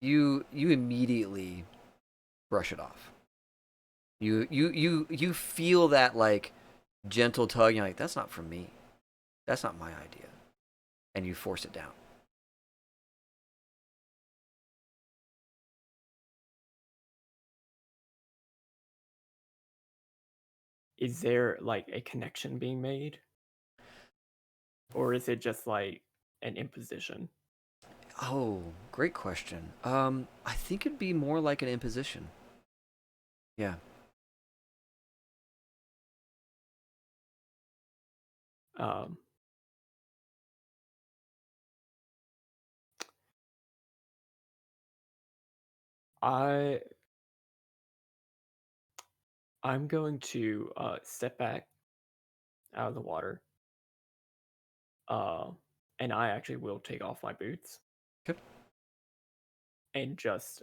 you immediately brush it off. You feel that like gentle tug. You're like, that's not from me. That's not my idea, and you force it down. Is there like a connection being made? Or is it just like an imposition? Oh, great question. I think it'd be more like an imposition. Yeah. Um I I'm going to step back out of the water. Uh and I actually will take off my boots Okay. and just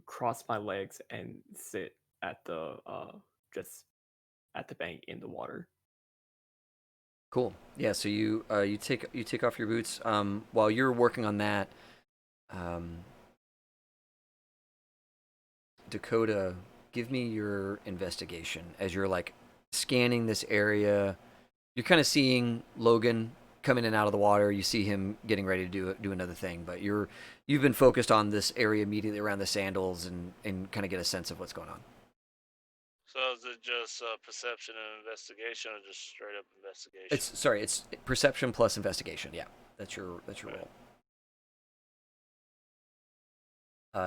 cross my legs and sit at the just at the bank in the water. Cool. Yeah. So you take off your boots. While you're working on that, Dakota, give me your investigation as you're like scanning this area. You're kind of seeing Logan come in and out of the water. You see him getting ready to do another thing, but you've been focused on this area immediately around the sandals and kind of get a sense of what's going on. So is it just perception and investigation, or just straight up investigation? It's perception plus investigation. Yeah, that's your roll.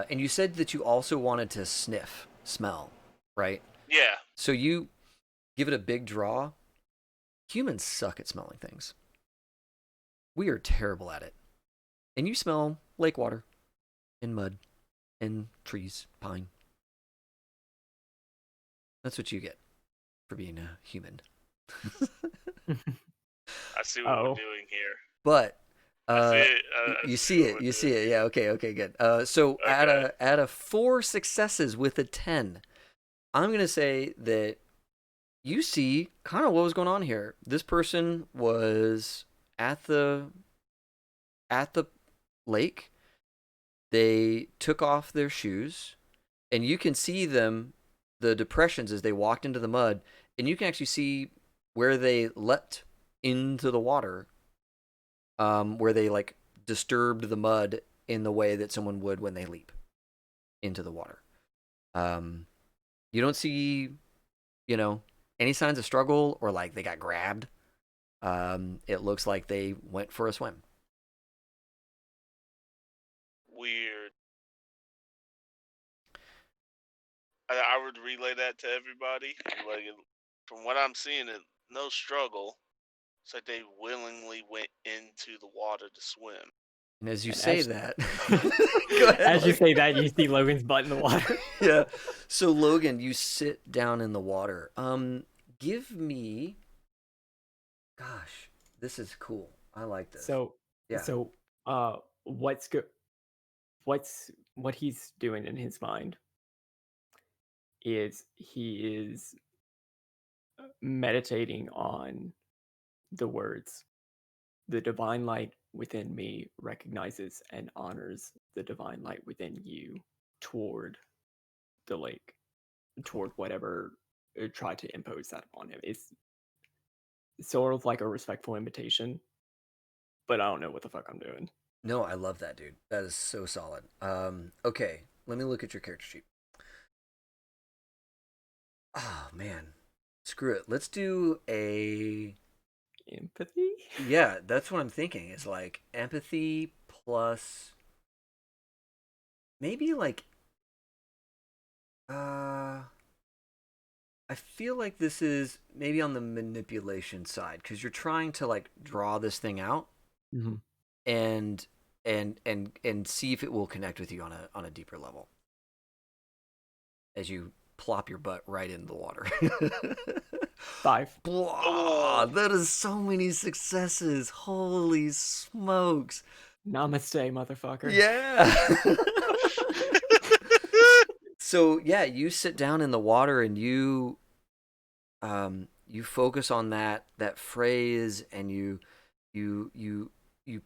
And you said that you also wanted to smell, right? Yeah. So you give it a big draw. Humans suck at smelling things. We are terrible at it. And you smell lake water and mud and trees, pine. That's what you get for being a human. I see what we're doing here. But you see it. Yeah, okay, good. So Okay. out of 4 successes with a 10, I'm going to say that you see kind of what was going on here. This person was at the lake. They took off their shoes, and you can see them, the depressions as they walked into the mud, and you can actually see where they leapt into the water, where they like disturbed the mud in the way that someone would when they leap into the water. You don't see, any signs of struggle or like they got grabbed. It looks like they went for a swim. Weird. I would relay that to everybody. Like, from what I'm seeing, no struggle. It's like they willingly went into the water to swim. And as you say that, go ahead, as you say that, you see Logan's butt in the water. Yeah. So Logan, you sit down in the water. Give me. Gosh, this is cool. I like this. So yeah. So what he's doing in his mind is he is meditating on the words, "The divine light within me recognizes and honors the divine light within you," toward the lake, toward whatever tried to impose that upon him. It's sort of like a respectful invitation, but I don't know what the fuck I'm doing. No, I love that, dude. That is so solid. Okay, let me look at your character sheet. Oh man, screw it. Let's do a empathy. Yeah, that's what I'm thinking. Is like empathy plus maybe like I feel like this is maybe on the manipulation side because you're trying to like draw this thing out and see if it will connect with you on a deeper level as you plop your butt right into the water. 5. Blah, that is so many successes. Holy smokes. Namaste, motherfucker. Yeah. So yeah, you sit down in the water and you focus on that phrase and you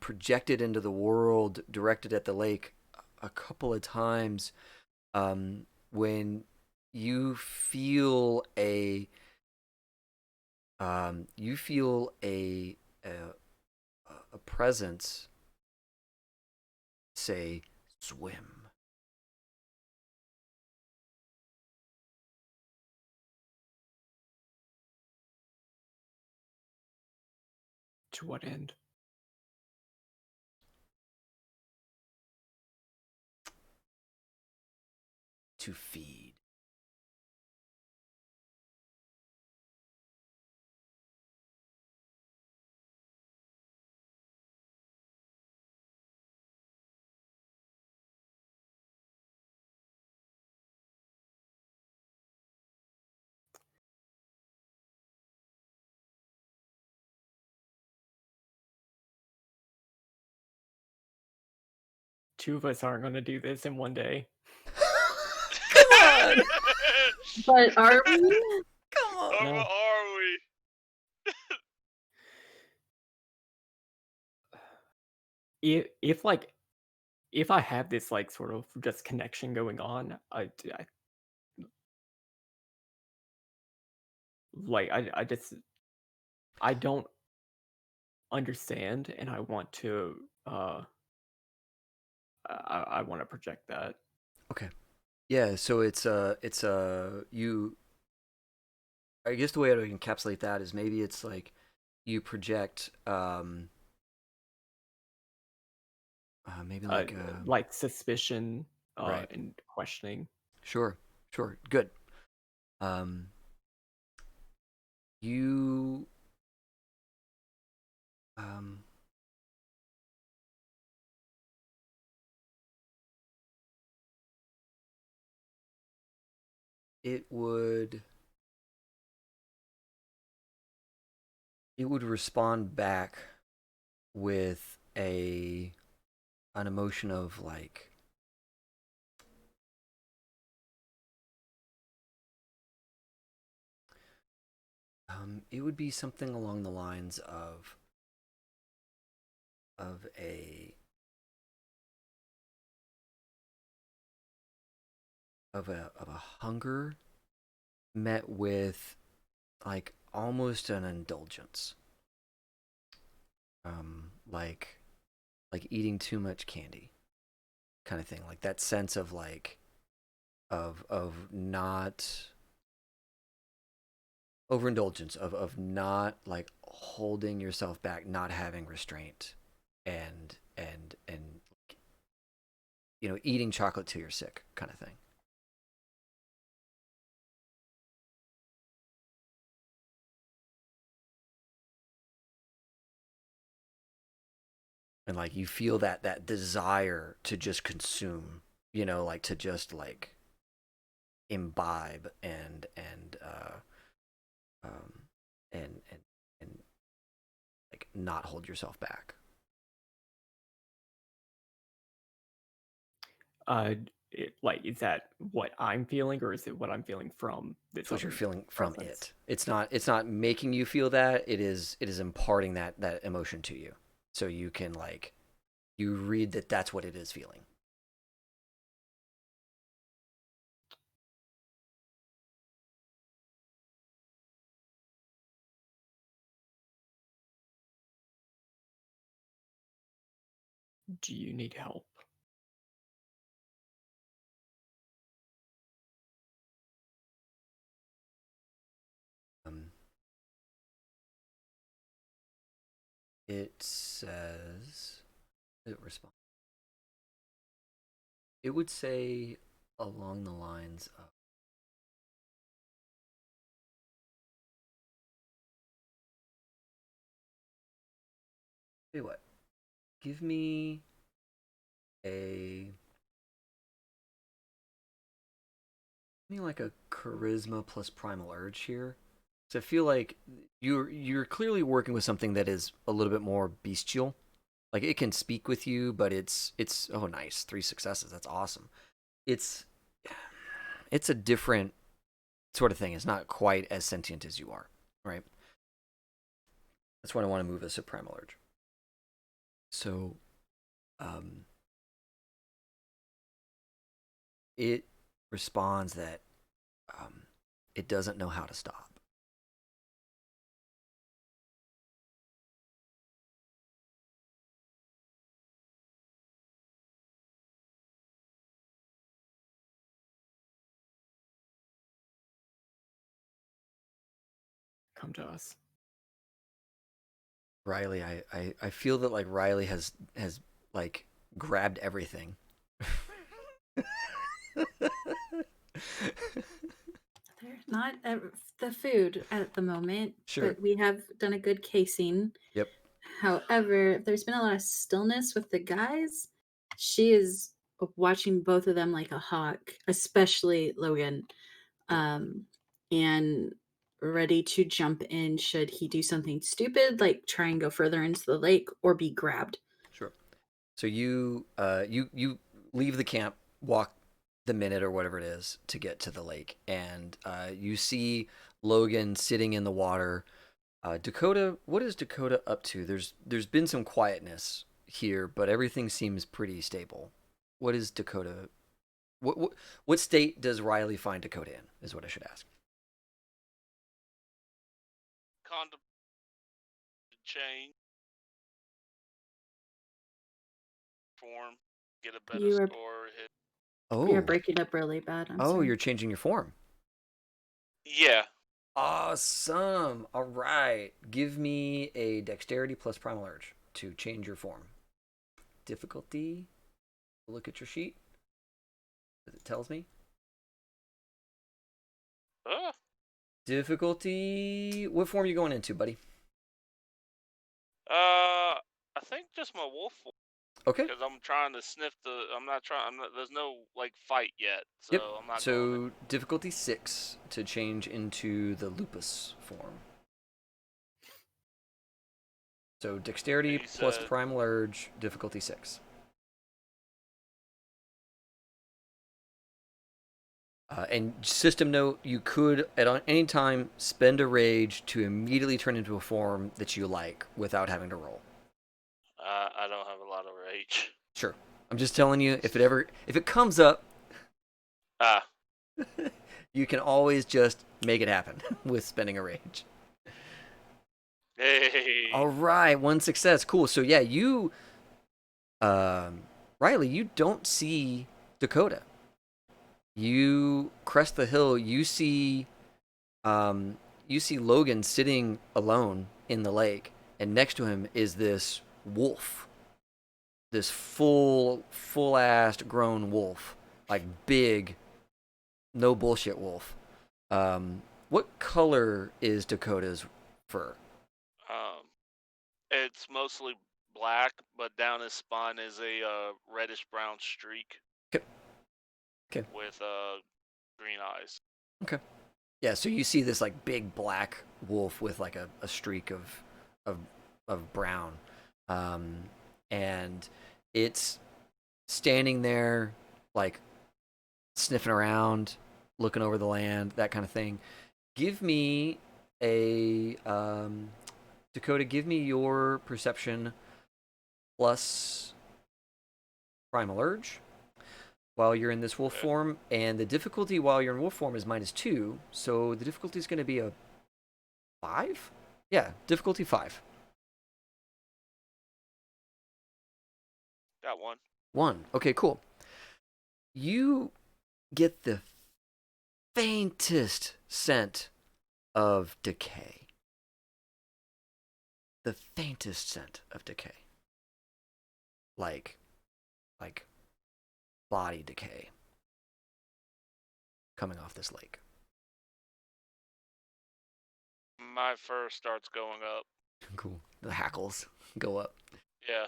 project it into the world, directed at the lake a couple of times. When you feel a presence say swim. To what end? To feed. Two of us aren't going to do this in one day. Come on. But are we? Or No. what are we? If I have this like sort of just connection going on, I just I don't understand, and I want to I want to project that. Okay. Yeah, so it's you. I guess the way I would encapsulate that is maybe it's like you project maybe Like suspicion right. and questioning. Sure, good. You um it would respond back with an emotion of like it would be something along the lines of a hunger met with like almost an indulgence. Like eating too much candy kind of thing. Like that sense of like of not overindulgence, of not like holding yourself back, not having restraint, and eating chocolate till you're sick kind of thing. And like you feel that desire to just consume, like to just like imbibe um and like not hold yourself back. Is that what I'm feeling, or is it what I'm feeling from this It's what you're other feeling from presence? it. It's not making you feel that. It is imparting that emotion to you, so you can like you read that that's what it is feeling. Do you need help? Um, it says it responds. It would say along the lines of hey what? Give me a like a charisma plus primal urge here. So I feel like you're clearly working with something that is a little bit more bestial. Like it can speak with you, but it's oh nice, 3 successes. That's awesome. It's it's a different sort of thing. It's not quite as sentient as you are, right? That's what I want to move as a primal urge. So, um, it responds that um, it doesn't know how to stop. Come to us. Riley, I feel that like Riley has like grabbed everything. They're not the food at the moment, Sure. but we have done a good casing. Yep. However, there's been a lot of stillness with the guys. She is watching both of them like a hawk, especially Logan, and ready to jump in should he do something stupid, like try and go further into the lake or be grabbed. Sure. So you leave the camp, walk the minute or whatever it is to get to the lake, and you see Logan sitting in the water. Dakota, what is Dakota up to? There's been some quietness here, but everything seems pretty stable. What is Dakota? What state does Riley find Dakota in? Is what I should ask. Condom change form, get a better You are score. Hit. you're Oh, breaking up really bad. I'm oh, sorry. you're changing your form. Yeah. Awesome. All right. Give me a dexterity plus primal urge to change your form. Difficulty. Look at your sheet. It tells me. Difficulty. What form are you going into, buddy? I think just my wolf form. Okay. Because I'm trying to sniff the. I'm not trying. There's no like fight yet, so Yep. I'm not. So difficulty 6 to change into the lupus form. So dexterity plus primal urge, difficulty 6. And system note, you could at any time spend a rage to immediately turn into a form that you like without having to roll. I don't have a lot of rage. Sure. I'm just telling you, if it comes up, you can always just make it happen with spending a rage. Hey. All right, 1 success. Cool. So yeah, you, Riley, you don't see Dakota. You crest the hill. You see Logan sitting alone in the lake, and next to him is this wolf, this full-assed grown wolf, like big, no bullshit wolf. What color is Dakota's fur? It's mostly black, but down his spine is a reddish brown streak. Okay. With green eyes. Okay. Yeah, so you see this like big black wolf with like a streak of brown, and it's standing there like sniffing around, looking over the land, that kind of thing. Give me a Dakota. Give me your perception plus primal urge while you're in this wolf form, and the difficulty while you're in wolf form is -2, so the difficulty is going to be a 5? Yeah, difficulty 5. Got one. 1. Okay, cool. You get the faintest scent of decay. The faintest scent of decay. Like body decay coming off this lake. My fur starts going up. Cool. The hackles go up. Yeah.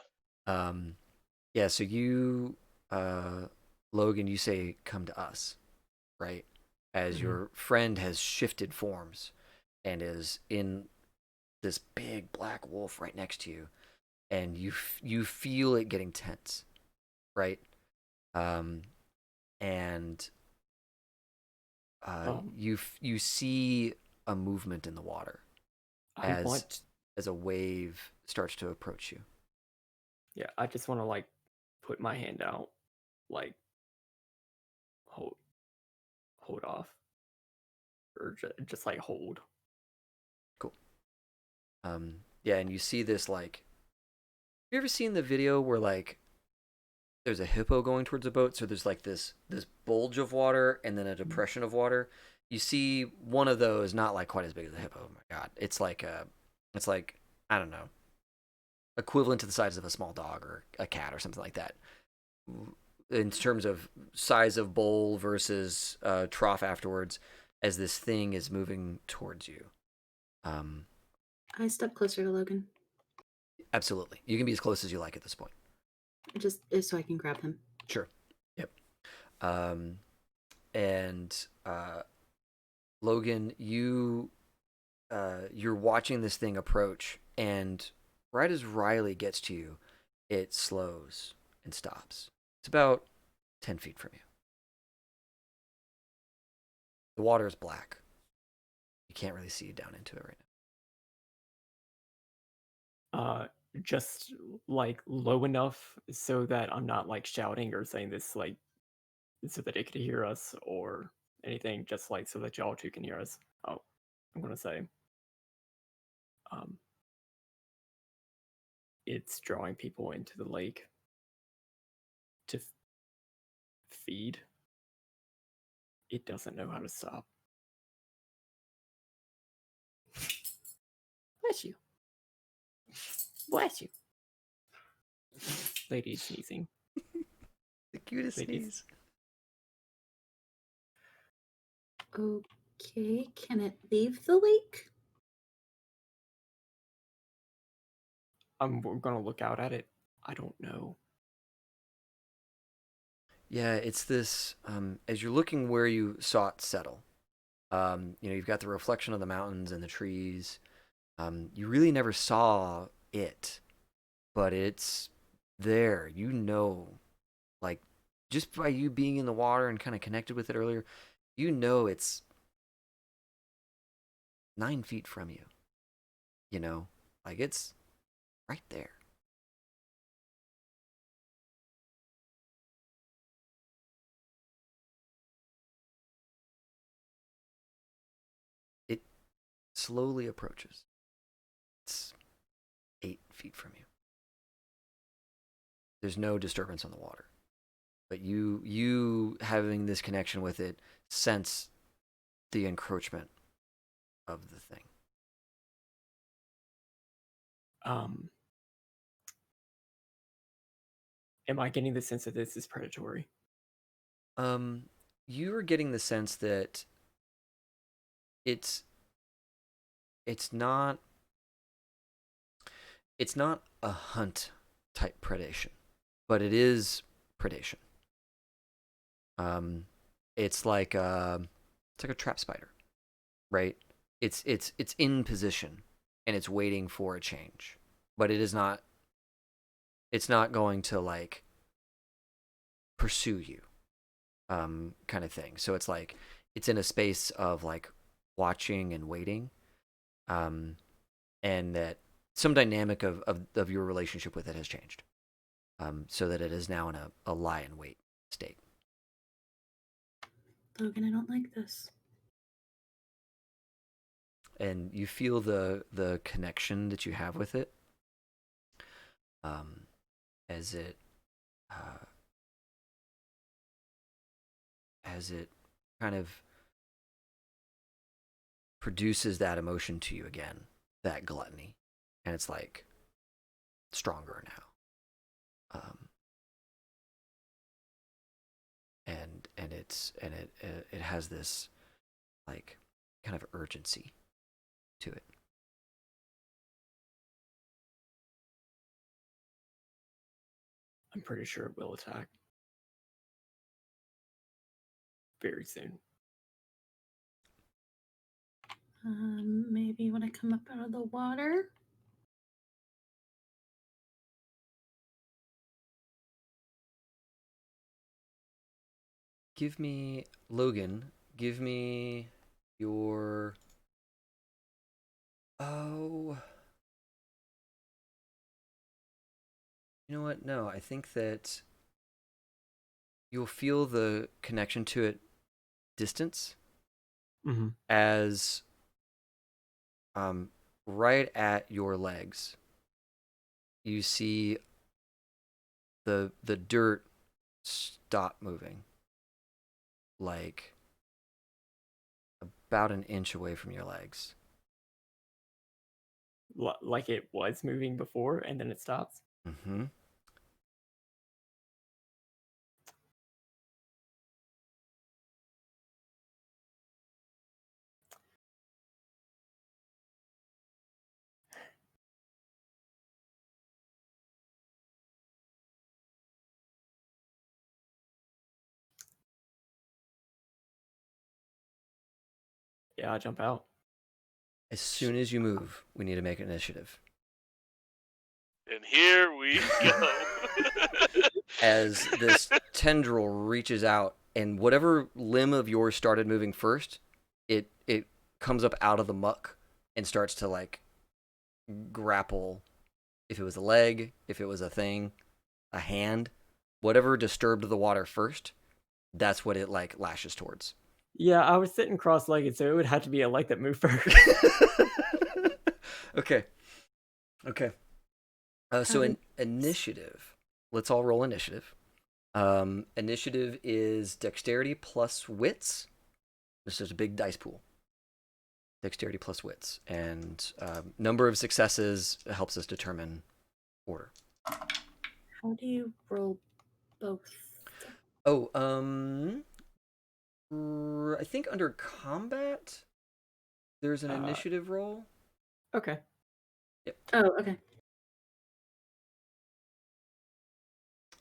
Yeah, so you Logan, you say come to us, right? As your friend has shifted forms and is in this big black wolf right next to you, and you feel it getting tense, right? And you see a movement in the water as a wave starts to approach you. Yeah, I just want to like put my hand out, like hold off, or just like hold. Cool. Yeah, and you see this like. Have you ever seen the video where like there's a hippo going towards a boat, so there's like this bulge of water and then a depression of water? You see one of those, not like quite as big as a hippo. Oh my god, it's like I don't know, equivalent to the size of a small dog or a cat or something like that. In terms of size of bowl versus trough afterwards, as this thing is moving towards you. I step closer to Logan. Absolutely, you can be as close as you like at this point. Just so I can grab him. Sure. Yep. And Logan, you're watching this thing approach, and right as Riley gets to you, it slows and stops. It's about 10 feet from you. The water is black. You can't really see down into it right Just like low enough so that I'm not like shouting or saying this like so that it could hear us or anything, just like so that y'all two can hear us. Oh, I'm gonna say, um, it's drawing people into the lake to feed. It doesn't know how to stop. Bless you. Bless you. Lady is sneezing. now. The cutest Ladies. sneeze. Okay, can it leave the lake? We're gonna look out at it. I don't know. Yeah, it's this. As you're looking where you saw it settle, you've got the reflection of the mountains and the trees. You really never saw it, but it's there. Like just by you being in the water and kind of connected with it earlier, it's 9 feet from you. Like it's right there. It slowly approaches. It's 8 feet from you. There's no disturbance on the water, but you having this connection with it sense the encroachment of the thing. Am I getting the sense that this is predatory? You are getting the sense that it's not a hunt type predation, but it is predation. It's like a trap spider, right? It's in position and it's waiting for a change, but it's not going to like pursue you, kind of thing. So it's like it's in a space of like watching and waiting, and that some dynamic of your relationship with it has changed, so that it is now in a lie in wait state. Logan, I don't like this. And you feel the connection that you have with it, as it kind of produces that emotion to you again, that gluttony, and it's like stronger now. And it has this like kind of urgency to it. I'm pretty sure it will attack very soon. Maybe when I come up out of the water. Logan, give me your... Oh... You know what? No, I think that you'll feel the connection to it distance, as right at your legs you see the dirt stop moving, like about an inch away from your legs. Like it was moving before and then it stops? Mm-hmm. Yeah, I jump out. As soon as you move, we need to make an initiative. And here we go. As this tendril reaches out, and whatever limb of yours started moving first it comes up out of the muck and starts to like grapple. If it was a leg, if it was a thing, a hand, whatever disturbed the water first, that's what it like lashes towards. Yeah, I was sitting cross-legged, so it would have to be a leg that moved first. Okay. So How in initiative, let's all roll initiative. Initiative is dexterity plus wits. This is a big dice pool. Dexterity plus wits, and number of successes helps us determine order. How do you roll both? Oh, I think under combat, there's an initiative roll. Okay. Oh, okay.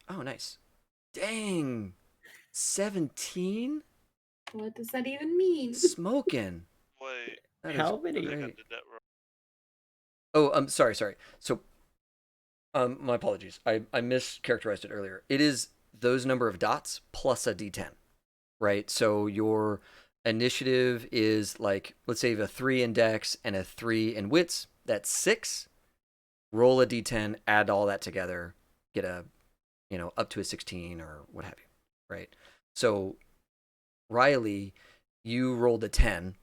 Oh, nice. Dang. 17? What does that even mean? Smoking. Wait, That is How many? I think I great. did that wrong. Oh, sorry. So, my apologies. I mischaracterized it earlier. It is those number of dots plus a d10, right? So your initiative is like, let's say you have a 3 in dex and a 3 in wits. That's 6. Roll a d10, add all that together, get a, up to a 16 or what have you, right? So, Riley, you rolled a 10,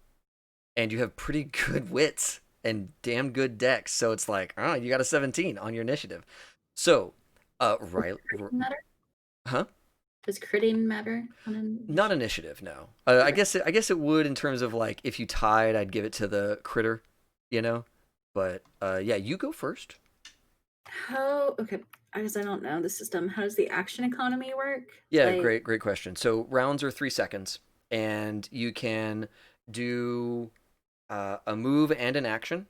and you have pretty good wits and damn good dex. So it's like, oh, you got a 17 on your initiative. So, Riley, Matter? huh? Does critting matter? Not initiative, no. I guess it would in terms of like if you tied, I'd give it to the critter, But yeah, you go first. How? Okay, because I don't know the system. How does the action economy work? Yeah, Like, great question. So rounds are 3 seconds, and you can do a move and an action,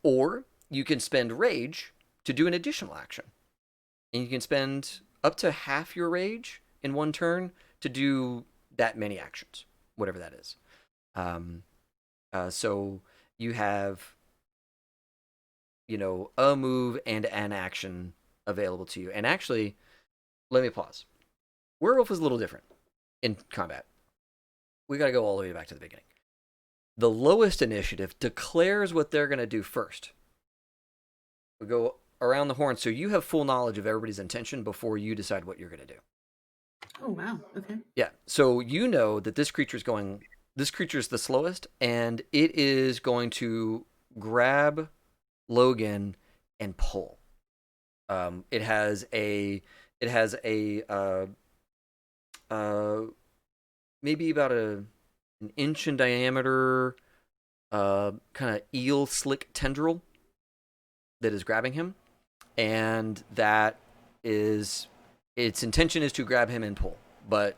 or you can spend rage to do an additional action, and you can spend up to half your rage in one turn to do that many actions, whatever that is. So you have, a move and an action available to you. And actually, let me pause. Werewolf is a little different in combat. We got to go all the way back to the beginning. The lowest initiative declares what they're going to do first. We go around the horn, so you have full knowledge of everybody's intention before you decide what you're going to do. oh wow, okay. Yeah, so you know that this creature's the slowest, and it is going to grab Logan and pull. It has a maybe about an inch in diameter, kind of eel slick tendril that is grabbing him, and that is its intention is to grab him and pull. But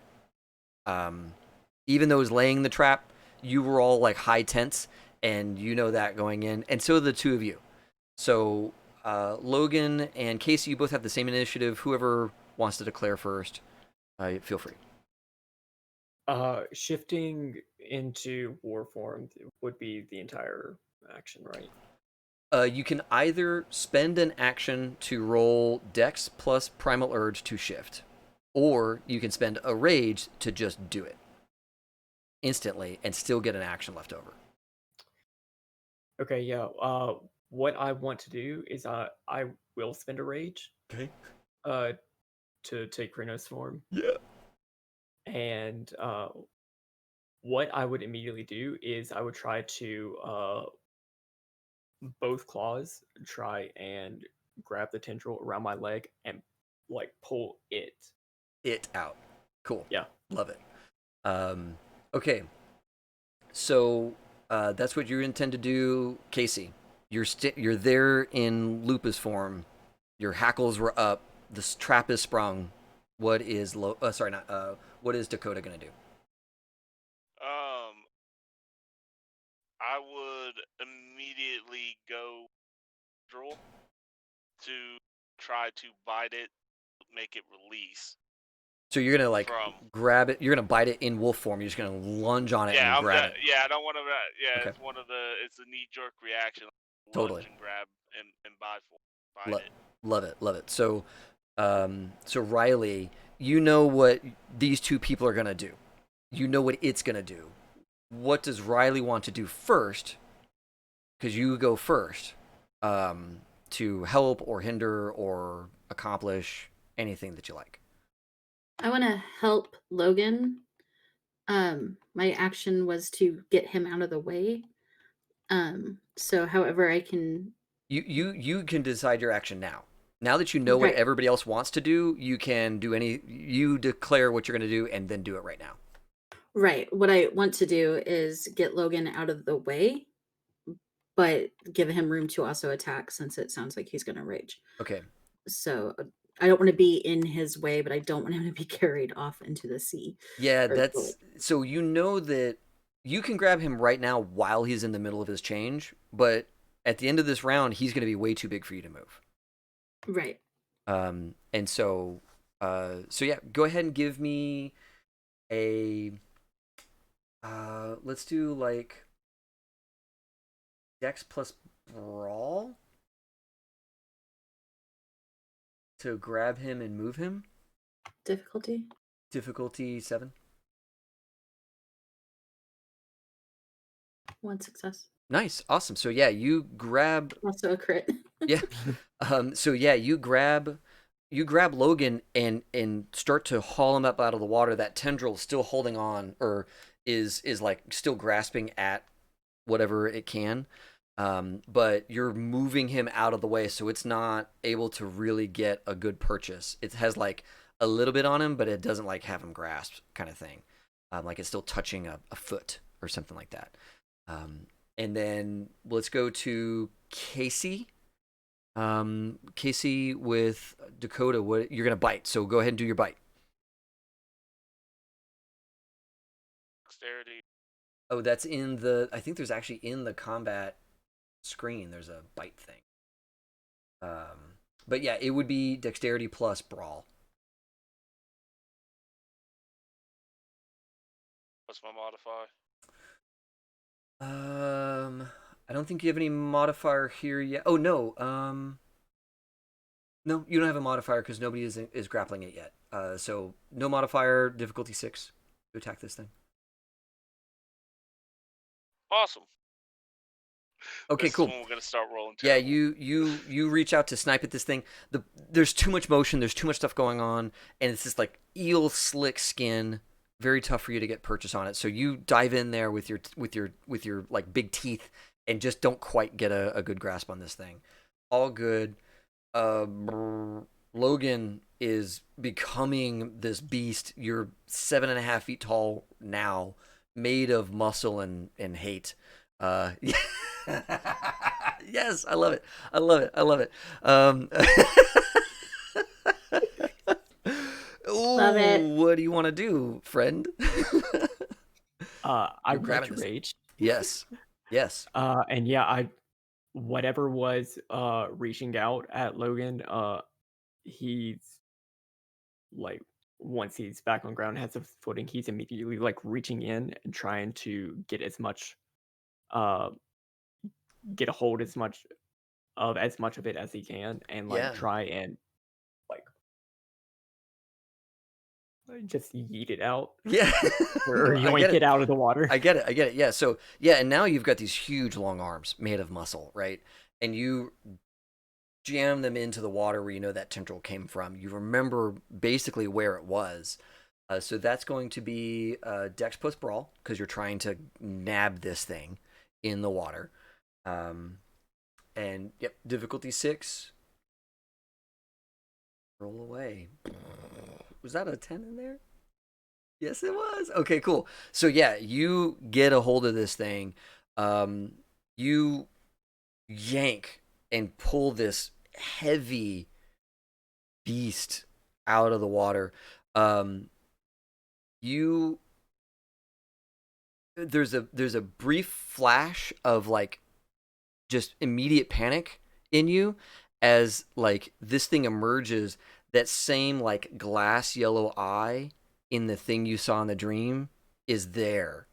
even though it's laying the trap, you were all like high tense, and you know that going in, and so the two of you. So Logan and Casey, you both have the same initiative. Whoever wants to declare first, feel free. Shifting into war form would be the entire action, right? You can either spend an action to roll Dex plus Primal Urge to shift, or you can spend a Rage to just do it instantly and still get an action left over. Okay, yeah. What I want to do is I will spend a rage. Okay. To take Krenos form. Yeah. And what I would immediately do is I would try to both claws try and grab the tendril around my leg and like pull it out. Cool. Yeah. Love it. Okay. So that's what you intend to do, Casey. You're there in lupus form. Your hackles were up. The trap is sprung. What is what is Dakota gonna do? I would immediately go draw to try to bite it, make it release. So you're gonna like grab it. You're gonna bite it in wolf form. You're just gonna lunge on it and grab it. Yeah, I don't want to. Yeah, Okay. It's a knee-jerk reaction. Totally. Lunge and grab and bite it. Love it. So, so Riley, you know what these two people are gonna do. You know what it's gonna do. what does Riley want to do first? Because you go first to help or hinder or accomplish anything that you like. I want to help Logan. My action was to get him out of the way. So however I can. You can decide your action now. Now that you know what Right. everybody else wants to do, you can do any. You declare what you're going to do and then do it right now. Right. What I want to do is get Logan out of the way, but give him room to also attack since it sounds like he's going to rage. Okay. So I don't want to be in his way, but I don't want him to be carried off into the sea. Yeah, Or the lake. so you know that you can grab him right now while he's in the middle of his change, but at the end of this round, he's going to be way too big for you to move. Right. And so yeah, go ahead and give me a let's do like Dex plus Brawl to grab him and move him. Difficulty. Difficulty 7. 1 success. Nice, awesome. So yeah, you grab. Also a crit. Yeah. So yeah, you grab Logan and start to haul him up out of the water. That tendril is still holding on, or is like still grasping at whatever it can. But you're moving him out of the way, so it's not able to really get a good purchase. It has like a little bit on him, but it doesn't like have him grasped, kind of thing. Like it's still touching a foot or something like that. And then let's go to Casey. Casey with Dakota. What you're gonna bite? So go ahead and do your bite. Dexterity. Oh, that's in the. I think there's actually in the combat screen. There's a bite thing. But yeah, it would be dexterity plus brawl. What's my modifier? I don't think you have any modifier here yet. Oh no. No, you don't have a modifier because nobody is grappling it yet. So no modifier. Difficulty 6 to attack this thing. Awesome. Okay, This cool. is when we're gonna start rolling. Yeah, terrible. you reach out to snipe at this thing. There's too much motion. There's too much stuff going on, and it's this like eel slick skin. Very tough for you to get purchase on it. So you dive in there with your like big teeth and just don't quite get a good grasp on this thing. All good. Logan is becoming this beast. You're 7.5 feet tall now, made of muscle and hate. Yes, I love it. I love it. I love it. Ooh, Love it. what do you want to do, friend? I You're grabbing rage this. rage. Yes. Yes. And yeah, whatever was reaching out at Logan, he's like once he's back on ground, has a footing, he's immediately like reaching in and trying to get as much get a hold as much of it as he can, and like Yeah. try and like just yeet it out. Yeah. Or I yoink get it out of the water. I get it. Yeah. So yeah, and now you've got these huge long arms made of muscle, right? And you jam them into the water where you know that tendril came from. You remember basically where it was. So that's going to be Dex plus Brawl because you're trying to nab this thing in the water. And yep, difficulty 6. Roll away. Was that a 10 in there? Yes, it was. Okay, cool. So yeah, you get a hold of this thing. You yank and pull this heavy beast out of the water. There's a brief flash of like just immediate panic in you as like this thing emerges. That same like glass yellow eye in the thing you saw in the dream is there.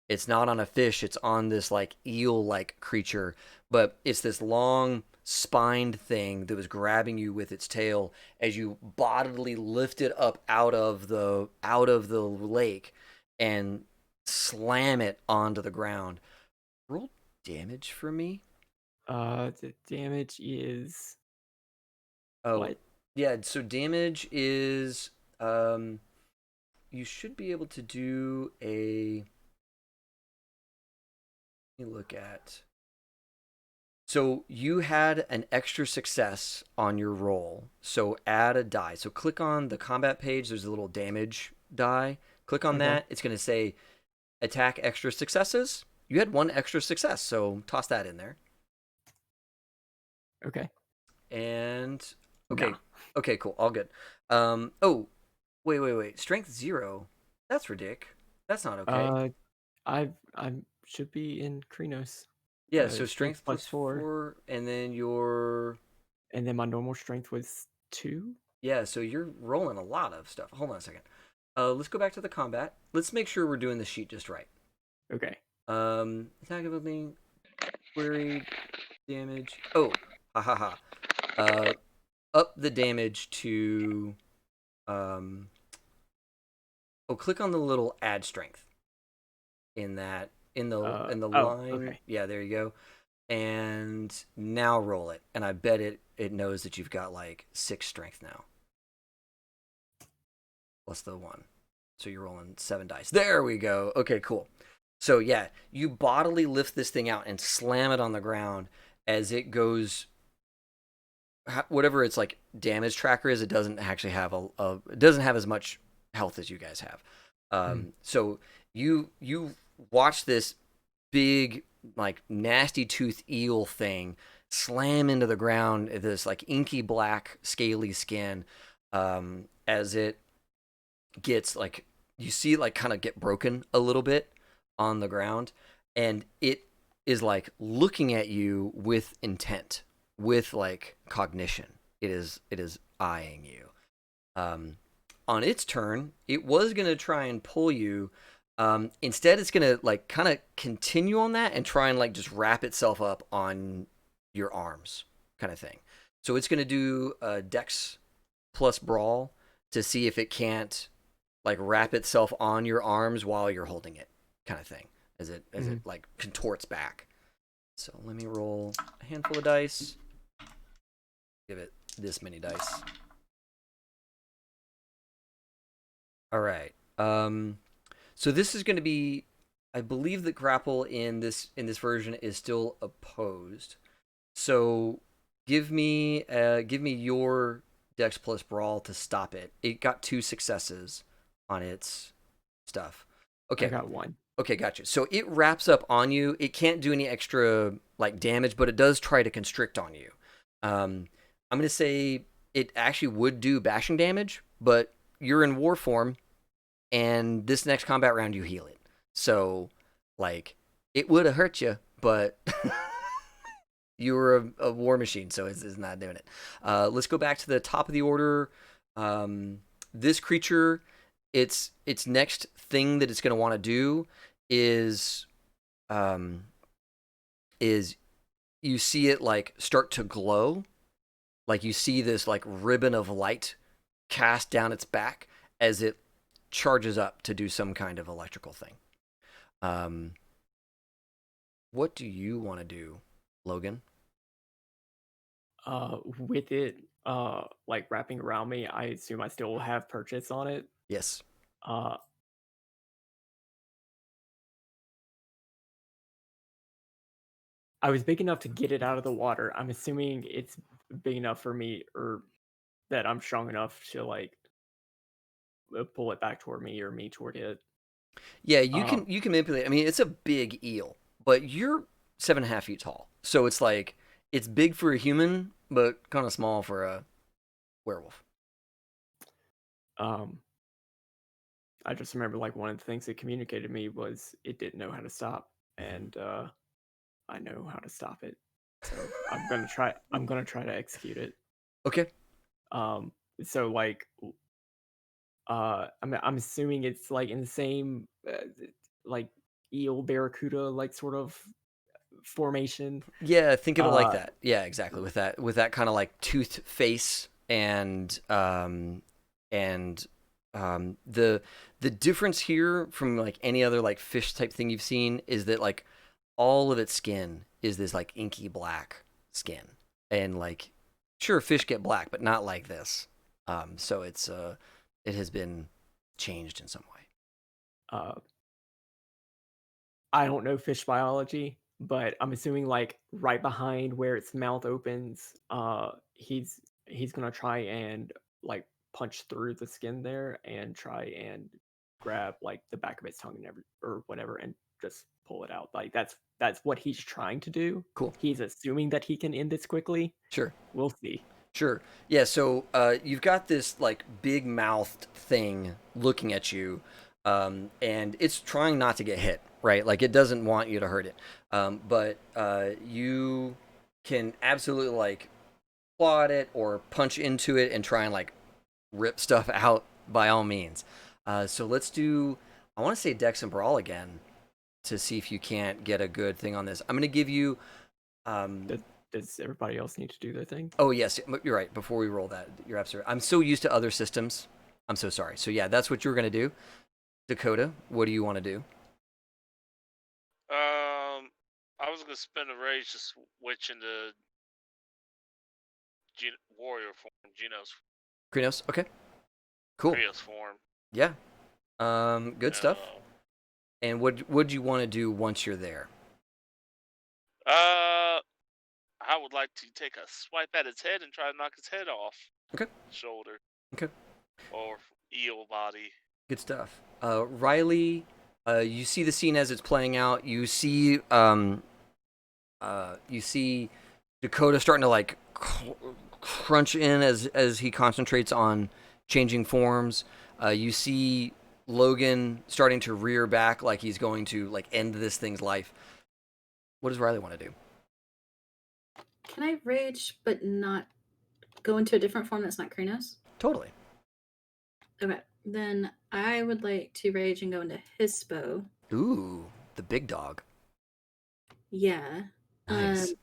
It's not on a fish, it's on this like eel like creature, but it's this long spined thing that was grabbing you with its tail as you bodily lift it up out of the lake and slam it onto the ground. Roll damage for me. The damage is Oh, what? yeah. So damage is you should be able to do a. Let me look at. So you had an extra success on your roll. So add a die. So click on the combat page. There's a little damage die. Click on Okay. that. It's going to say attack extra successes. You had one extra success, so toss that in there. Okay. And okay, Nah. okay, cool, all good. Oh, wait. Strength 0. That's ridic. That's not okay. I should be in Krenos. Yeah, so Strength strength plus plus 4, 4, and then your and then my normal strength was 2. yeah. So you're rolling a lot of stuff. Hold on a second. Let's go back to the combat. Let's make sure we're doing the sheet just right. Okay. Attack ability, query, damage. Oh, ha ha ha. Up the damage to um. Oh, click on the little add strength in that in the Oh, line. okay. Yeah, there you go. And now roll it, and I bet it knows that you've got like 6 strength now. Plus the 1. So you're rolling 7 dice. There we go. Okay, cool. So yeah, you bodily lift this thing out and slam it on the ground as it goes. Whatever its like damage tracker is, it doesn't actually have it doesn't have as much health as you guys have. So you watch this big like nasty tooth eel thing slam into the ground. This like inky black scaly skin, as it gets like you see it like kind of get broken a little bit on the ground, and it is like looking at you with intent, with like cognition. It is eyeing you. On its turn, it was gonna try and pull you. Instead, it's gonna like kind of continue on that and try and like just wrap itself up on your arms, kind of thing. So it's gonna do a Dex plus Brawl to see if it can't like wrap itself on your arms while you're holding it, kind of thing, as it like contorts back. So let me roll a handful of dice. Give it this many dice. All right. So this is going to be, I believe that grapple in this version is still opposed. So give me your Dex plus Brawl to stop it. It got 2 successes on its stuff. Okay. I got 1. Okay, gotcha. So it wraps up on you. It can't do any extra like damage, but it does try to constrict on you. I'm gonna say it actually would do bashing damage, but you're in war form, and this next combat round you heal it. So, like, it would have hurt you, but you were a war machine, so it's not doing it. Let's go back to the top of the order. This creature, its next thing that it's going to want to do is you see it like start to glow, like you see this like ribbon of light cast down its back as it charges up to do some kind of electrical thing. What do you want to do, Logan? With it like wrapping around me, I assume I still have purchase on it. Yes. Uh I was big enough to get it out of the water. I'm assuming it's big enough for me, or that I'm strong enough to like pull it back toward me or me toward it. Yeah, you can manipulate. I mean, it's a big eel, but you're 7.5 feet tall, so it's like it's big for a human, but kind of small for a werewolf. I just remember like one of the things it communicated to me was it didn't know how to stop, and I know how to stop it. So I'm gonna try to execute it. Okay. So like I'm assuming it's like in the same like eel barracuda like sort of formation. Yeah, think of it like Uh, that. Yeah, exactly. With that kind of like toothed face and The difference here from like any other like fish type thing you've seen is that like all of its skin is this like inky black skin, and like sure fish get black, but not like this. So it has been changed in some way. Uh, I don't know fish biology, but I'm assuming like right behind where its mouth opens, he's gonna try and like punch through the skin there and try and grab like the back of its tongue and or whatever and just pull it out. Like that's what he's trying to do. Cool. He's assuming that he can end this quickly. Sure. We'll see. Sure. Yeah, so you've got this like big mouthed thing looking at you, and it's trying not to get hit, right? Like it doesn't want you to hurt it. But you can absolutely like claw at it or punch into it and try and like rip stuff out by all means. So let's do, I want to say Dex and Brawl again to see if you can't get a good thing on this. I'm going to give you. Does everybody else need to do their thing? Oh, yes, you're right. Before we roll that, you're absolutely right. I'm so used to other systems. I'm so sorry. So, yeah, that's what you're going to do. Dakota, what do you want to do? I was going to spend a rage to switch into warrior form, Krenos? Okay. Cool. Krios form. Yeah. Good stuff. And what do you want to do once you're there? I would like to take a swipe at its head and try to knock its head off. Okay. Shoulder. Okay. Or eel body. Good stuff. Riley, you see the scene as it's playing out. You see Dakota starting to like crunch in as he concentrates on changing forms. You see Logan starting to rear back like he's going to like end this thing's life. What does Riley want to do? Can I rage but not go into a different form that's not Kranos? Totally. Okay, then I would like to rage and go into Hispo. Ooh, the big dog. Yeah. Nice.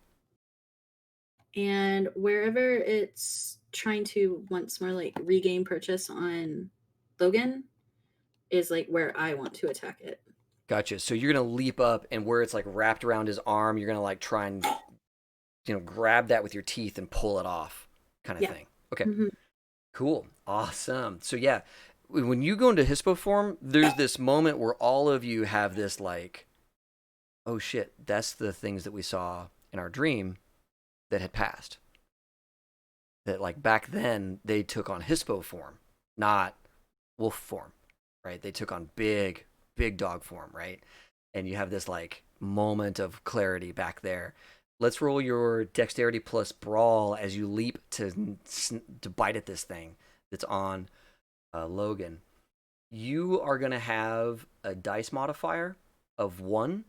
And wherever it's trying to once more like regain purchase on Logan is like where I want to attack it. Gotcha. So you're gonna leap up, and where it's like wrapped around his arm, you're gonna like try and grab that with your teeth and pull it off, kind of thing. Okay. Mm-hmm. Cool. Awesome. So yeah, when you go into Hispo form, there's this moment where all of you have this like, oh shit, that's the things that we saw in our dream that had passed. That like back then they took on Hispo form, not wolf form, right? They took on big dog form, right? And you have this like moment of clarity back there. Let's roll your dexterity plus brawl as you leap to bite at this thing that's on Logan. You are going to have a dice modifier of 1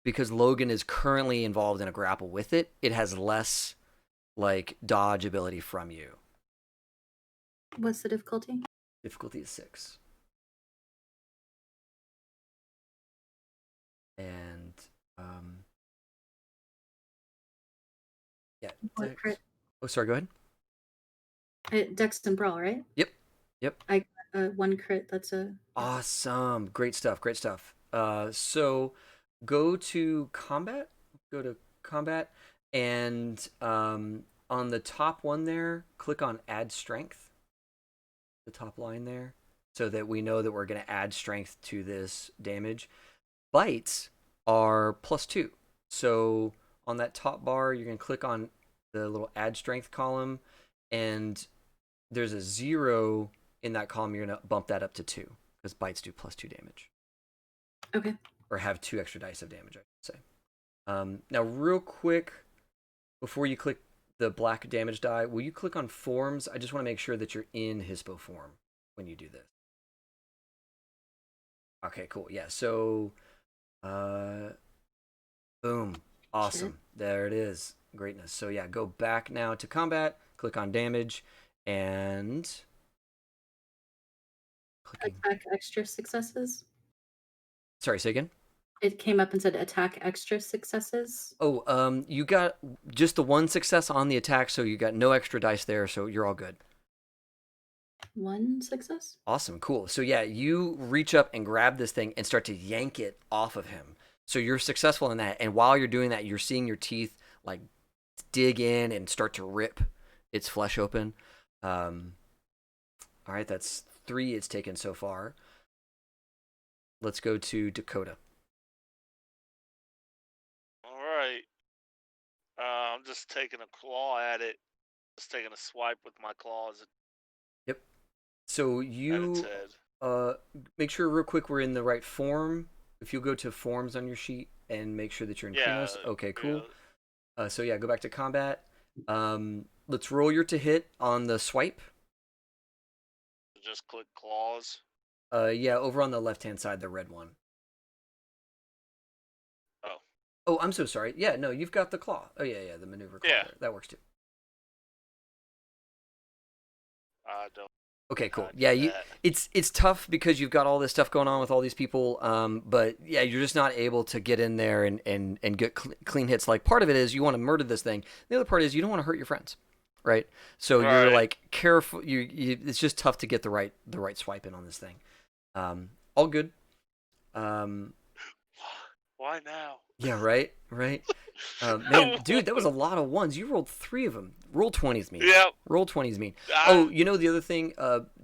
because Logan is currently involved in a grapple with it. It has less like dodge ability from you. What's the difficulty? Difficulty is 6. And yeah. Crit. Oh, sorry. Go ahead. Dex and Brawl, right? Yep. I got 1 crit. That's a awesome. Great stuff. So go to combat. And on the top one there, click on add strength. The top line there, so that we know that we're going to add strength to this damage. Bites are +2. So on that top bar, you're going to click on the little add strength column, and there's a 0 in that column. You're going to bump that up to 2 because bites do +2 damage. okay. Or have 2 extra dice of damage, I should say. Now, real quick, before you click the black damage die, will you click on forms? I just want to make sure that you're in Hispo form when you do this. Okay, cool. Yeah, so boom. Awesome. Sure. There it is. Greatness. So yeah, go back now to combat, click on damage, and clicking. Attack extra successes. Sorry, say again? It came up and said attack extra successes. Oh, you got just the 1 success on the attack, so you got no extra dice there, so you're all good. 1 success. Awesome, cool. So yeah, you reach up and grab this thing and start to yank it off of him. So you're successful in that, and while you're doing that, you're seeing your teeth like dig in and start to rip its flesh open. All right, that's 3 it's taken so far. Let's go to Dakota. All right. I'm just taking a claw at it. Just taking a swipe with my claws Yep. So at its you head. make sure real quick we're in the right form. If you go to forms on your sheet and make sure that you're in Yeah. Kronos. Okay, cool. Yeah. So yeah, go back to combat. Let's roll your to hit on the swipe. Just click claws. Yeah, over on the left-hand side, the red one. Oh. Oh, I'm so sorry. Yeah, no, you've got the claw. Oh yeah, the maneuver claw. Yeah. There. That works too. I don't. Okay, cool. I do Yeah, that. it's tough because you've got all this stuff going on with all these people. But yeah, you're just not able to get in there and get clean hits. Like part of it is you want to murder this thing. The other part is you don't want to hurt your friends, right? So you're Right. like careful. It's just tough to get the right swipe in on this thing. All good. Why now? Yeah, right. Man, dude, that was a lot of ones. You rolled 3 of them. Roll 20s mean. Yep. Roll 20s mean. Oh, you know the other thing?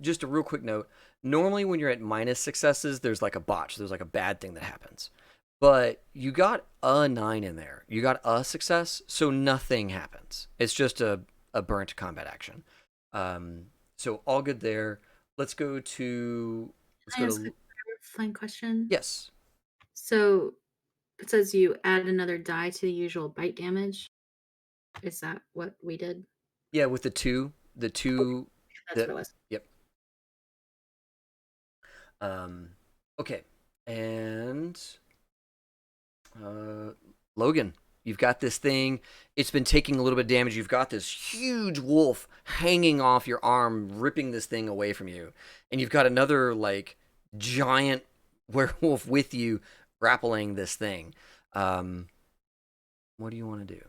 Just a real quick note. Normally, when you're at minus successes, there's like a botch. There's like a bad thing that happens. But you got a 9 in there. You got a success, so nothing happens. It's just a burnt combat action. So all good there. Let's go to. Let's Can I go ask to. a clarifying question? Yes. So it says you add another die to the usual bite damage. Is that what we did? Yeah, with the 2. The 2. That's what it was. Yep. Okay, and Logan, you've got this thing. It's been taking a little bit of damage. You've got this huge wolf hanging off your arm, ripping this thing away from you, and you've got another like giant werewolf with you, grappling this thing. What do you want to do?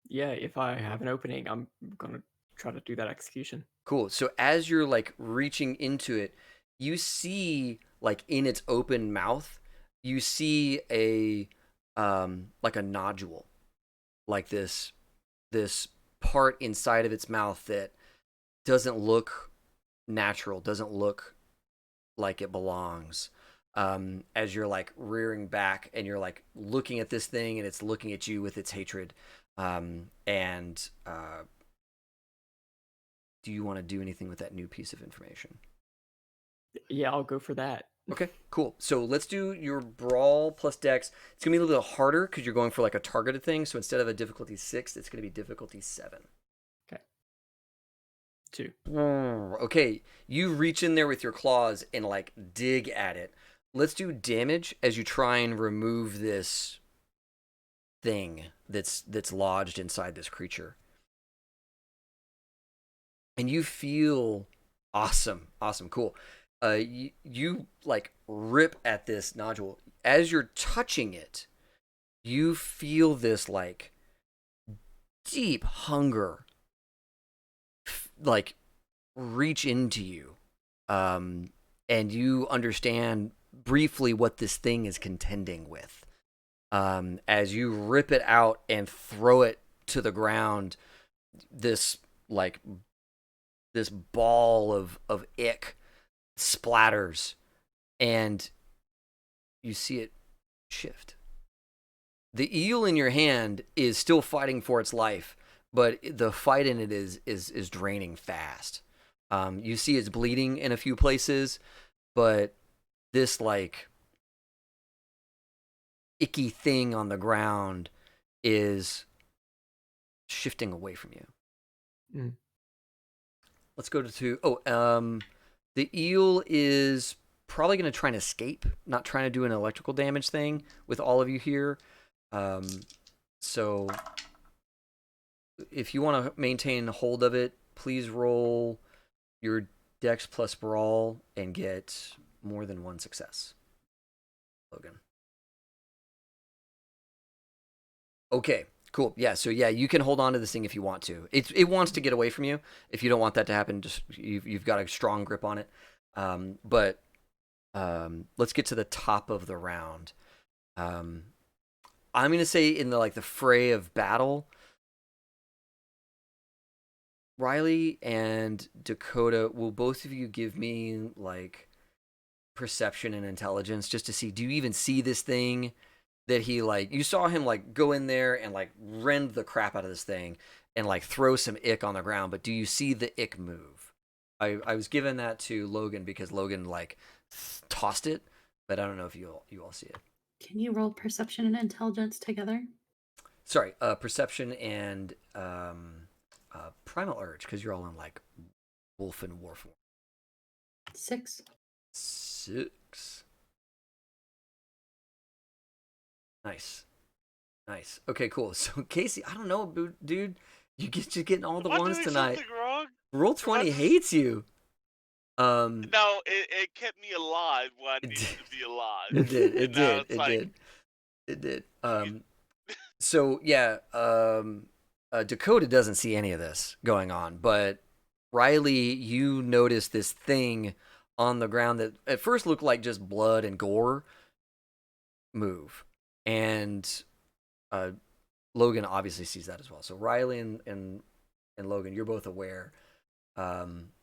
Yeah, if I have an opening, I'm gonna try to do that execution. Cool. So as you're like reaching into it, you see like in its open mouth, you see a like a nodule, like this part inside of its mouth that doesn't look natural, doesn't look like it belongs. As you're like rearing back and you're like looking at this thing and it's looking at you with its hatred. Do you want to do anything with that new piece of information? Yeah, I'll go for that. Okay, cool. So let's do your brawl plus dex. It's going to be a little bit harder because you're going for like a targeted thing. So instead of a difficulty 6, it's going to be difficulty 7. Okay. 2. Okay, you reach in there with your claws and like dig at it. Let's do damage as you try and remove this thing that's lodged inside this creature. And you feel awesome, cool. You like rip at this nodule. As you're touching it, you feel this like deep hunger like reach into you. And you understand briefly what this thing is contending with. As you rip it out and throw it to the ground, this ball of ick splatters, and you see it shift. The eel in your hand is still fighting for its life, but the fight in it is draining fast. You see it's bleeding in a few places, but this like icky thing on the ground is shifting away from you. Mm. Let's go to the eel is probably going to try and escape, not trying to do an electrical damage thing with all of you here. So if you want to maintain hold of it, please roll your dex plus brawl and get more than 1 success. Logan. Okay, Cool. Yeah. So yeah, you can hold on to this thing if you want to. It wants to get away from you. If you don't want that to happen, just you've got a strong grip on it. But let's get to the top of the round. I'm gonna say in the fray of battle, Riley and Dakota, will both of you give me like perception and intelligence just to see, do you even see this thing that he you saw him go in there and rend the crap out of this thing and throw some ick on the ground, but do you see the ick move? I was given that to Logan because Logan tossed it, but I don't know if you all see it. Can you roll perception and intelligence together? Sorry, perception and primal urge, because you're all in wolf and war form. 6. 6. Nice. Okay, cool. So Casey, I don't know, dude. You're getting all the ones tonight. Wrong? Roll20 hates you. No, it kept me alive when I needed to be alive. It did. So yeah, Dakota doesn't see any of this going on, but Riley, you notice this thing on the ground that at first looked like just blood and gore move, and Logan obviously sees that as well. So Riley and Logan, you're both aware.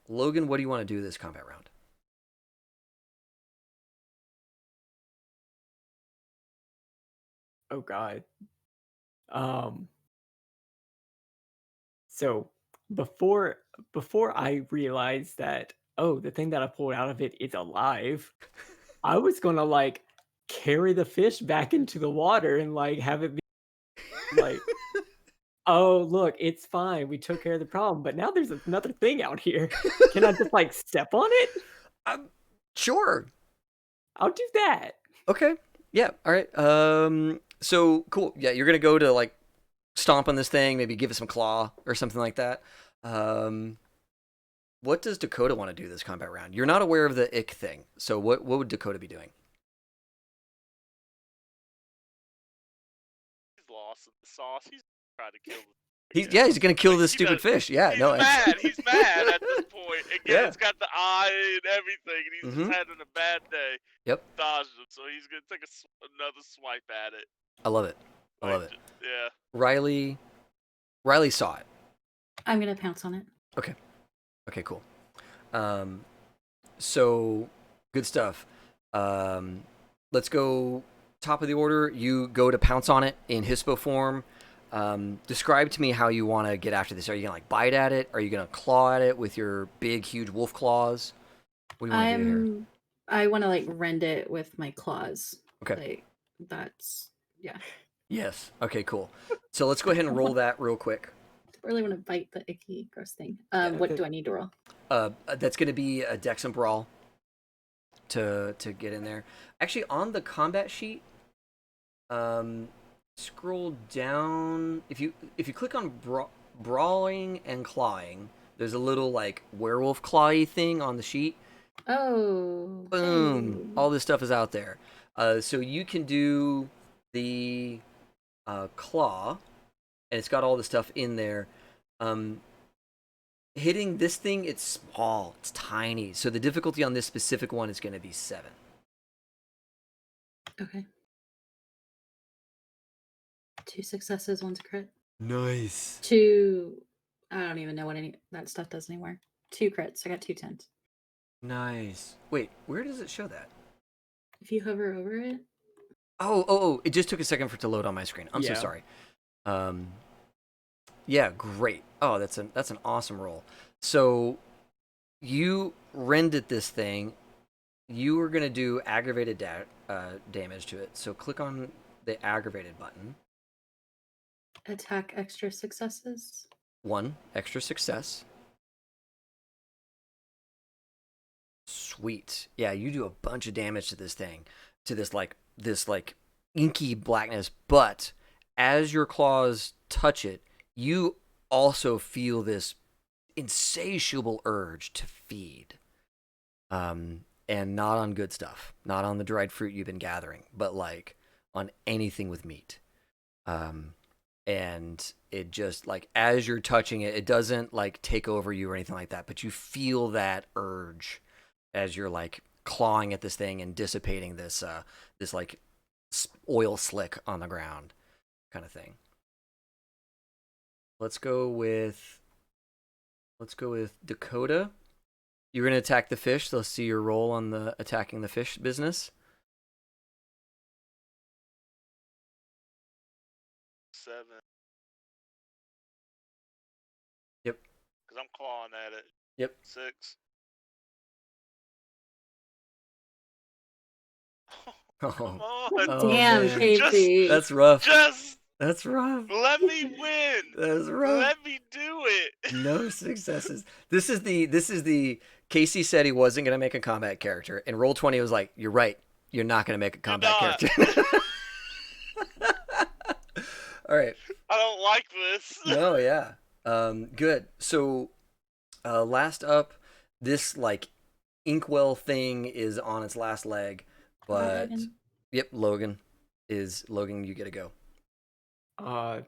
Logan, what do you want to do this combat round? Oh God. So before I realized that, oh, the thing that I pulled out of it is alive, I was gonna carry the fish back into the water and have it be oh, look, it's fine. We took care of the problem, but now there's another thing out here. Can I just step on it? Sure. I'll do that. Okay. Yeah. All right. So cool. Yeah, you're gonna go to stomp on this thing, maybe give it some claw or something like that. What does Dakota want to do this combat round? You're not aware of the ick thing, so what would Dakota be doing? He's lost in the sauce. He's trying to kill the he's gonna kill this stupid fish. Yeah, he's no. Mad. He's mad at this point. Again, Yeah. It's got the eye and everything, and he's just having a bad day. Yep. Dodged him, so he's gonna take another swipe at it. I love it. Yeah. Riley saw it. I'm gonna pounce on it. Okay, cool. So good stuff. Let's go top of the order. You go to pounce on it in Hispo form. Describe to me how you want to get after this. Are you gonna bite at it? Are you gonna claw at it with your big, huge wolf claws? What do you want to do here? I want to rend it with my claws. Okay. That's yeah. Yes. Okay. Cool. So let's go ahead and roll that real quick. I really want to bite the icky, gross thing. What do I need to roll? That's going to be a Dex and Brawl to get in there. Actually, on the combat sheet, scroll down. If you click on brawling and clawing, there's a little werewolf clawy thing on the sheet. Oh. Boom! Hey. All this stuff is out there. So you can do the claw, and it's got all the stuff in there. Hitting this thing, it's small, it's tiny. So the difficulty on this specific one is going to be 7. Okay. 2 successes, 1's a crit. Nice. 2. I don't even know what that stuff does anymore. 2 crits. I got 2 10s. Nice. Wait, where does it show that? If you hover over it. Oh! It just took a second for it to load on my screen. I'm so sorry. Yeah, great. Oh, that's an awesome roll. So you rended this thing. You were gonna do aggravated damage to it. So click on the aggravated button. Attack extra successes. 1 extra success. Sweet. Yeah, you do a bunch of damage to this thing, to this inky blackness. But as your claws touch it, you also feel this insatiable urge to feed. And not on good stuff, not on the dried fruit you've been gathering, but on anything with meat. and it just like as you're touching it, it doesn't like take over you or anything like that, but you feel that urge as you're like clawing at this thing and dissipating this this like oil slick on the ground kind of thing. Let's go with Dakota. You're gonna attack the fish. So let's see your roll on the attacking the fish business. 7. Yep. Because I'm clawing at it. Yep. 6. Oh, Come on. oh, Damn, man. KP. That's rough. Just That's rough. let me win. That's rough. Let me do it. No successes. This is the Casey said he wasn't gonna make a combat character, and Roll20 was like, "You're right. You're not gonna make a combat character." All right. I don't like this. No, yeah. Good. So, last up, this like inkwell thing is on its last leg, but Logan. yep, Logan, you get to go. You're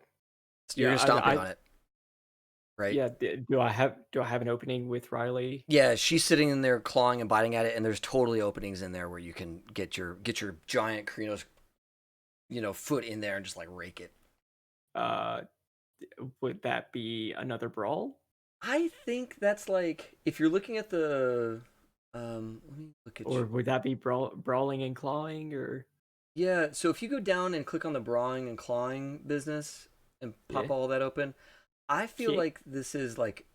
Yeah, gonna stomp it on it, right? Yeah. Do I have an opening with Riley? Yeah, she's sitting in there clawing and biting at it, and there's totally openings in there where you can get your giant Krinos, foot in there and just like rake it. Would that be another brawl? I think that's like if you're looking at the let me look at Or would that be brawling and clawing? Or yeah, so if you go down and click on the brawling and clawing business and pop Yeah. all that open, I feel Kick. like this is like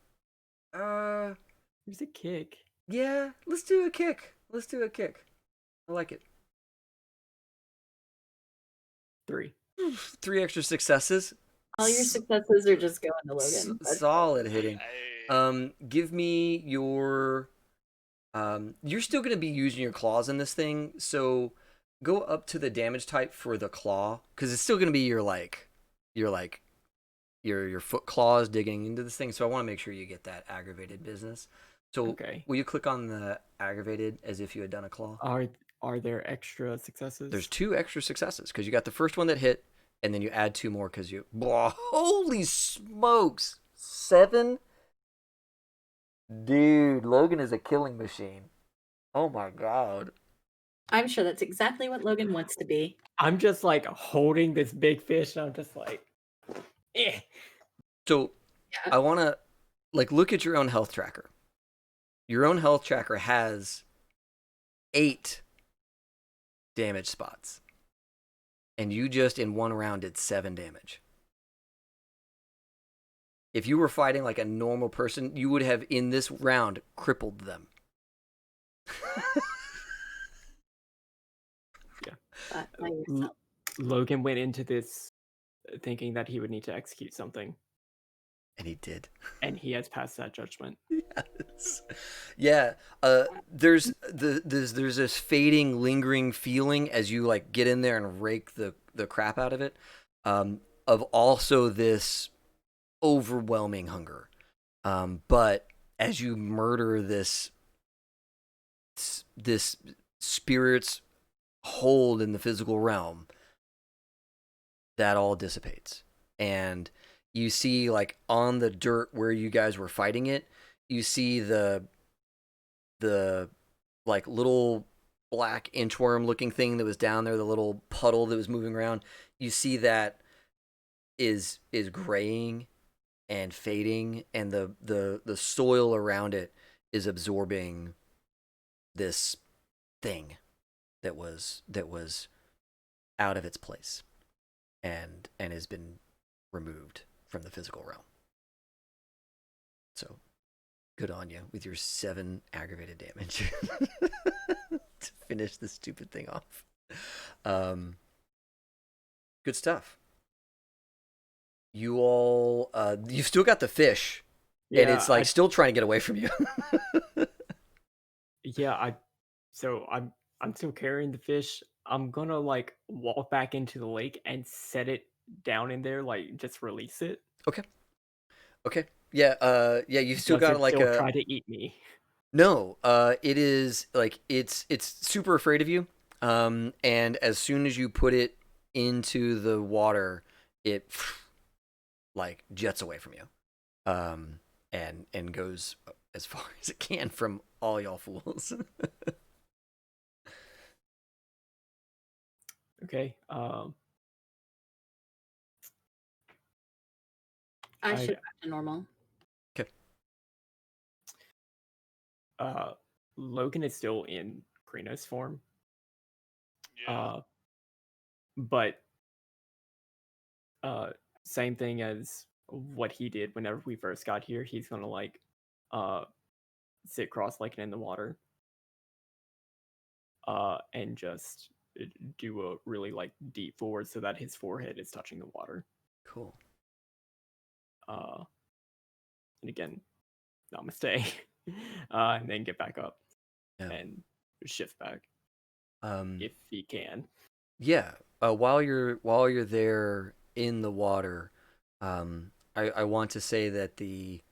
there's a kick. yeah, let's do a kick. I like it. 3. 3 extra successes. All your successes are just going to Logan. Solid hitting. Hey. Give me your you're still going to be using your claws in this thing, so go up to the damage type for the claw, because it's still going to be your foot claws digging into this thing, so I want to make sure you get that aggravated business. So Okay. will you click on the aggravated as if you had done a claw? Are there extra successes? There's 2 extra successes, because you got the first one that hit, and then you add 2 more because you holy smokes, 7. Dude, Logan is a killing machine. Oh my god. I'm sure that's exactly what Logan wants to be. I'm just like holding this big fish, and I'm just like, eh. So, Yeah. I want to like look at your own health tracker. Your own health tracker has 8 damage spots. And you just in one round did 7 damage. If you were fighting like a normal person, you would have in this round crippled them. But by yourself. Logan went into this thinking that he would need to execute something, And he did. and he has passed that judgment. Yes. Yeah. There's this fading, lingering feeling as you like get in there and rake the crap out of it. Of also this overwhelming hunger. But as you murder this spirit's hold in the physical realm, that all dissipates. And you see like on the dirt where you guys were fighting it, you see the like little black inchworm looking thing that was down there, the little puddle that was moving around. You see that is graying and fading, and the soil around it is absorbing this thing that was out of its place and has been removed from the physical realm. So good on you with your 7 aggravated damage to finish this stupid thing off. Good stuff. You all you've still got the fish, and it's like still trying to get away from you. Yeah, I'm still carrying the fish. I'm gonna like walk back into the lake and set it down in there, like just release it. Okay. Yeah, you've still Does got it like still a try to eat me? No, it is like it's super afraid of you. And as soon as you put it into the water, it like jets away from you, and goes as far as it can from all y'all fools. Okay. I I- should back to normal. Okay. Logan is still in Krenos form. Yeah. But same thing as what he did whenever we first got here. He's gonna like sit cross-legged in the water and just do a really like deep forward so that his forehead is touching the water. Cool. And again, namaste. And then get back up and shift back if he can. Yeah. While you're there in the water, I want to say that the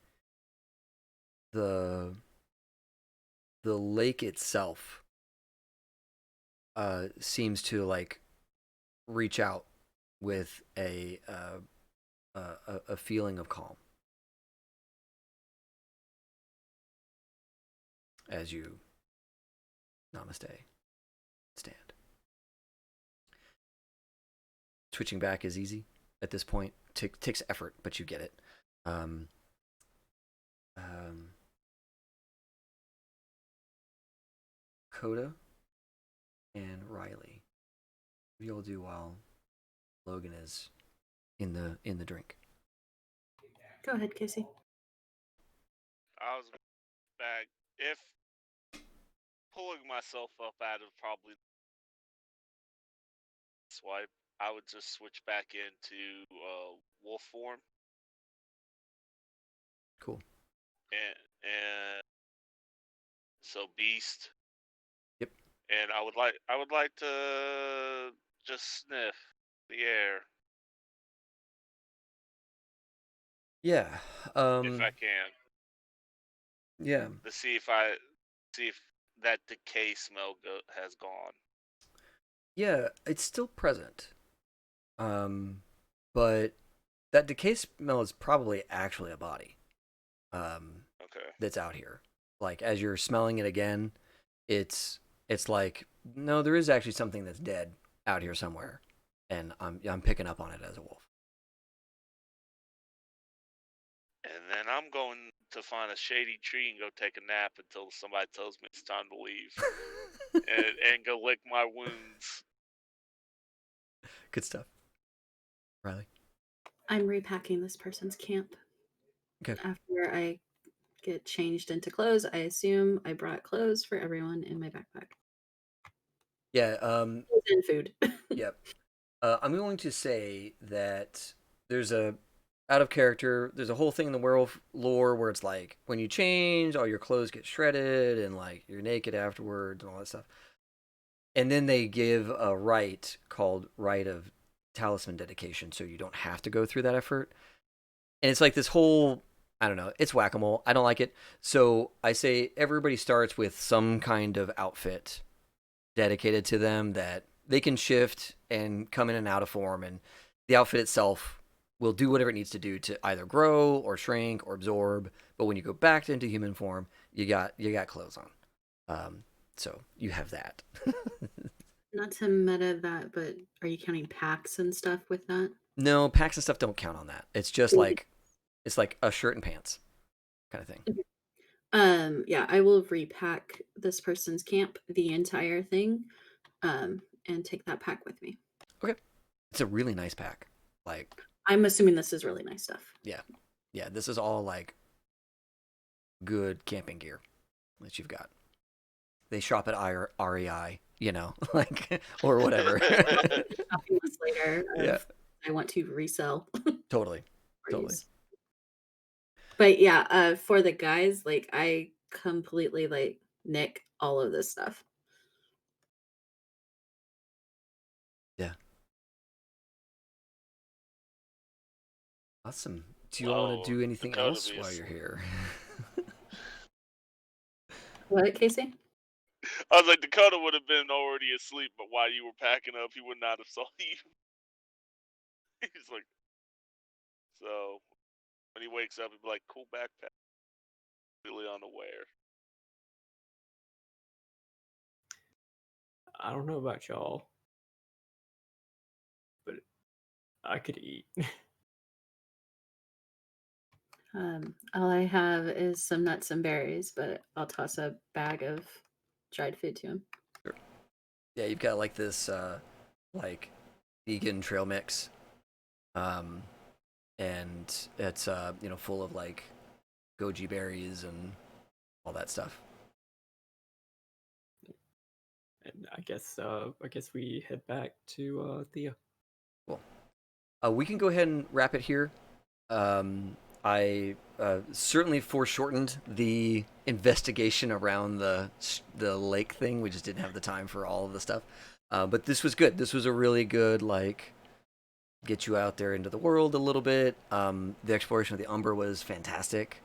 lake itself seems to like reach out with a feeling of calm as you namaste stand. Switching back is easy at this point. Takes effort, but you get it. Dakota and Riley, what do you'll do while Logan is in the drink? Go ahead, Casey. I was back. If pulling myself up out of probably swipe, I would just switch back into wolf form. Cool. And so beast. Yep. And I would like to just sniff the air. Yeah. If I can. Yeah. To see if that decay smell has gone. Yeah, it's still present. But that decay smell is probably actually a body. Okay. That's out here. Like as you're smelling it again, it's like no, there is actually something that's dead out here somewhere, and I'm picking up on it as a wolf. And then I'm going to find a shady tree and go take a nap until somebody tells me it's time to leave. and go lick my wounds. Good stuff. Riley? I'm repacking this person's camp. Okay. After I get changed into clothes, I assume I brought clothes for everyone in my backpack. Yeah. And food. Yep. I'm going to say that there's out of character. There's a whole thing in the werewolf lore where it's like when you change, all your clothes get shredded and like you're naked afterwards and all that stuff. And then they give a rite called Rite of Talisman Dedication, so you don't have to go through that effort. And it's like this whole, I don't know, it's whack-a-mole. I don't like it. So I say everybody starts with some kind of outfit dedicated to them that they can shift and come in and out of form, and the outfit itself will do whatever it needs to do to either grow or shrink or absorb. But when you go back into human form, you got clothes on. So you have that. Not to meta that, but are you counting packs and stuff with that? No, packs and stuff don't count on that. It's just like it's like a shirt and pants kind of thing. Yeah, I will repack this person's camp, the entire thing, and take that pack with me. Okay. It's a really nice pack. Like I'm assuming this is really nice stuff. Yeah. Yeah, this is all like good camping gear that you've got. They shop at REI, you know, like or whatever. Shopping list later. Yeah. I want to resell. Totally. But yeah, for the guys, like I completely like nick all of this stuff. Yeah. Awesome. Do you want to do anything Dakota else while you're here? What, Casey? I was like, Dakota would have been already asleep, but while you were packing up, he would not have saw you. He's like, So when he wakes up, he'll be like, "Cool backpack." Really unaware. I don't know about y'all, but I could eat. All I have is some nuts and berries, but I'll toss a bag of dried food to him. Yeah, you've got like this like vegan trail mix, and it's full of like goji berries and all that stuff. And I guess we head back to Thea. Cool. We can go ahead and wrap it here. I certainly foreshortened the investigation around the lake thing. We just didn't have the time for all of the stuff. But this was good. This was a really good like get you out there into the world a little bit. The exploration of the Umbra was fantastic.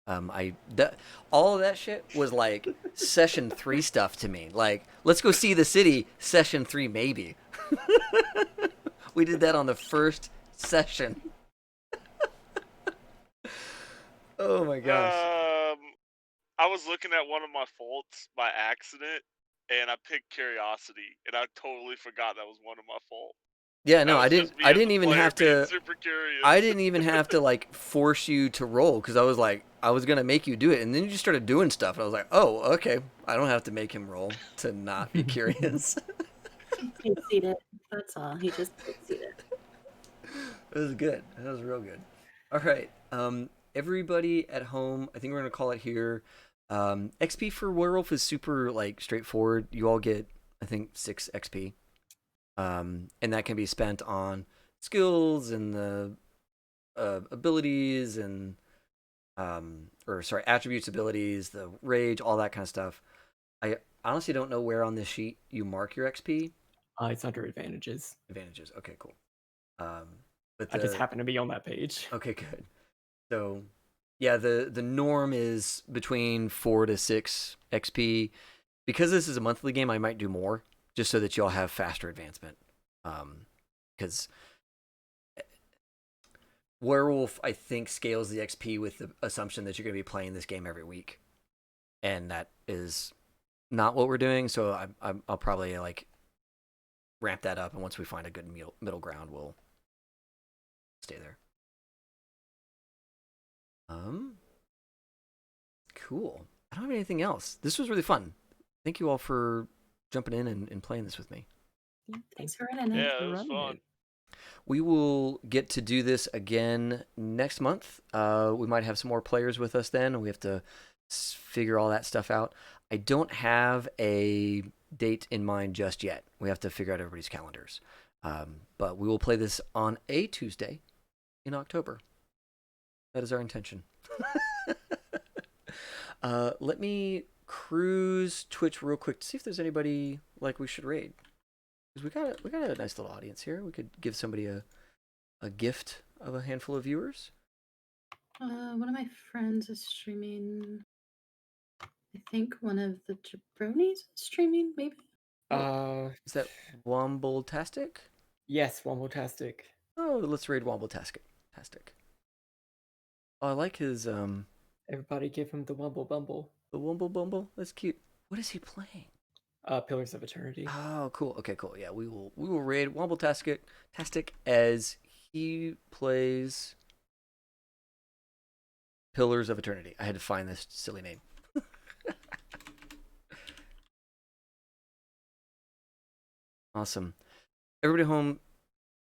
All of that shit was like session 3 stuff to me. Like, let's go see the city. Session 3 maybe. We did that on the first session. Oh my gosh. I was looking at one of my faults by accident, and I picked curiosity, and I totally forgot that was one of my faults. Yeah, no, I That was didn't. just me I as a didn't even player have being to. super curious. I didn't even have to like force you to roll because I was like, I was gonna make you do it, and then you just started doing stuff, and I was like, oh, okay, I don't have to make him roll to not be curious. He fancied it. That's all. He just fancied it. It was good. That was real good. All right, everybody at home, I think we're gonna call it here. XP for Werewolf is super like straightforward. You all get, I think, 6 XP. And that can be spent on skills and the abilities and attributes, abilities, the rage, all that kind of stuff. I honestly don't know where on this sheet you mark your XP. It's under advantages. Advantages. Okay, cool. But I just happen to be on that page. Okay, good. So yeah, the norm is between 4 to 6 XP. Because this is a monthly game, I might do more just so that y'all have faster advancement. Because Werewolf, I think, scales the XP with the assumption that you're going to be playing this game every week, and that is not what we're doing. So I'll probably like ramp that up, and once we find a good middle ground, we'll stay there. Cool. I don't have anything else. This was really fun. Thank you all for jumping in and playing this with me. Thanks for running it. Yeah, it was fun. We will get to do this again next month. We might have some more players with us then, and we have to figure all that stuff out. I don't have a date in mind just yet. We have to figure out everybody's calendars. But we will play this on a Tuesday in October. That is our intention. Let me cruise Twitch real quick to see if there's anybody like we should raid. Because we got a nice little audience here. We could give somebody a gift of a handful of viewers. One of my friends is streaming. I think one of the jabronis is streaming, maybe. Is that Wombletastic? Yes, Wombletastic. Oh, let's raid Wombletastic. Oh, I like his Everybody give him the Wumble Bumble. The Wumble Bumble? That's cute. What is he playing? Pillars of Eternity. Oh, cool. Okay, cool. Yeah, we will raid Wombletastic as he plays Pillars of Eternity. I had to find this silly name. Awesome. Everybody home,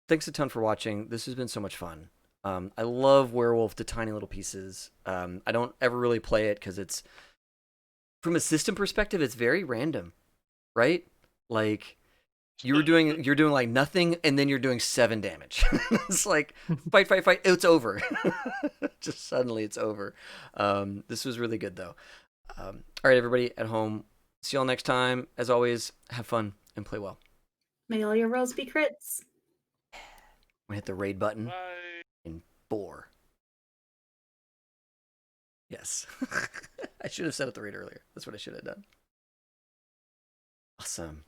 thanks a ton for watching. This has been so much fun. I love Werewolf to tiny little pieces. I don't ever really play it because it's, from a system perspective, it's very random, right? Like you're doing like nothing, and then you're doing 7 damage. It's like fight, it's over. Just suddenly it's over. This was really good though. All right, everybody at home, see y'all next time. As always, have fun and play well. May all your rolls be crits. I'm gonna hit the raid button. Bye. In 4. Yes. I should have set up the raid earlier. That's what I should have done. Awesome.